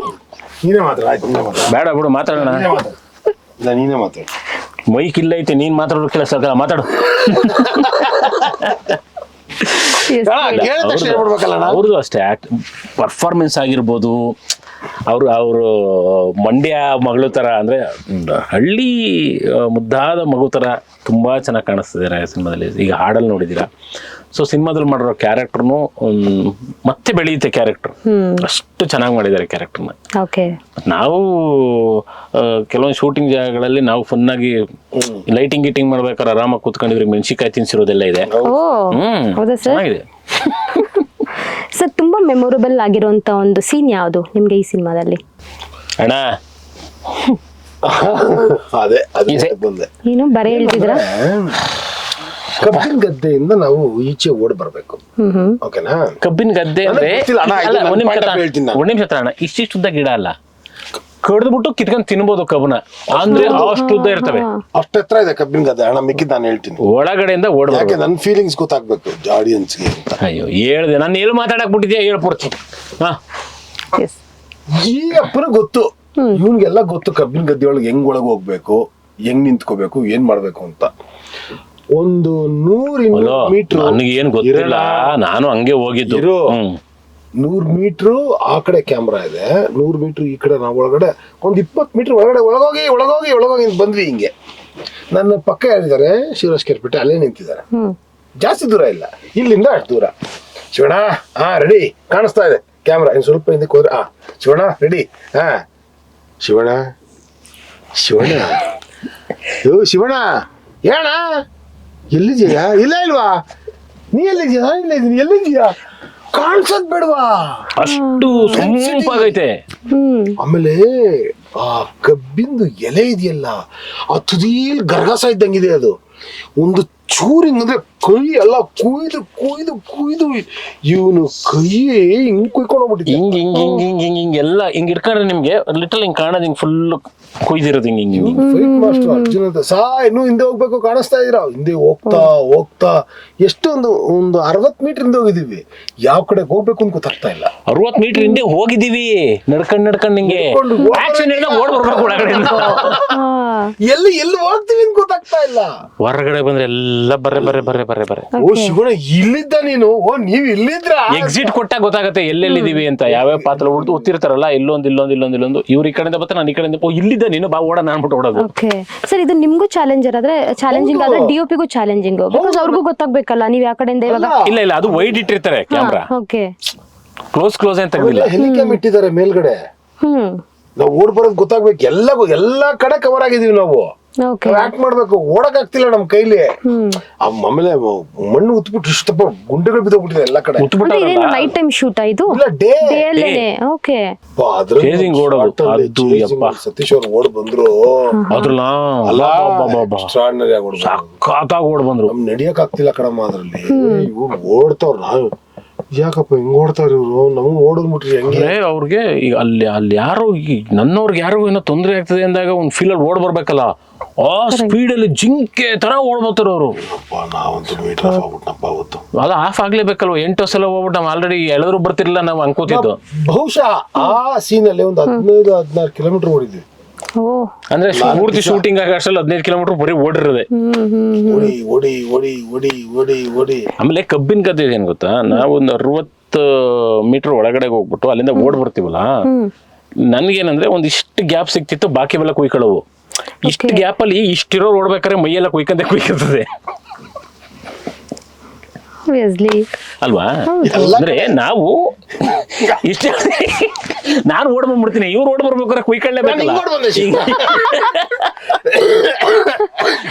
ಮಾತಾಡ. ಬೇಡ ಬಿಡು, ಮಾತಾಡೋಣ. ನೀನೇ ಮಾತಾಡ, ಮೈಕ್ ಇಲ್ಲ ಐತೆ, ನೀನ್ ಮಾತಾಡೋ ಕೆಲಸ ಮಾತಾಡು. ಅವ್ರದ್ದು ಅಷ್ಟೇ ಪರ್ಫಾರ್ಮೆನ್ಸ್ ಆಗಿರ್ಬೋದು, ಅವರು ಮಂಡ್ಯ ಮಗಳು ತರ, ಅಂದ್ರೆ ಹಳ್ಳಿ ಮುದ್ದಾದ ಮಗು ತರ ತುಂಬಾ ಚೆನ್ನಾಗಿ ಕಾಣಿಸ್ತಿದ್ದಾರೆ ಸಿನಿಮಾದಲ್ಲಿ. ಈಗ ಹಾಡಲ್ಲಿ ನೋಡಿದೀರಾ. ಸೊ ಸಿನಿಮಾದಲ್ಲಿ ಮಾಡಿರೋ ಕ್ಯಾರೆಕ್ಟರ್ನು ಮತ್ತೆ ಬೆಳೆಯುತ್ತೆ ಕ್ಯಾರೆಕ್ಟರ್, ಅಷ್ಟು ಚೆನ್ನಾಗಿ ಮಾಡಿದ್ದಾರೆ ಕ್ಯಾರೆಕ್ಟರ್ನ. ನಾವು ಕೆಲವೊಂದು ಶೂಟಿಂಗ್ ಜಾಗಗಳಲ್ಲಿ ನಾವು ಫನ್ ಆಗಿ ಲೈಟಿಂಗ್ ಗೀಟಿಂಗ್ ಮಾಡ್ಬೇಕಾದ್ರೆ ಆರಾಮಾಗಿ ಕೂತ್ಕೊಂಡಿದ್ರೆ ಮೆಣಸಿಕಾಯಿ ತಿನ್ಸಿರೋದೆಲ್ಲ ಇದೆ. ಚೆನ್ನಾಗಿದೆ ಸರ್. ತುಂಬಾ ಮೆಮೊರಬಲ್ ಆಗಿರುವಂತ ಒಂದು ಸೀನ್ ಯಾವುದು ನಿಮ್ಗೆ ಈ ಸಿನಿಮಾದಲ್ಲಿ? ಅಣ್ಣ ಅದೇ ಬಂದೆ, ಏನು ಬರೀ ಹೇಳ್ತಿದ್ರ? ಕಬ್ಬಿನ ಗದ್ದೆಯಿಂದ ನಾವು ಈಚೆ ಓಡ್ ಬರ್ಬೇಕು. ಓಕೆನಾ? ಕಬ್ಬಿನ ಗದ್ದೆ ಅಂದ್ರೆ ಒಂದ್ ನಿಮಿಷ ಅಣ್ಣ, ಇಷ್ಟಿಷ್ಟುದ್ದ ಗಿಡ ಅಲ್ಲ, ಕಡ್ದ್ಬಿಟ್ಟು ಕಿತ್ಕೊಂಡ್ ತಿನ್ಬೋದು ಕಬ್ಬನ, ಅಂದ್ರೆ ಅಷ್ಟು ಉದ್ದ ಇರ್ತವೆ. ಅಷ್ಟ ಎತ್ತರ ಇದೆ ಕಬ್ಬಿನ ಗದ್ದೆ ಅಣ್ಣ. ಮಿಕ್ಕಿದ್ ನಾನು ಹೇಳ್ತೀನಿ, ಒಳಗಡೆಯಿಂದ ಓಡ್ಬೇಕು. ಯಾಕೆ ನನ್ನ ಫೀಲಿಂಗ್ಸ್ ಗೊತ್ತಾಗ್ಬೇಕು ಆಡಿಯನ್ಸ್ಗೆ. ಅಯ್ಯೋ ಹೇಳ್ದೆ, ನಾನು ಎಲ್ಲಿ ಮಾತಾಡಕ್ ಬಿಟ್ಟಿದ್ಯಾ ಹೇಳ್ಪಡ್ತೀನಿ. ಈಗ ಅಪ್ಪನ ಗೊತ್ತು, ಇವ್ನಿಗೆಲ್ಲ ಗೊತ್ತು ಕಬ್ಬಿನ ಗದ್ದೆ ಒಳಗೆ ಹೆಂಗ್ ಒಳಗೆ ಹೋಗ್ಬೇಕು, ಹೆಂಗ್ ನಿಂತ್ಕೋಬೇಕು, ಏನ್ ಮಾಡ್ಬೇಕು ಅಂತ. ಒಂದು 100 ಮೀಟರ್ ನನಗೆ ಏನ್ ಗೊತ್ತಿಲ್ಲ, ನಾನು ಹಂಗೆ ಹೋಗಿದ್ದು. 100 ಮೀಟರ್ ಆ ಕಡೆ ಕ್ಯಾಮ್ರಾ ಇದೆ, 100 ಮೀಟರ್ ಈ ಕಡೆ ನಾವು ಒಳಗಡೆ, ಒಂದ್ 20 ಮೀಟರ್ ಒಳಗಡೆ ಒಳಗೋಗಿ ಬಂದ್ವಿ. ಹಿಂಗೆ ನನ್ನ ಪಕ್ಕ ಹೇಳಿದ್ದಾರೆ ಶಿವರಾಜ್ ಕೆರ್ಪೇಟೆ, ಅಲ್ಲೇ ನಿಂತಿದ್ದಾರೆ. ಜಾಸ್ತಿ ದೂರ ಇಲ್ಲ, ಇಲ್ಲಿಂದ ಅಷ್ಟು ದೂರ. ಶಿವಣ್ಣ ರೆಡಿ, ಕಾಣಿಸ್ತಾ ಇದೆ ಕ್ಯಾಮ್ರಾ. ಇನ್ ಸ್ವಲ್ಪ ಹಿಂದಕ್ಕೆ ಹೋದ್ರೆ ಶಿವಣ್ಣ ರೆಡಿ. ಶಿವಣ್ಣ ಶಿವಣ್ಣ ಏಣ ಎಲ್ಲಿದ್ಯಾ? ಇಲ್ಲ ಇಲ್ವಾ? ನೀ ಎಲ್ಲಿದ್ಯಾ? ಇಲ್ಲ ಇದೀನಿ. ಎಲ್ಲಿದ್ಯಾ? ಕಾಣಿಸೋದ್ ಬೇಡವಾ? ಅಷ್ಟು ಸೊಂಪಾಗೈತೆ. ಆಮೇಲೆ ಆ ಕಬ್ಬಿಂದು ಎಲೆ ಇದೆಯಲ್ಲ, ಆ ತುದಿಲ್ ಗರ್ಗಸ ಇದ್ದಂಗಿದೆ ಅದು. ಒಂದು ಚೂರಿಂಗ್ ಅಂದ್ರೆ ಕೈ ಎಲ್ಲ ಕುಯ್ದು ಇವನು ಕೈ ಹಿಂಗ್ ಕುಯ್ಕೊಂಡು ಹೋಗ್ಬಿಟ್ಟಿದ್ದೆ. ಹಿಂಗ್ ಎಲ್ಲ ಹಿಂಗ್ ಇಟ್ಕೊಂಡ್ರೆ ನಿಮ್ಗೆ ಲಿಟಲ್ ಹಿಂಗ್ ಕಾಣೋದು, ಹಿಂಗ್ ಫುಲ್ ಕುಯ್ದಿರೋದು ಹಿಂಗ್. ಫೈಟ್ ಮಾಸ್ಟರ್ ಅರ್ಜುನ್ ಅಂತ ಇನ್ನೂ ಹಿಂದೆ ಹೋಗ್ಬೇಕು, ಕಾಣಿಸ್ತಾ ಇದೀರ? ಹಿಂದೆ ಹೋಗ್ತಾ ಎಷ್ಟು ಒಂದು 60 ಮೀಟರ್ ಹಿಂದೆ ಹೋಗಿದೀವಿ. ಯಾವ ಕಡೆ ಹೋಗ್ಬೇಕು ಅಂತ ಗೊತ್ತಾಗ್ತಾ ಇಲ್ಲ. 60 ಮೀಟರ್ ಹಿಂದೆ ಹೋಗಿದೀವಿ ನಡ್ಕೊಂಡ್ ಹಿಂಗೆ ಎಲ್ಲಿ ಹೋಗ್ತೀವಿ ಅಂತ ಗೊತ್ತಾಗ್ತಾ ಇಲ್ಲ. ಹೊರಗಡೆ ಬಂದ್ರೆ ಎಲ್ಲ ಬರ್ರೆ. ಓ ಶಿವಣ್ಣ, ಇಲ್ಲಿದ್ದ ನೀನು? ಓ ನೀವ್ ಇಲ್ಲಿದ್ರ? ಎಕ್ಸಿಟ್ ಕೊಟ್ಟಾಗ ಗೊತ್ತಾಗತ್ತೆ ಎಲ್ಲೆಲ್ಲಿದೀವಿ ಅಂತ. ಯಾವ್ಯಾವ ಪಾತ್ರ ಹೊಡ್ದು ಓದ್ತಿರ್ತಾರಲ್ಲ, ಇಲ್ಲೊಂದು ಇವ್ರ ಈ ಕಡೆಯಿಂದ ಬರ್ತಾರೆ, ನಾನು ಈ ಕಡೆಯಿಂದ. ಓ ಇಲ್ಲಿದ್ದ ನೀನು, ಬಾ ಓಡ ನಾನ್ಬಿಟ್ಟು ಓಡೋದು. ಸರ್, ಇದು ನಿಮ್ಗೂ ಚಾಲೆಂಜರ್ ಆದ್ರೆ ಚಾಲೆಂಜಿಂಗ್ ಆದ್ರೆ ಡಿಒಪಿಗೂ ಚಾಲೆಂಜಿಂಗ್, ಬಿಕಾಸ್ ಅವ್ರಿಗೂ ಗೊತ್ತಾಗ್ಬೇಕಲ್ಲ ನೀವ್ ಯಾವ ಕಡೆಯಿಂದ ಇವಾಗ. ಇಲ್ಲ ಅದು ವೈಡ್ ಇಟ್ಟಿರ್ತಾರೆ ಕ್ಯಾಮ್ರಾ, ಓಕೆ, ಕ್ಲೋಸ್ ಅಂತ ತೆಗ್ದಿಲ್ಲ. ಹೆಲಿಕ್ಯಾಮ್ ಇಟ್ಟಿದ್ದಾರೆ ಮೇಲ್ಗಡೆ. ನಾವು ಓಡ್ ಬರೋದು ಗೊತ್ತಾಗ್ಬೇಕು, ಎಲ್ಲಾ ಕಡೆ ಕವರ್ ಆಗಿದೀವಿ ನಾವು. ಓಕೆ. ಆಕ್ಟ್ ಮಾಡ್ಬೇಕು, ಓಡಕ್ ಆಗ್ತಿಲ್ಲ ನಮ್ ಕೈಲಿ. ಆಮೇಲೆ ಮಣ್ಣು ಉತ್ಬಿಟ್ಟು ಇಷ್ಟಪ್ಪ ಗುಂಡೆಗಳು ಬಿದ್ದೋಗ್ಬಿಟ್ಟಿದೆ ಎಲ್ಲಾ ಕಡೆ. ಇದೇನು ನೈಟ್ ಟೈಮ್ ಶೂಟ್ ಇದು? ಇಲ್ಲ, ಡೇ. ಓಕೆ. Chasing ಓಡೋದು. ಅದು ಯಪ್ಪ. ಸತೀಶ್ ಅವ್ರು ಓಡ್ ಬಂದ್ರು, ಅದ್ರಲ್ಲ ಎಕ್ಸ್ಟ್ರಾರ್ಡಿನರಿ ಆಗಿ ಓಡ್ ಸಖತ್ತಾಗಿ ಓಡ್ ಬಂದ್ರು. ನಮ್ ನಡಿಯಕ್ ಆಗ್ತಿಲ್ಲ ಕಣಮ್ಮ ಅದ್ರಲ್ಲಿ. ಇವ್ರು ಓಡ್ತಾವ್ರ, ನಾವು ಯಾಕಪ್ಪ ಹಿಂಗ್ ಓಡ್ತಾರ ಇವ್ರು, ನಮ್ಗ್ ಓಡದ್ಬಿಟ್ರಿ ಹೆಂಗೆ. ಅವ್ರಿಗೆ ಈಗ ಅಲ್ಲಿ ಯಾರೋ ನನ್ನವ್ರಿಗೆ ಯಾರಿಗೂ ಏನೋ ತೊಂದರೆ ಆಗ್ತದೆ ಅಂದಾಗ ಒಂದು ಫೀಲಲ್ಲಿ ಓಡ್ ಬರ್ಬೇಕಲ್ಲ, ಆ ಸ್ಪೀಡ್ ಅಲ್ಲಿ ಜಿಂಕೆ ತರ ಓಡ್ ಬರ್ತಾರ ಅವರು. ನಾವಂತೂ ಮೀಟರ್ ಆಫ್ ಆಗ್ಬಿಟ್ನಪ್ಪ ಅವತ್ತು. ಅದು ಆಫ್ ಆಗ್ಲೇಬೇಕಲ್ವ, 8 ಸಲ ಹೋಗ್ಬಿಟ್ಟು ನಾವು ಆಲ್ರೆಡಿ ಎಳೆದ್ರು ಬರ್ತಿರ್ಲಿಲ್ಲ ನಾವು ಅನ್ಕೋತಿದ್ದು. ಬಹುಶಃ ಆ ಸೀನ್ ಅಲ್ಲಿ ಒಂದು 15-16 ಕಿಲೋಮೀಟರ್ ಓಡಿದ್ವಿ. ಅಂದ್ರೆ ಪೂರ್ತಿ ಶೂಟಿಂಗ್ ಆಗ ಅಷ್ಟಲ್ಲಿ 15 ಕಿಲೋಮೀಟರ್ ಬರೀ ಓಡಿರೋದೆ. ಓಡಿ ಓಡಿ ಓಡಿ ಓಡಿ ಓಡಿ ಓಡಿ. ಆಮೇಲೆ ಕಬ್ಬಿನ ಕಥೆ ಏನ್ ಗೊತ್ತಾ, ನಾವು ಒಂದು 60 ಮೀಟರ್ ಒಳಗಡೆ ಹೋಗ್ಬಿಟ್ಟು ಅಲ್ಲಿಂದ ಓಡ್ ಬರ್ತೀವಲ್ಲ, ನನ್ಗೇನಂದ್ರೆ ಒಂದಿಷ್ಟು ಗ್ಯಾಪ್ ಸಿಕ್ತಿತ್ತು, ಬಾಕಿ ಬೆಲ್ಲ ಕುಯ್ಕೊಳ್ಳವು. ಇಷ್ಟು ಗ್ಯಾಪ್ ಅಲ್ಲಿ ಇಷ್ಟಿರೋ ಓಡ್ಬೇಕಾದ್ರೆ ಮೈಯೆಲ್ಲ ಕುಯ್ಕಂತದೆ ಅಲ್ವಾ. ಅಂದ್ರೆ ನಾವು ಇಷ್ಟ ನಾನು ಓಡ್ ಬಂದ್ಬಿಡ್ತೀನಿ, ಇವ್ರು ಓಡ್ ಬರ್ಬೇಕಾದ್ರೆ ಕುಯ್ಕೊಳ್ಳೇಬೇಕಲ್ಲ.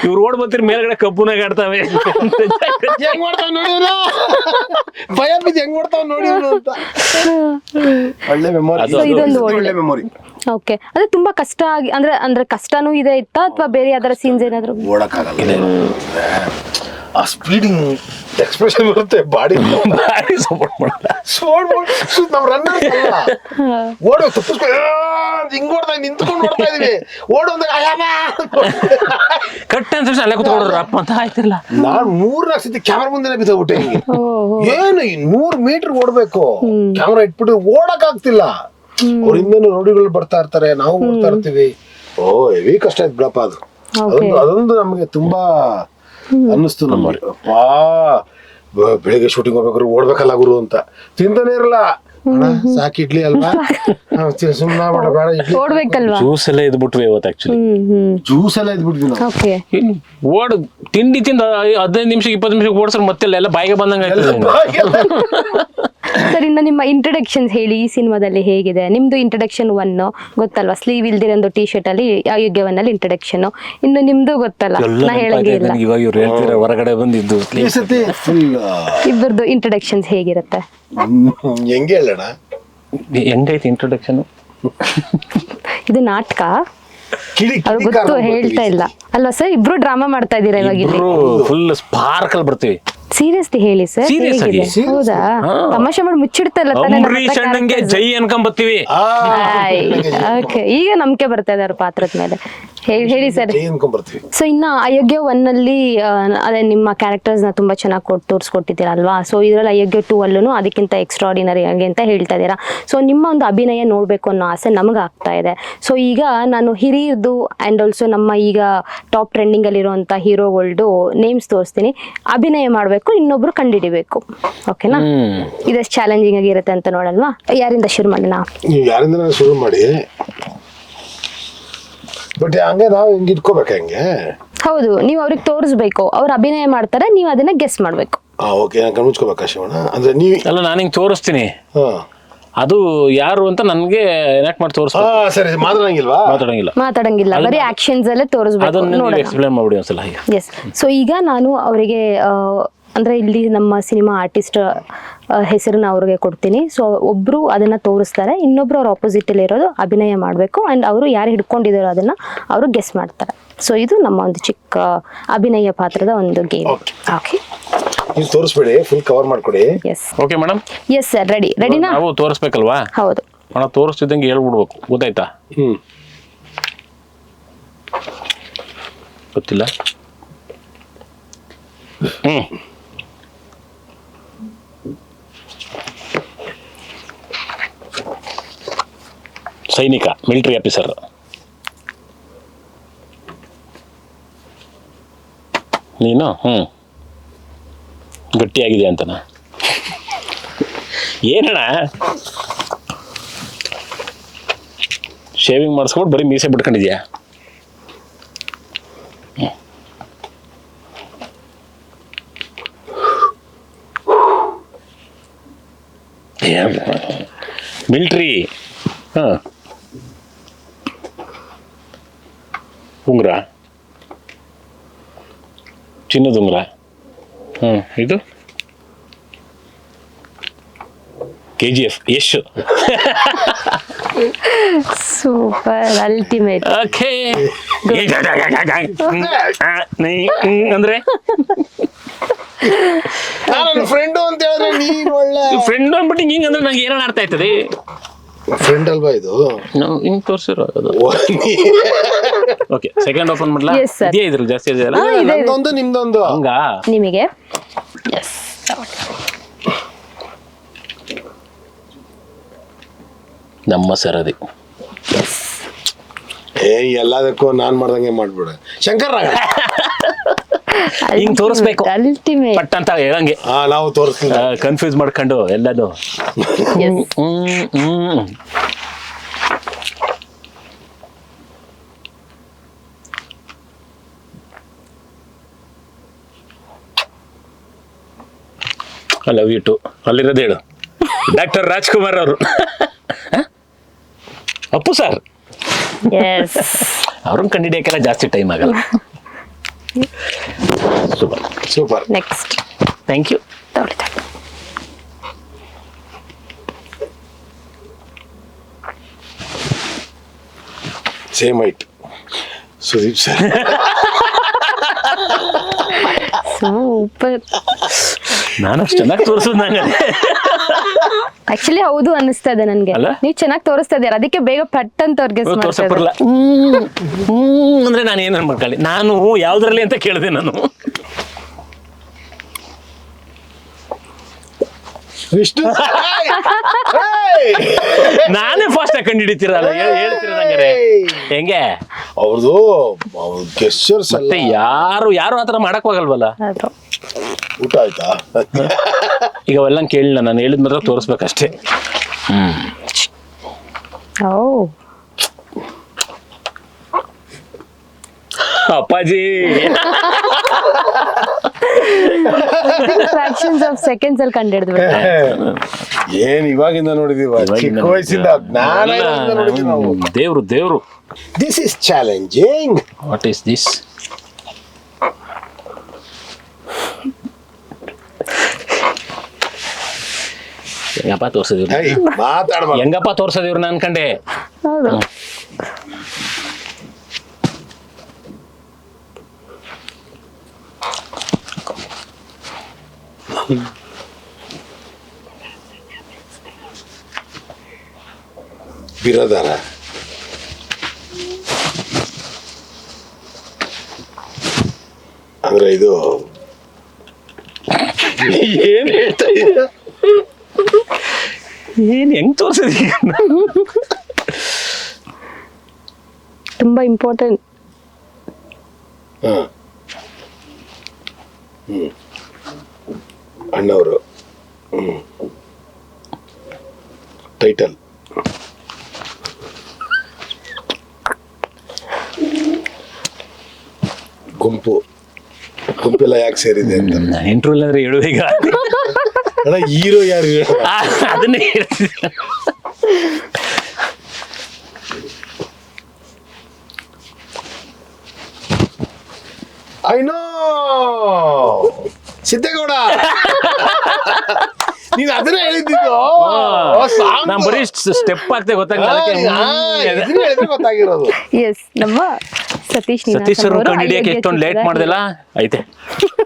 ಇವ್ರು ಓಡ್ ಬರ್ತೀರಿ ಮೇಲ್ಗಡೆ ಕಬ್ಬುನಾಗ ಆಡ್ತಾವೆ, ಹೆಂಗ್ ಮಾಡ್ತಾವ್ ನೋಡಿದ್ರ, ಭಯ ಬಿದ್ದು ಹೆಂಗ್ ಮಾಡ್ತಾವ್ ನೋಡಿ ಅಂತ. ಒಳ್ಳೆ ಮೆಮೊರಿ, ಒಳ್ಳೆ ಮೆಮೊರಿ. ಓಕೆ. ಅಂದ್ರೆ ತುಂಬಾ ಕಷ್ಟ ಆಗಿ ಅಂದ್ರೆ ಕಷ್ಟನೂ ಇದೆ ಇತ್ತಾ ಅಥವಾ ಬೇರೆ ಯಾವ್ದಾರ ಸೀನ್ಸ್ ಏನಾದ್ರು? ಓಡಕ್ಕಾಗಲ್ಲ, ಆ ಸ್ಪೀಡಿಂಗ್ ಎಕ್ಸ್ಪ್ರೆಷನ್ ಬರುತ್ತೆ, ಬಾಡಿ ಸಪೋರ್ಟ್ ಮಾಡಲ್ಲ. ನಾವ್ ರನ್ನರ್ ಓಡೋ ತಪ್ಪಿಸ್ಕೊ ಹಿಂಗ್ ಓಡ್ತಾ ನಿಂತ್ಕೊಂಡು ನೋಡ್ತಾ ಇದೀವಿ, ಓಡೋದಾಗ ಕಟ್ ಅಂತ ಅಲ್ಲೇ ಕುತ್ಕೊಂಡ್ರು ಅಪ್ಪ ಅಂತ ಆಯ್ತಿರ್ಲ. ನಾನ್ 3-4 ಸತಿ ಕ್ಯಾಮ್ರಾ ಮುಂದೆ ಬಿದ್ದೋಗ್ಬಿಟ್ಟೆ. ಹಿಂಗೆ ಏನು 100 ಮೀಟರ್ ಓಡ್ಬೇಕು, ಕ್ಯಾಮ್ರಾ ಇಟ್ಬಿಟ್ಟು ಓಡಕ್ ಆಗ್ತಿಲ್ಲ. ಅವ್ರ ಹಿಂದೇನು ರೋಡಿಗಳು ಬರ್ತಾ ಇರ್ತಾರೆ, ನಾವು ಬರ್ತಾ ಇರ್ತೀವಿ. ಹೆವಿ ಕಷ್ಟ ಆಯ್ತು ಬಿಡಪ್ಪ ಅದು. ಅದೊಂದು ನಮ್ಗೆ ತುಂಬಾ ಅನ್ನಿಸ್ತು ನಮಗೆ. ಅಪ್ಪಾ ಬೆಳಿಗ್ಗೆ ಶೂಟಿಂಗ್ ಹೋಗ್ಬೇಕಾದ್ರೆ ಓಡ್ಬೇಕಲ್ಲ ಗುರು ಅಂತ ತಿಂತಾನೆ ಇರಲ್ಲ. ಸಾಕು ಇಡ್ಲಿ ಅಲ್ವಾ, ಸುಮ್ಮನೆ ಬೇಡ ಇಡ್ಲಿ ಓಡ್ಬೇಕಲ್ವಾ. ಜ್ಯೂಸ್ ಎಲ್ಲ ಇದ್ಬಿಟ್ವಿ ಇವತ್ತು. ಆಕ್ಚುಲಿ ಜ್ಯೂಸ್ ಎಲ್ಲ ಇದ್ಬಿಟ್ವಿ ನಾವು. ಓಡ್ ತಿಂಡಿ ತಿಂದ 15 ನಿಮಿಷ 20 ನಿಮಿಷ ಓಡಿಸ್ರೆ ಮತ್ತೆ ಎಲ್ಲ ಬಾಯಿಗೆ ಬಂದಂಗ. ಸರ್, ಇನ್ನು ನಿಮ್ಮ ಇಂಟ್ರಡಕ್ಷನ್ಸ್ ಹೇಳಿ. ಈ ಸಿನಿಮಾದಲ್ಲಿ ಹೇಗಿದೆ ನಿಮ್ದು ಇಂಟ್ರಡಕ್ಷನ್? 1 ಗೊತ್ತಲ್ವಾ, ಸ್ಲೀವ್ ಇಲ್ದಿರ ಒಂದು ಟಿ ಶರ್ಟ್ ಅಲ್ಲಿ ಅಯೋಗ್ಯ 1 ಅಲ್ಲಿ ಇಂಟ್ರಡಕ್ಷನ್. ಇನ್ನು ನಿಮ್ದು ಗೊತ್ತಲ್ಲ, ನಾ ಹೇಳಂಗೆ ಇಲ್ಲ. ಇವಾಗ ಇವ್ರು ಹೇಳ್ತೀರ ಹೊರಗಡೆ ಬಂದಿದ್ದು ಇಬ್ಬರದು ಇಂಟ್ರಡಕ್ಷನ್ಸ್ ಹೇಗಿರುತ್ತೆ? ಹೆಂಗೆ ಹೇಳೋಣ, ಹೆಂಗೈತಿ ಇಂಟ್ರೊಡಕ್ಷನ್? ಇದು ನಾಟಕ, ಅವ್ರು ಗೊತ್ತು ಹೇಳ್ತಾ ಇಲ್ಲ ಅಲ್ವಾ ಸರ್? ಇಬ್ರು ಡ್ರಾಮಾ ಮಾಡ್ತಾ ಇದೀರಾ ಇವಾಗ ಇಲ್ಲಿ. ಫುಲ್ ಸ್ಪಾರ್ಕ್ ಅಲ್ಲಿ ಬರ್ತೀವಿ. ಸೀರಿಯಸ್ಲಿ ಹೇಳಿ ಸರ್, ಹೇಗಿದೆ? ಹೌದಾ, ತಮಾಷೆ ಮಾಡಿ ಮುಚ್ಚಿಡ್ತಲ್ಲ ತಾನೆ. ಜೈ ಅನ್ಕೊಂಬತ್ತೀವಿ. ಓಕೆ, ಈಗ ನಂಬಿಕೆ ಬರ್ತಾ ಇದೆ ಅವ್ರ ಪಾತ್ರದ ಮೇಲೆ. ಹೇಳಿ ಸರ್. ಸೊ ಇನ್ನ ಅಯೋಗ್ಯ 1 ಅಲ್ಲಿ ಅದೇ ನಿಮ್ಮ ಕ್ಯಾರೆಕ್ಟರ್ಸ್ ನ ತುಂಬಾ ಚೆನ್ನಾಗಿ ತೋರಿಸ್ಕೊಟ್ಟಿದ್ದೀರಾ ಅಲ್ವಾ? ಸೊ ಇದ್ರಲ್ಲಿ ಅಯೋಗ್ಯ 2 ಅಲ್ಲೂ ಅದಕ್ಕಿಂತ ಎಕ್ಸ್ಟ್ರಾರ್ಡಿನರಿ ಆಗಿ ಅಂತ ಹೇಳ್ತಾ ಇದ್ದೀರಾ. ಸೊ ನಿಮ್ಮ ಒಂದು ಅಭಿನಯ ನೋಡ್ಬೇಕು ಅನ್ನೋ ಆಸೆ ನಮ್ಗೆ ಆಗ್ತಾ ಇದೆ. ಸೊ ಈಗ ನಾನು ಹಿರಿಯದು ಅಂಡ್ ಆಲ್ಸೋ ನಮ್ಮ ಈಗ ಟಾಪ್ ಟ್ರೆಂಡಿಂಗ್ ಅಲ್ಲಿ ಇರುವಂತ ಹೀರೋಗಳ್ದು ನೇಮ್ಸ್ ತೋರಿಸ್ತೀನಿ. ಅಭಿನಯ ಮಾಡ್ಬೇಕು, ಇನ್ನೊಬ್ರು ಕಂಡಿಡಿಬೇಕು. ಓಕೆನಾ? ಇದೆಷ್ಟು ಚಾಲೆಂಜಿಂಗ್ ಆಗಿರುತ್ತೆ ಅಂತ ನೋಡಲ್ವಾ? ಯಾರಿಂದ ಶುರು ಮಾಡೋಣ? ಯಾರಿಂದ ಶುರು ಮಾಡಿ. ಬಟ್ ಹಂಗೆ ನಾವು ಹಿಂಗೆ ಇಟ್ಕೋಬೇಕು. ಹೆಂಗೆ? ಹೌದು, ನೀವು ಅವ್ರಿಗೆ ತೋರಿಸ್ಬೇಕು, ಅವ್ರು ಅಭಿನಯ ಮಾಡ್ತಾರೆ, ನೀವು ಅದನ್ನ ಗೆಸ್ ಮಾಡ್ಬೇಕು. ಓಕೆ, ನಾನು ಕಣ್ಮುಚ್ಕೋಬೇಕಾ ಶಿವಣ್ಣ? ಅಂದ್ರೆ ನೀವು ಅಲ್ಲ, ನಾನು ಹಿಂಗೆ ತೋರಿಸ್ತೀನಿ, ಅದು ಯಾರು ಅಂತ ನನ್ಗೆ ಎನಾಕ್ಟ್ ಮಾಡಿ ತೋರಿಸ್ಬೇಕು. ಸರಿ, ಮಾತಾಡಂಗಿಲ್ಲ, ಬರೀ ಆಕ್ಷನ್ಸ್ ಅಲ್ಲೇ ತೋರಿಸ್ಬೇಕು. ಎಕ್ಸ್ಪ್ಲೇನ್ ಮಾಡ್ಬಿಡಿ ಒಂದ್ಸಲ. ಎಸ್. ಸೊ ಈಗ ನಾನು ಅವರಿಗೆ ಅಂದ್ರೆ ಇಲ್ಲಿ ನಮ್ಮ ಸಿನಿಮಾ ಆರ್ಟಿಸ್ಟ್ ಹೆಸರನ್ನ ಅವ್ರಿಗೆ ಕೊಡ್ತೀನಿ. ಸೊ ಒಬ್ರು ಅದನ್ನ ತೋರಿಸ್ತಾರೆ, ಇನ್ನೊಬ್ರು ಅವ್ರ ಆಪೋಸಿಟ್ ಅಲ್ಲಿ ಇರೋದು ಅಭಿನಯ ಮಾಡಬೇಕು ಅಂಡ್ ಅವರು ಯಾರು ಹಿಡ್ಕೊಂಡಿದಾರೋ ಅದನ್ನ ಅವರು ಗೆಸ್ ಮಾಡ್ತಾರೆ. ಸೊ ಇದು ನಮ್ಮ ಒಂದು ಚಿಕ್ಕ ಅಭಿನಯ ಪಾತ್ರದ ಒಂದು ಗೇಮ್. ಓಕೆ, ನೀವು ತೋರಿಸ್ಬೇಡಿ, ಫುಲ್ ಕವರ್ ಮಾಡ್ಕೊಡಿ. Yes. Okay madam. Yes sir, ರೆಡಿನಾ? ನಾವು ತೋರಿಸ್ಬೇಕಲ್ವಾ? ಹೌದು. ನಾವು ತೋರಿಸ್ತಿದ್ದಂಗೆ ಹೇಳ್ಬಿಡ್ಬೇಕು, ಗೊತ್ತಾಯ್ತಾ? ಗೊತ್ತಿಲ್ಲ. ಸೈನಿಕ, ಮಿಲಿಟರಿ ಆಫೀಸರ್. ನೀನು ಗಟ್ಟಿಯಾಗಿದೆ ಅಂತನಾ? ಏನಣ್ಣ ಶೇವಿಂಗ್ ಮಾಡಿಸ್ಕೊಂಡು ಬರೀ ಮೀಸೆ ಬಿಟ್ಕೊಂಡಿದ್ಯಾ? ಮಿಲಿಟ್ರಿ. ಉಂಗುರ, ಚಿನ್ನದ ಉಂಗುರ. ಇದು KGF Yash. Super, ultimate. Okay ಅಂದ್ರೆ ನನ್ನ ಫ್ರೆಂಡು ಅಂತ ಹೇಳಿದ್ರೆ ನೀನ್ ಒಳ್ಳೆ ಫ್ರೆಂಡ್ ಅಂದ್ಬಿಟ್ಟು ಹಿಂಗ್ ಅಂದ್ರೆ ನಂಗೆ ಏನೋ ಅರ್ಥ ಆಯ್ತದೆ. ಫ್ರೆಂಡ್ ಅಲ್ವಾ ಇದು? ನಾವು ಹಿಂಗ್ ತೋರಿಸಿರೋದು. ಓಕೆ, ಸೆಕೆಂಡ್ ಓಪನ್ ಮಾಡ್ಲಾ? Yes, sir. ಇದೆಯಾ ಇದ್ರಲ್ಲಿ ಜಾಸ್ತಿ ಇದೆಯಲ್ಲ? ನಂದೊಂದು ನಿಮ್ದೊಂದು. ಹಂಗ ನಿಮಗೆ ಎಸ್. ನಮ್ಮ ಸರದಿ. ಎಲ್ಲದಕ್ಕೂ ನಾನ್ ಮಾಡ್ದಂಗೆ ಮಾಡ್ಬಿಡ ಶಂಕರ್ ರಾಗ. ಹಿಂಗ್ ತೋರಿಸ್ಬೇಕು ಅಲ್ಟಿಮೇಟ್. ಪಟ್ ಅಂತ ಹೇಳಂಗೆ. ನಾವು ತೋರಿಸ್ತೀವಿ. ಕನ್ಫ್ಯೂಸ್ ಮಾಡ್ಕೊಂಡು ಎಲ್ಲದು. I love you too. ಅಲ್ಲಿರೋದು ಹೇಳು. ಡಾಕ್ಟರ್ ರಾಜ್ಕುಮಾರ್ ಅವರು. ಅಪ್ಪು ಸರ್. ಎಸ್. ಅವ್ರನ್ನ ಕಂಡಿಡಿಯಕ್ಕೆಲ್ಲ ಜಾಸ್ತಿ ಟೈಮ್ ಆಗಲ್ಲ. Super super. Next thank you. Same height Sudeep sir. Super. ನಾನು ಅಷ್ಟು ಚೆನ್ನಾಗಿ ತೋರಿಸೋದು ನಂಗೆ. ಆಕ್ಚುಲಿ ಹೌದು ಅನ್ನಿಸ್ತಾ ಇದೆ ನನ್ಗೆ. ಅಲ್ಲ? ನೀವು ಚೆನ್ನಾಗಿ ತೋರಿಸ್ತಾ ಇದೀರ, ಅದಕ್ಕೆ ಬೇಗ ಪಟ್ ಅಂತ ಅವ್ರಿಗೆ ತೋರ್ಸಕ್ ಬರಲ್ಲ. ಅಂದ್ರೆ ನಾನು ಏನ್ ಮಾಡ್ಕೊಳ್ಳಿ, ನಾನು ಯಾವ್ದ್ರಲ್ಲಿ ಅಂತ ಕೇಳಿದೆ ನಾನು. ವಿಷ್ಣು ನಾನೇ ಫಾಸ್ಟ್ ಆಗಿ ಕಂಡು ಹಿಡಿತೀರಲ್ಲ, ಹೇಳ್ತೀರ ನಂಗೆ ಹೆಂಗೆ ಅವ್ರದ್ದು ಗೆಸ್ಚರ್ಸ್ ಮತ್ತೆ ಯಾರು ಆತರ ಮಾಡಕ್ ಹೋಗಲ್ವಲ್ಲ. ಊಟ ಆಯ್ತಾ? ಈಗ ಅವೆಲ್ಲ ಕೇಳಿಲ್ಲ, ನಾನು ಹೇಳಿದ ಮಾತ್ರ ತೋರಿಸ್ಬೇಕಷ್ಟೇ. ಓ ಅಪ್ಪಾಜಿ. ಫ್ರಾಕ್ಷನ್ಸ್ ಆಫ್ ಸೆಕೆಂಡ್ಸ್ ಅಲ್ಲಿ ಕಂಡಿಡ್ದು ಬಿಡ್ತಾರೆ. ಏನ್ ಇವಾಗಿಂದ ನೋಡಿದೀವ, ಚಿಕ್ಕ ವಯಸ್ಸಿಂದ ಜ್ಞಾನ ಇರೋದ್ರಿಂದ ನೋಡಿದೀವಿ ನಾವು. ದೇವ್ರು. This is challenging. What is this? ಹೆಂಗಪ್ಪ ತೋರ್ಸದಿವ್ರು, ಮಾತಾಡ್ಬಾರ್ದು. ಹೆಂಗಪ್ಪ ತೋರ್ಸದಿವ್ರು ನಾನು ಅನ್ಕಂಡೆ. ಹೌದು. ಬಿರದಾರ ಅಂದ್ರೆ ಇದು ಏನ್ ಹೇಳ್ತಾ ಇದೀಯ? ಏನ್ ಹೆಂಗ್ ತೋರ್ಸದಿ? ತುಂಬಾ ಇಂಪಾರ್ಟೆಂಟ್. ಅಣ್ಣವರು ಟೈಟಲ್ ಗುಂಪೆಲ್ಲ ಯಾಕೆ ಸೇರಿದೆ ಅಂತ ಇಂಟ್ರೂಲ್ ಅಂದ್ರೆ ಹೇಳು ಈಗ. ಅಣ್ಣ ಹೀರೋ ಯಾರು? ಅದನ್ನೇ ಹೇಳ್ತಿದ್ದೆ. I know Siddegowda. ನೀನ್ ಅದನ್ನೇ ಹೇಳಿದ್ದು. ನಾನ್ ಬರೀ ಸ್ಟೆಪ್ ಆಗ್ತೇ ಗೊತ್ತಾಗಿರೋದು. ಎಸ್, ನಮ್ಮ ಸತೀಶ್ ಅವ್ರ ಕಂಡಿಡಿಯಕ್ಕೆ ಎಷ್ಟೊಂದು ಲೇಟ್ ಮಾಡ್ದಲ್ಲ ಐತೆ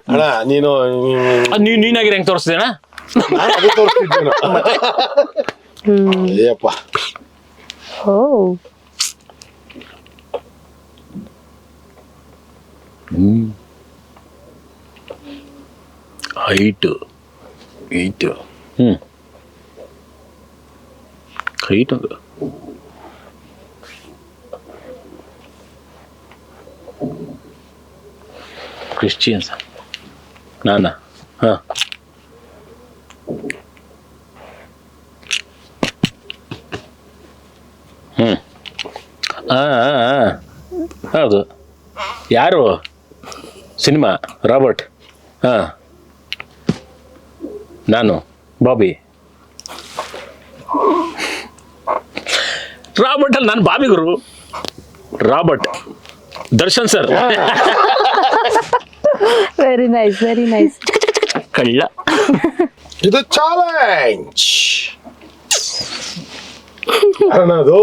ಅಣ್ಣ. ನೀನಾಗಿರ ಹೆಂಗ್ ತೋರಿಸ್ದೇನ? ನಾನು ಅದೇ ತೋರಿಸ್ತಿದ್ದೇನೆ. ಅಯ್ಯಪ್ಪ. ಓ ಹೈಟ್ ಹೈಟ್ ಕ್ರಿಶ್ಚಿಯನ್ಸ್ ನಾನಾ? ಹಾ, ಹೌದು. ಯಾರು? Cinema Robert. ಹಾ, ನಾನು ಬಾಬಿ. ರಾಬರ್ಟ್ ಅಲ್ಲಿ ನಾನು ಬಾಬಿ ಗುರು. Robert Darshan sir. Very nice, very nice. ಕಳ್ಳ. ಇದು ಚಾಲೆಂಜ್ ಅದು.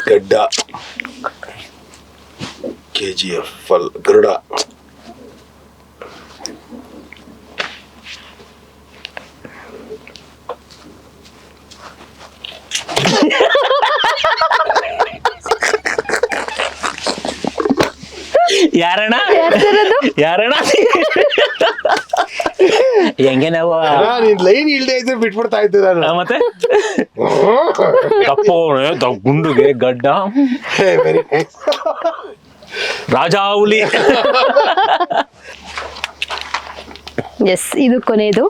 ಗಡ್ಡ KGF ಗರುಡ. ಯಾರಣ್ಣ ಯಾರಣ್ಣ ಹೆಂಗೆ ನಾವು ನೀನ್ ಲೈನ್ ಇಲ್ದೇ ಇದ್ರೆ ಬಿಟ್ಬಿಡ್ತಾ ಇದ್ದೆ ನಾನು. ಮತ್ತೆ ಕಪ್ಪು ಗುಂಡುಗೆ ಗಡ್ಡ ವೆರಿ ನೈಸ್. ರಾಜಾಹುಲಿ. ಎಸ್, ಇದು ಕೊನೆಯದು.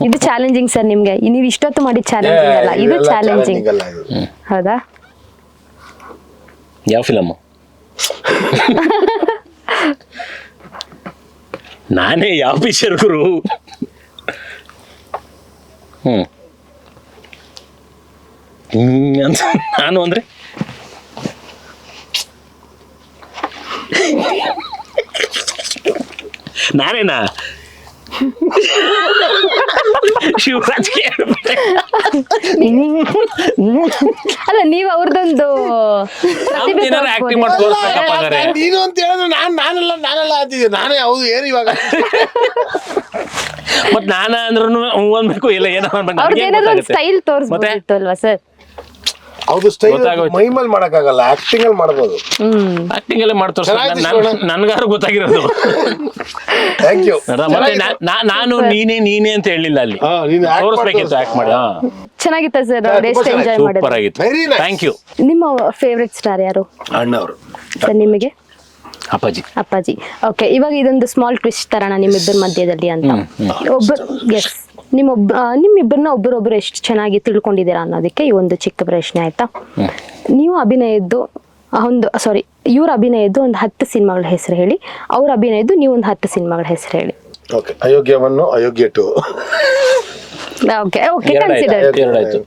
ಇದು ಚಾಲೆಂಜಿಂಗ್ ಸರ್ ನಿಮ್ಗೆ. ನೀವು ಇಷ್ಟೊತ್ತು ಮಾಡಿದ ಚಾಲೆಂಜಿಂಗ್ ಅಲ್ಲ, ಇದು ಚಾಲೆಂಜಿಂಗ್. ಹೌದಾ? ಯಾವ ಫಿಲಮ್? ನಾನೇ ಯಾವ ಪಿಕ್ಚರ್ ಗುರು? ಅಂತ ನಾನು ಅಂದ್ರೆ ನಾನೇನಾ? ಶಿವರಾಜ್ ಅಲ್ಲ, ನೀವು ಅವ್ರದೊಂದು ಆಕ್ಟಿಂಗ್ ಮಾಡಿ ತೋರಿಸ್ಬೇಕಪ್ಪ ಹಾಗಾದ್ರೆ. ನೀನು ಅಂತ ಹೇಳಿದ್ರೆ ನಾನೆಲ್ಲ ಅಂತಿದ್ದೆ. ನಾನೇ ಹೌದು ಏನು ಇವಾಗ ಮತ್ ನಾನ ಅಂದ್ರೂ ಅನ್ಬೇಕು ಇಲ್ಲ ಏನೋ ಅವ್ರದ್ದು ಏನಾದ್ರು ಒಂದು ಸ್ಟೈಲ್ ತೋರಿಸ್ಬೋದಿತ್ತು ಅಲ್ವಾ ಸರ್? ಹೌದು, ಸ್ಟೈಲ್ ಗೊತ್ತಾಗೋಯ್ತು. ಮೈಮೇಲೆ ಮಾಡಕ್ಕಾಗಲ್ಲ, ಆಕ್ಟಿಂಗ್ ಅಲ್ಲಿ ಮಾಡಬಹುದು. ಆಕ್ಟಿಂಗ್ ಎಲ್ಲ ಮಾಡಿ ನನ್ಗಾರು ಗೊತ್ತಾಗಿರೋದು. Thank you. ಮತ್ತೆ ನಾನು ನೀನೇ ಅಂತ ಹೇಳಿಲ್ಲ ಅಲ್ಲಿ, ತೋರಿಸ್ಬೇಕಿತ್ತು ಆಕ್ಟ್ ಮಾಡಿ. ಚೆನ್ನಾಗಿತ್ತ ಸರ್? ಅವ್ರು ಎಷ್ಟು ಎಂಜಾಯ್ ಸೂಪರ್ ಮಾಡಿದ್ರು. ಆಗಿತ್ತು, ವೆರಿ ನೈಸ್. Thank you. ನಿಮ್ಮ ಫೇವ್ರೆಟ್ ಸ್ಟಾರ್ ಯಾರು ಅಣ್ಣವರು. ಸರ್ ನಿಮಗೆ? ಅಪ್ಪಾಜಿ. ಅಪ್ಪಾಜಿ. ಓಕೆ, ಇವಾಗ ಇದೊಂದು ಸ್ಮಾಲ್ ಟ್ವಿಸ್ಟ್ ತರೋಣ ನಿಮ್ಮಿಬ್ಬರ ಮಧ್ಯದಲ್ಲಿ ಅಂತ. ಎಸ್, ನಿಮ್ಮಿಬ್ಬರನ್ನ ಒಬ್ಬರೊಬ್ರು ಎಷ್ಟು ಚೆನ್ನಾಗಿ ತಿಳ್ಕೊಂಡಿದ್ದೀರಾ ಅನ್ನೋದಕ್ಕೆ ಈ ಒಂದು ಚಿಕ್ಕ ಪ್ರಶ್ನೆ, ಆಯ್ತಾ? ನೀವು ಅಭಿನಯದ್ದು ಇವ್ರ ಅಭಿನಯದ್ದು ಒಂದು 10 ಸಿನಿಮಾಗಳ ಹೆಸರು ಹೇಳಿ, ಅವ್ರ ಅಭಿನಯದ್ದು ನೀವು ಒಂದು 10 ಸಿನಿಮಾಗಳ ಹೆಸರು ಹೇಳಿ. Okay, ಅಯೋಗ್ಯವನ್ನು, Ayogya 2, okay consider. ಎರಡಾಯ್ತು.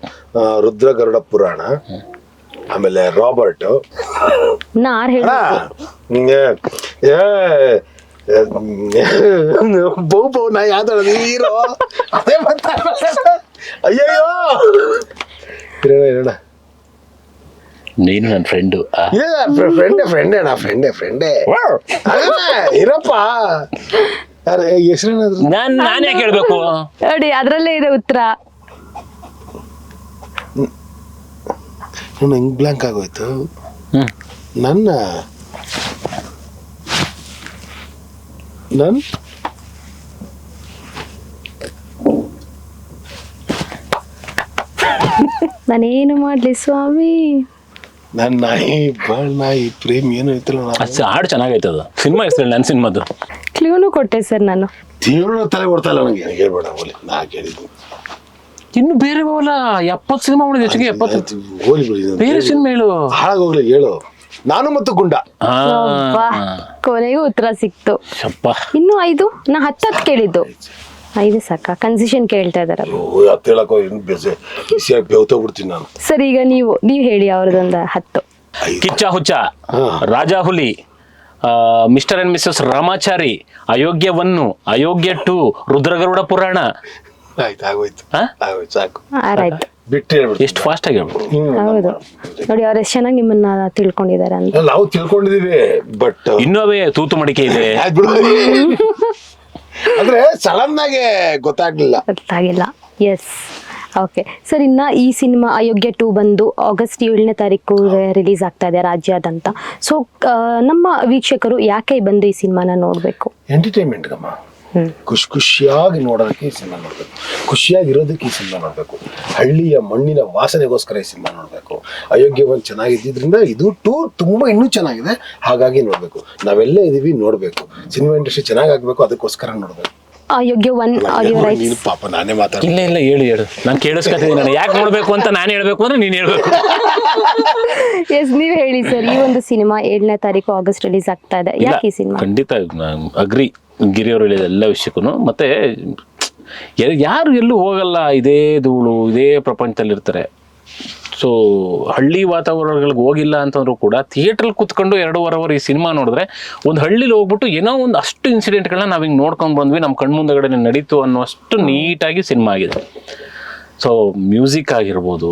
Rudra Garuda ಪುರಾಣ, ಆಮೇಲೆ ರಾಬರ್ಟ್. ನಾರ್ ಹೇಳಿ. ಬೌ ನಾ ಯಾವ್ದು ಹೀರೋ ಅದೇ ಅಯ್ಯಯ್ಯೋ. ಇರೋಣ ನೀನು ನನ್ನ ಫ್ರೆಂಡು. ಫ್ರೆಂಡೇ ಇರಪ್ಪ. ಹೆಸರೇನಾದ್ರು ನಾನೇ ಕೇಳ್ಬೇಕು ನೋಡಿ, ಅದ್ರಲ್ಲೇ ಇದೆ ಉತ್ತರ. ಹೆಂಗ್ ಬ್ಲಾಂಕ್ ಆಗೋಯ್ತು. ನನ್ನ ನಾನೇನು ಮಾಡ್ಲಿ ಸ್ವಾಮಿ? ನನ್ನ ನಾಯಿ ಬಾಳ್ ನಾಯಿ ಪ್ರೇಮ್ ಏನು ಐತಲ್ಲ. ಹಾಡು ಚೆನ್ನಾಗೈತೆ ಅದು. ಸಿನಿಮಾ ಹೆಸರು ನನ್ನ ಸಿನಿಮಾದು ಕ್ಲೂನು ಕೊಟ್ಟೆ ಸರ್ ನಾನು. ದೇವ್ರ ತಲೆ ಕೊಡ್ತಾ ಇಲ್ಲ ನನಗೆ. ಹೇಳ್ಬೇಡ ಹೋಲಿ, ನಾ ಕೇಳಿದ್ದು ಇನ್ನು ಬೇರೆ ಹೋಗಲ್ಲ. 70 ಸಿನಿಮಾ ಮಾಡಿದ ಹೆಚ್ಚಿಗೆ. 70 ಹೋಲಿ ಬಿಡಿ. ಬೇರೆ ಸಿನಿಮಾ ಹೇಳು. ಹಾಳಾಗೋಗ್ಲಿ ಹೇಳು. ನಾನು ಮತ್ತು ಗುಂಡ. ಅಬ್ಬಾ, ಕೊನೆಗೂ ಉತ್ತರ ಸಿಕ್ತು. ಇನ್ನು 5, ನಾ 10 ಕೇಳಿದ್ದು. 5 ಸಾಕ? ಕನ್ಸಿಷನ್ ಕೇಳ್ತಾ ಇದಾರೆ. ಹೇಳಕೋ ಇನ್ನು ಬಿಸಿಯಾಗಿ ಬೆವ್ತೋಗ್ಬಿಡ್ತೀನಿ ನಾನು. ಸರ್, ಈಗ ನೀವು ಹೇಳಿ ಅವ್ರದೊಂದು 10. Kiccha Huccha, Rajahuli, mister and missus Ramachari, ಅಯೋಗ್ಯವನ್ನು, ಅಯೋಗ್ಯ 2, ರುದ್ರಗರುಡ ಪುರಾಣ. ಆಯ್ತು, ಆಗೋಯ್ತು ಸಾಕು. ಆರಾಯ್ತು, ಬಿಟ್ಟು ಹೇಳ್ಬಿಡ್ತೀನಿ. ಎಷ್ಟು ಫಾಸ್ಟ್ ಆಗಿ ಹೇಳ್ಬಿಡು. ಹೌದು ನೋಡಿ, ಅವ್ರು ಎಷ್ಟು ಚೆನ್ನಾಗಿ ನಿಮ್ಮನ್ನ ತಿಳ್ಕೊಂಡಿದ್ದಾರೆ ಅಂತ. ನಾವು ತಿಳ್ಕೊಂಡಿದೀವಿ, ಬಟ್ ಇನ್ನೋವೇ ತೂತು ಮಡಿಕೆ ಇದೆ. ಅಂದ್ರೆ ಸಡನ್ ಆಗಿ ಗೊತ್ತಾಗ್ಲಿಲ್ಲ. Yes, okay sir. ಇನ್ನ ಈ ಸಿನಿಮಾ ಅಯೋಗ್ಯ 2 ಬಂದು ಆಗಸ್ಟ್ 7ನೇ ತಾರೀಕು ರಿಲೀಸ್ ಆಗ್ತಾ ಇದೆ ರಾಜ್ಯಾದ್ಯಂತ. ಸೊ ನಮ್ಮ ವೀಕ್ಷಕರು ಯಾಕೆ ಬಂದು ಈ ಸಿನಿಮಾನ ನೋಡ್ಬೇಕು? ಎಂಟರ್ಟೈನ್ಮೆಂಟ್ ಗಮ್ಮ, ಖುಷಿಯಾಗಿ ನೋಡೋದಕ್ಕೆ ಈ ಸಿನಿಮಾ ನೋಡ್ಬೇಕು, ಖುಷಿಯಾಗಿರೋದಕ್ಕೆ ಈ ಸಿನಿಮಾ ನೋಡ್ಬೇಕು, ಹಳ್ಳಿಯ ಮಣ್ಣಿನ ವಾಸನೆಗೋಸ್ಕರ ಈ ಸಿನಿಮಾ ನೋಡ್ಬೇಕು. ಅಯೋಗ್ಯವನ್ನು ಚೆನ್ನಾಗಿದ್ದರಿಂದ ಇದು 2 ತುಂಬಾ ಇನ್ನೂ ಚೆನ್ನಾಗಿದೆ, ಹಾಗಾಗಿ ನೋಡ್ಬೇಕು. ನಾವೆಲ್ಲ ಇದೀವಿ, ನೋಡ್ಬೇಕು. ಸಿನಿಮಾ ಇಂಡಸ್ಟ್ರಿ ಚೆನ್ನಾಗಿ ಆಗ್ಬೇಕು, ಅದಕ್ಕೋಸ್ಕರ ನೋಡ್ಬೇಕು. ಅಯೋಗ್ಯ 1 ಆಡಿಯೋ ರೈಟ್ಸ್. ನೀನು ಪಾಪ ನಾನೇ ಮಾತಾಡ. ಇಲ್ಲ ಹೇಳು. ನಾನು ಕೇಳಿಸ್ಕೊತೀನಿ. ನಾನು ಯಾಕೆ ನೋಡ್ಬೇಕು ಅಂತ ನಾನು ಹೇಳ್ಬೇಕು ಅಂದ್ರೆ ನೀನು ಹೇಳ್ಬೇಕು. ಎಸ್, ನೀವು ಹೇಳಿ ಸರ್. ಈ ಒಂದು ಸಿನಿಮಾ 7ನೇ ತಾರೀಕು ಆಗಸ್ಟ್ ರಿಲೀಸ್ ಆಗ್ತಾ ಇದೆ, ಯಾಕೆ ಈ ಸಿನಿಮಾ? ಖಂಡಿತ ಅಗ್ರಿ. ಗಿರಿಯವರು ಹೇಳಿದ ಎಲ್ಲ ವಿಷಯಕ್ಕೂ. ಮತ್ತು ಯಾರು ಎಲ್ಲೂ ಹೋಗಲ್ಲ, ಇದೇ ಧೂಳು ಇದೇ ಪ್ರಪಂಚದಲ್ಲಿರ್ತಾರೆ. ಸೊ ಹಳ್ಳಿ ವಾತಾವರಣಗಳಿಗೆ ಹೋಗಿಲ್ಲ ಅಂತಂದ್ರೂ ಕೂಡ ಥಿಯೇಟ್ರಲ್ಲಿ ಕೂತ್ಕೊಂಡು 2.5 ಅವರ್ ಈ ಸಿನಿಮಾ ನೋಡಿದ್ರೆ ಒಂದು ಹಳ್ಳಿಲಿ ಹೋಗ್ಬಿಟ್ಟು ಏನೋ ಒಂದು ಅಷ್ಟು ಇನ್ಸಿಡೆಂಟ್ಗಳನ್ನ ನಾವು ಹಿಂಗೆ ನೋಡ್ಕೊಂಡು ಬಂದ್ವಿ, ನಮ್ಮ ಕಣ್ಮುಂದಗಡೆ ನಡೀತು ಅನ್ನೋಷ್ಟು ನೀಟಾಗಿ ಸಿನಿಮಾ ಆಗಿದೆ. ಸೊ ಮ್ಯೂಸಿಕ್ ಆಗಿರ್ಬೋದು,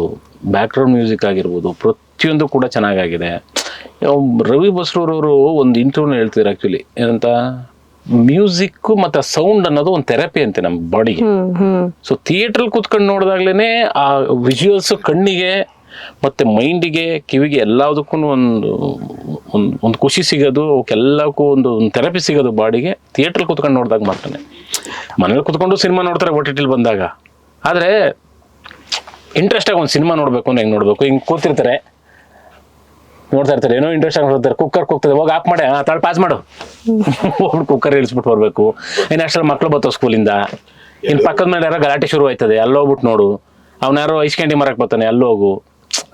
ಬ್ಯಾಕ್ಗ್ರೌಂಡ್ ಮ್ಯೂಸಿಕ್ ಆಗಿರ್ಬೋದು, ಪ್ರತಿಯೊಂದು ಕೂಡ ಚೆನ್ನಾಗಾಗಿದೆ. ರವಿ ಬಸ್ರೂರವರು ಒಂದು ಇಂಟರ್ವ್ಯೂನ ಹೇಳ್ತಿದ್ರು ಆ್ಯಕ್ಚುಲಿ, ಏನಂತ, ಮ್ಯೂಸಿಕ್ ಮತ್ತು ಸೌಂಡ್ ಅನ್ನೋದು ಒಂದು ಥೆರಪಿ ಅಂತೆ ನಮ್ಮ ಬಾಡಿಗೆ. ಸೊ ಥಿಯೇಟ್ರಲ್ಲಿ ಕೂತ್ಕೊಂಡು ನೋಡಿದಾಗ್ಲೇ ಆ ವಿಜುವಲ್ಸು ಕಣ್ಣಿಗೆ ಮತ್ತು ಮೈಂಡಿಗೆ, ಕಿವಿಗೆ ಎಲ್ಲದಕ್ಕೂ ಒಂದು ಖುಷಿ ಸಿಗೋದು, ಅವಕ್ಕೆಲ್ಲಕ್ಕೂ ಒಂದು ಥೆರಪಿ ಸಿಗೋದು ಬಾಡಿಗೆ ಥಿಯೇಟ್ರಲ್ಲಿ ಕೂತ್ಕೊಂಡು ನೋಡಿದಾಗ ಮಾತ್ರನೇ. ಮನೇಲಿ ಕೂತ್ಕೊಂಡು ಸಿನಿಮಾ ನೋಡ್ತಾರೆ OTT ಬಂದಾಗ, ಆದರೆ ಇಂಟ್ರೆಸ್ಟಾಗಿ ಒಂದು ಸಿನಿಮಾ ನೋಡಬೇಕು ಅಂದ್ರೆ ಹೆಂಗೆ ನೋಡಬೇಕು, ಹಿಂಗೆ ಕೂತಿರ್ತಾರೆ ನೋಡ್ತಾ ಇರ್ತಾರೆ, ಏನೋ ಇಂಟ್ರೆಸ್ಟ್ ಆಗಿ ನೋಡ್ತಾರೆ, ಕುಕ್ಕರ್ ಕೂಗ್ತದೆ, ಹೋಗಿ ಆಫ್ ಮಾಡಿ ತಾಳು ಪಾಸ್ ಮಾಡು, ಹೋಗಿ ಕುಕ್ಕರ್ ಇಳಿಸ್ಬಿಟ್ಟು ಬರಬೇಕು. ಇನ್ನು ಅಷ್ಟರಲ್ಲಿ ಮಕ್ಳು ಬರ್ತಾವೆ ಸ್ಕೂಲಿಂದ, ಇನ್ನು ಪಕ್ಕದ ಮೇಲೆ ಯಾರೋ ಗಲಾಟೆ ಶುರು ಆಯ್ತದೆ, ಅಲ್ಲೋಗ್ಬಿಟ್ಟು ನೋಡು, ಅವ್ನಾರೋ ಐಸ್ ಕ್ಯಾಂಡಿ ಮರಕ್ಕೆ ಬರ್ತಾನೆ, ಅಲ್ಲೋಗು.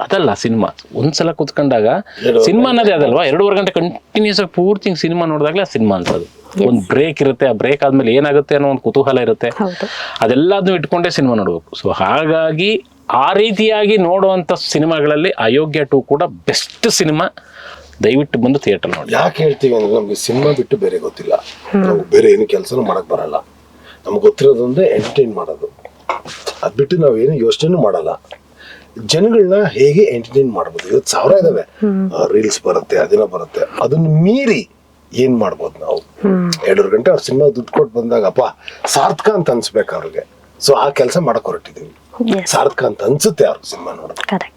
ಅದಲ್ಲ ಸಿನಿಮಾ. ಒಂದ್ಸಲ ಕೂತ್ಕೊಂಡಾಗ ಸಿನಿಮಾ ಅನ್ನೋದೇ ಅದಲ್ವಾ, 2.5 ಗಂಟೆ ಕಂಟಿನ್ಯೂಸ್ ಆಗಿ ಪೂರ್ತಿ ಸಿನಿಮಾ ನೋಡಿದಾಗಲೇ ಆ ಸಿನಿಮಾ ಅಂತದ್ದು. ಒಂದು ಬ್ರೇಕ್ ಇರುತ್ತೆ, ಆ ಬ್ರೇಕ್ ಆದ್ಮೇಲೆ ಏನಾಗುತ್ತೆ ಅನ್ನೋ ಒಂದು ಕುತೂಹಲ ಇರುತ್ತೆ, ಅದೆಲ್ಲದನ್ನು ಇಟ್ಕೊಂಡೇ ಸಿನಿಮಾ ನೋಡ್ಬೇಕು. ಸೊ ಹಾಗಾಗಿ ಆ ರೀತಿಯಾಗಿ ನೋಡುವಂಥ ಸಿನಿಮಾಗಳಲ್ಲಿ ಅಯೋಗ್ಯ 2 ಕೂಡ ಬೆಸ್ಟ್ ಸಿನಿಮಾ. ದಯವಿಟ್ಟು ಬಂದು ಥಿಯೇಟರ್ ನೋಡಿ. ಯಾಕೆ ಹೇಳ್ತೀವಿ ಅಂದ್ರೆ ನಮ್ಗೆ ಸಿನಿಮಾ ಬಿಟ್ಟು ಬೇರೆ ಗೊತ್ತಿಲ್ಲ, ನಾವು ಬೇರೆ ಏನು ಕೆಲಸನೂ ಮಾಡಕ್ ಬರಲ್ಲ. ನಮ್ಗೆ ಗೊತ್ತಿರೋದೊಂದೇ ಎಂಟರ್ಟೈನ್ ಮಾಡೋದು, ಅದ್ ಬಿಟ್ಟು ನಾವು ಏನು ಯೋಚನೆ ಮಾಡಲ್ಲ. ಜನಗಳನ್ನ ಹೇಗೆ ಎಂಟರ್ಟೈನ್ ಮಾಡ್ಬೋದು, 1000 ಇದಾವೆ, ರೀಲ್ಸ್ ಬರುತ್ತೆ, ಅದೇನೋ ಬರುತ್ತೆ, ಅದನ್ನ ಮೀರಿ ಏನ್ ಮಾಡ್ಬೋದು ನಾವು. 2.5 ಗಂಟೆ ಅವ್ರ ಸಿನಿಮಾ ದುಡ್ಡು ಕೊಟ್ಟು ಬಂದಾಗ ಅಪ್ಪ ಸಾರ್ಥಕ ಅಂತ ಅನ್ಸ್ಬೇಕು ಅವ್ರಿಗೆ. ಸೊ ಆ ಕೆಲಸ ಮಾಡಕ್ ಹೊರಟಿದೀವಿ, ಸಾರ್ಥಕ ಅಂತ ಅನ್ಸುತ್ತೆ ಅವ್ರಿಗೆ ಸಿನಿಮಾ ನೋಡೋದು.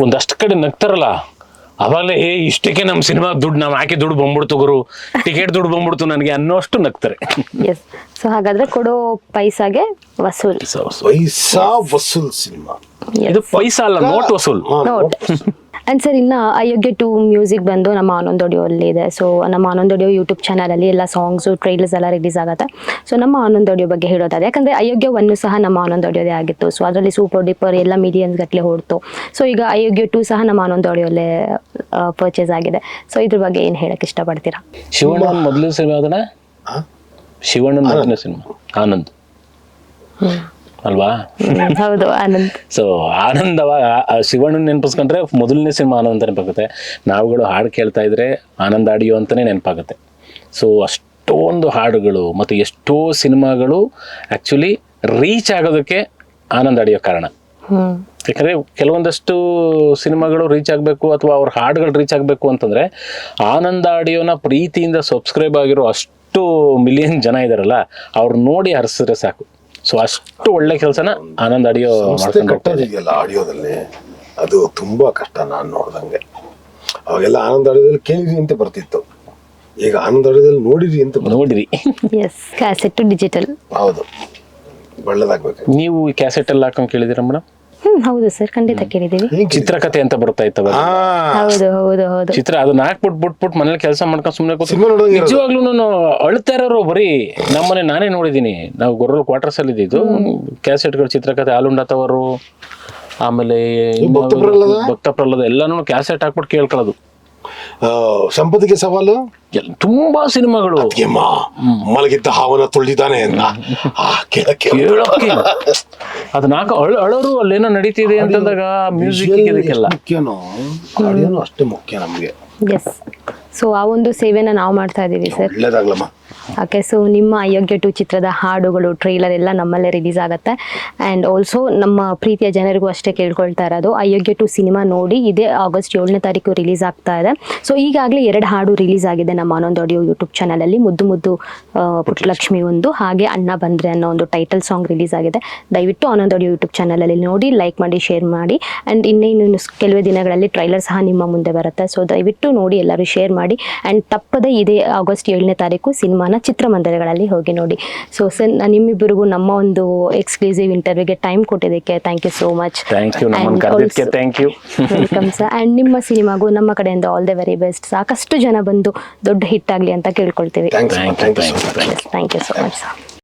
ಒಂದಷ್ಟು ಕಡೆ ನಗ್ತಾರಲ್ಲ, ಅವಾಗಲೇ ಇಷ್ಟಕ್ಕೆ ನಮ್ಮ ಸಿನಿಮಾ ದುಡ್ಡು ನಾವು ಹಾಕಿ ದುಡ್ಡು ಬಂದ್ಬಿಡ್ತು ಗುರು, ಟಿಕೆಟ್ ದುಡ್ಡು ಬಂದ್ಬಿಡ್ತು ನನಗೆ ಅನ್ನೋಷ್ಟು ನಗ್ತಾರೆ. ಸೊ ಹಾಗಾದ್ರೆ ಕೊಡೋ ಪೈಸಾಗೆ ವಸೂಲ್, ಪೈಸಾ ವಸೂಲ್ ಸಿನಿಮಾ ಇದು. ಪೈಸಾ ಅಲ್ಲ, ನೋಟ್ ವಸೂಲ್. ಅಂಡ್ ಸರ್, ಇನ್ನು ಅಯೋಗ್ಯ 2 ಮ್ಯೂಸಿಕ್ ಬಂದು ನಮ್ಮ ಆನಂದ್ ಆಡಿಯೋ ಅಲ್ಲಿ ಇದೆ. ಸೊ ನಮ್ಮ ಆನಂದ್ ಆಡಿಯೋ ಯೂಟ್ಯೂಬ್ ಚಾನಲಲ್ಲಿ ಎಲ್ಲ ಸಾಂಗ್ಸು ಟ್ರೈಲರ್ಸ್ ಎಲ್ಲ ರಿಲೀಸ್ ಆಗುತ್ತೆ. ಸೊ ನಮ್ಮ ಆನಂದ್ ಆಡಿಯೋ ಬಗ್ಗೆ ಹೇಳೋದಾದ್ರೆ, ಯಾಕಂದರೆ ಅಯೋಗ್ಯ 1 ಸಹ ನಮ್ಮ ಆನಂದ್ ಆಡಿಯೋದೇ ಆಗಿತ್ತು. ಸೊ ಅದರಲ್ಲಿ ಸೂಪರ್ ಡೀಪರ್ ಎಲ್ಲ ಮಿಲಿಯನ್ಸ್ ಗಟ್ಟಲೆ ಹೊಡ್ತು. ಸೊ ಈಗ ಅಯೋಗ್ಯ 2 ಸಹ ನಮ್ಮ ಆನಂದ್ ಆಡಿಯೋಲ್ಲೇ ಪರ್ಚೇಸ್ ಆಗಿದೆ. ಸೊ ಇದ್ರ ಬಗ್ಗೆ ಏನು ಹೇಳಕ್ಕೆ ಇಷ್ಟಪಡ್ತೀರಾ? ಶಿವಣ್ಣನ ಮೊದಲನೇ ಸಿನಿಮಾ ಅದನ್ನ, ಶಿವಣ್ಣನ ಮೊದಲನೇ ಸಿನಿಮಾ ಆನಂದ್ ಅಲ್ವಾ? ಹೌದು, ಆನಂದ್. ಸೊ ಆನಂದ್ ಶಿವಣ್ಣನ ನೆನಪಿಸ್ಕೊಂಡ್ರೆ ಮೊದಲನೇ ಸಿನಿಮಾ ಆನಂದ್ ಅಂತ ನೆನಪಾಗುತ್ತೆ. ನಾವುಗಳು ಹಾಡು ಕೇಳ್ತಾ ಇದ್ರೆ ಆನಂದ್ ಆಡಿಯೋ ಅಂತಲೇ ನೆನಪಾಗುತ್ತೆ. ಸೊ ಅಷ್ಟೊಂದು ಹಾಡುಗಳು ಮತ್ತು ಎಷ್ಟೋ ಸಿನಿಮಾಗಳು ಆ್ಯಕ್ಚುಲಿ ರೀಚ್ ಆಗೋದಕ್ಕೆ ಆನಂದ್ ಆಡಿಯೋ ಕಾರಣ. ಯಾಕಂದರೆ ಕೆಲವೊಂದಷ್ಟು ಸಿನಿಮಾಗಳು ರೀಚ್ ಆಗಬೇಕು ಅಥವಾ ಅವ್ರ ಹಾಡುಗಳು ರೀಚ್ ಆಗಬೇಕು ಅಂತಂದರೆ ಆನಂದ್ ಆಡಿಯೋನ ಪ್ರೀತಿಯಿಂದ ಸಬ್ಸ್ಕ್ರೈಬ್ ಆಗಿರೋ ಅಷ್ಟು ಮಿಲಿಯನ್ ಜನ ಇದ್ದಾರಲ್ಲ, ಅವ್ರು ನೋಡಿ ಹರಿಸಿದ್ರೆ ಸಾಕು. ಸೊ ಅಷ್ಟು ಒಳ್ಳೆ ಕೆಲಸನ ಆನಂದ್ ಆಡಿಯೋ ಕಟ್ಟೋದಿದೆಯಲ್ಲ ಆಡಿಯೋದಲ್ಲಿ, ಅದು ತುಂಬಾ ಕಷ್ಟ. ನಾನು ನೋಡ್ದಂಗೆ ಅವಾಗೆಲ್ಲ ಆನಂದ್ ಆಡಿಯೋದಲ್ಲಿ ಕೇಳಿದ್ರಿ ಅಂತ ಬರ್ತಿತ್ತು, ಈಗ ಆನಂದ್ ಆಡಿಯೋದಲ್ಲಿ ನೋಡಿದ್ರಿ ಅಂತ ನೋಡಿರಿ. Cassette digital. ಹೌದು, ಒಳ್ಳೇದಾಗ್ಬೇಕು. ನೀವು ಕ್ಯಾಸೆಟ್ ಎಲ್ಲ ಹಾಕೊಂಡು ಕೇಳಿದಿರ ಮೇಡಮ್? ಹೌದು ಸರ್, ಖಂಡಿತ ಕೇಳಿದೀವಿ. ಚಿತ್ರಕಥೆ ಅಂತ ಬರ್ತಾ ಇತ್ತವ, ಹೌದು ಹೌದು ಹೌದು. ಚಿತ್ರ ಅದನ್ನ ಹಾಕ್ಬಿಟ್ಟು ಮನೇಲಿ ಕೆಲಸ ಮಾಡ್ಕೊಂಡು ಸುಮ್ಮನೆ ನಿಜವಾಗ್ಲೂ ಅಳ್ತಾ ಇರೋರು ಬರೀ ನಮ್ಮನೆ ನಾನೇ ನೋಡಿದೀನಿ. ನಾವು ಗೊರ್ರಲ್ ಕ್ವಾರ್ಟರ್ಸ್ ಅಲ್ಲಿ ಇದ್ದಿದ್ದು, ಕ್ಯಾಸೆಟ್ಗಳು ಚಿತ್ರಕಥೆ, ಆಲುಂಡತವರು, ಆಮೇಲೆ ಭಕ್ತ ಪ್ರಹ್ಲಾದ ಎಲ್ಲಾನು ಕ್ಯಾಸೆಟ್ ಹಾಕ್ಬಿಟ್ಟು ಕೇಳ್ಕೊಳ್ಳೋದು. ಸಂಪತ್ತಿಗೆ ಸವಾಲು, ತುಂಬಾ ಸಿನಿಮಾಗಳು. ಮಲಗಿದ್ದ ಹಾವನ ತುಳಿದಾನೆ ಕೇಳಕ್ಕೆ ಅದನ್ನ ಅಳೋರು ಅಲ್ಲೇನೋ ನಡೀತಿದೆ ಅಂತಂದಾಗ ಮ್ಯೂಸಿಕ್ ಇದಕ್ಕೆಲ್ಲ ಮುಖ್ಯನೋ, ಆಡಿಯೋನು ಅಷ್ಟೇ ಮುಖ್ಯ ನಮ್ಗೆ. ಎಸ್. ಸೊ ಆ ಒಂದು ಸೇವೆನ ನಾವು ಮಾಡ್ತಾ ಇದೀವಿ ಸರ್. ಒಳ್ಳೇದಾಗ್ಲಮ್ಮ. ಓಕೆ, ಸೊ ನಿಮ್ಮ ಅಯೋಗ್ಯ 2 ಚಿತ್ರದ ಹಾಡುಗಳು, ಟ್ರೈಲರ್ ಎಲ್ಲ ನಮ್ಮಲ್ಲೇ ರಿಲೀಸ್ ಆಗುತ್ತೆ. ಆ್ಯಂಡ್ ಆಲ್ಸೋ ನಮ್ಮ ಪ್ರೀತಿಯ ಜನರಿಗೂ ಅಷ್ಟೇ ಕೇಳ್ಕೊಳ್ತಾ ಇರೋದು, ಅಯೋಗ್ಯ 2 ಸಿನಿಮಾ ನೋಡಿ, ಇದೇ ಆಗಸ್ಟ್ 7ನೇ ತಾರೀಕು ರಿಲೀಸ್ ಆಗ್ತಾ ಇದೆ. ಸೊ ಈಗಾಗಲೇ 2 ಹಾಡು ರಿಲೀಸ್ ಆಗಿದೆ ನಮ್ಮ ಆನಂದ್ ಆಡಿಯೋ ಯೂಟ್ಯೂಬ್ ಚಾನಲಲ್ಲಿ. ಮುದ್ದು ಮುದ್ದು ಪುಟ್ಟಲಕ್ಷ್ಮಿ ಒಂದು, ಹಾಗೆ ಅಣ್ಣ ಬಂದ್ರೆ ಅನ್ನೋ ಒಂದು ಟೈಟಲ್ ಸಾಂಗ್ ರಿಲೀಸ್ ಆಗಿದೆ. ದಯವಿಟ್ಟು ಆನಂದ್ ಆಡಿಯೋ ಯೂಟ್ಯೂಬ್ ಚಾನಲಲ್ಲಿ ನೋಡಿ, ಲೈಕ್ ಮಾಡಿ, ಶೇರ್ ಮಾಡಿ. ಆ್ಯಂಡ್ ಇನ್ನೇನು ಕೆಲವೇ ದಿನಗಳಲ್ಲಿ ಟ್ರೈಲರ್ ಸಹ ನಿಮ್ಮ ಮುಂದೆ ಬರುತ್ತೆ. ಸೊ ದಯವಿಟ್ಟು ನೋಡಿ, ಎಲ್ಲರೂ ಶೇರ್ ಮಾಡಿ. ಆ್ಯಂಡ್ ತಪ್ಪದೆ ಇದೇ ಆಗಸ್ಟ್ 7ನೇ ತಾರೀಕು ಸಿನಿಮಾನ ಚಿತ್ರಮಂದಿರಗಳಲ್ಲಿ ಹೋಗಿ ನೋಡಿ. ಸೊ ಸರ್, ನಿಮ್ಮಿಬ್ಬರಿಗೂ ನಮ್ಮ ಒಂದು ಎಕ್ಸ್ಕ್ಲೂಸಿವ್ ಇಂಟರ್ವ್ಯೂಗೆ ಟೈಮ್ ಕೊಟ್ಟಿದ್ದಕ್ಕೆ thank you so much. Welcome sir. And ನಿಮ್ಮ ಸಿನಿಮಾಗೂ ನಮ್ಮ ಕಡೆಯಿಂದ ಆಲ್ ದ ವೆರಿ ಬೆಸ್ಟ್. ಸಾಕಷ್ಟು ಜನ ಬಂದು ದೊಡ್ಡ ಹಿಟ್ ಆಗಲಿ ಅಂತ ಕೇಳ್ಕೊಳ್ತೀವಿ. Thank you so much sir.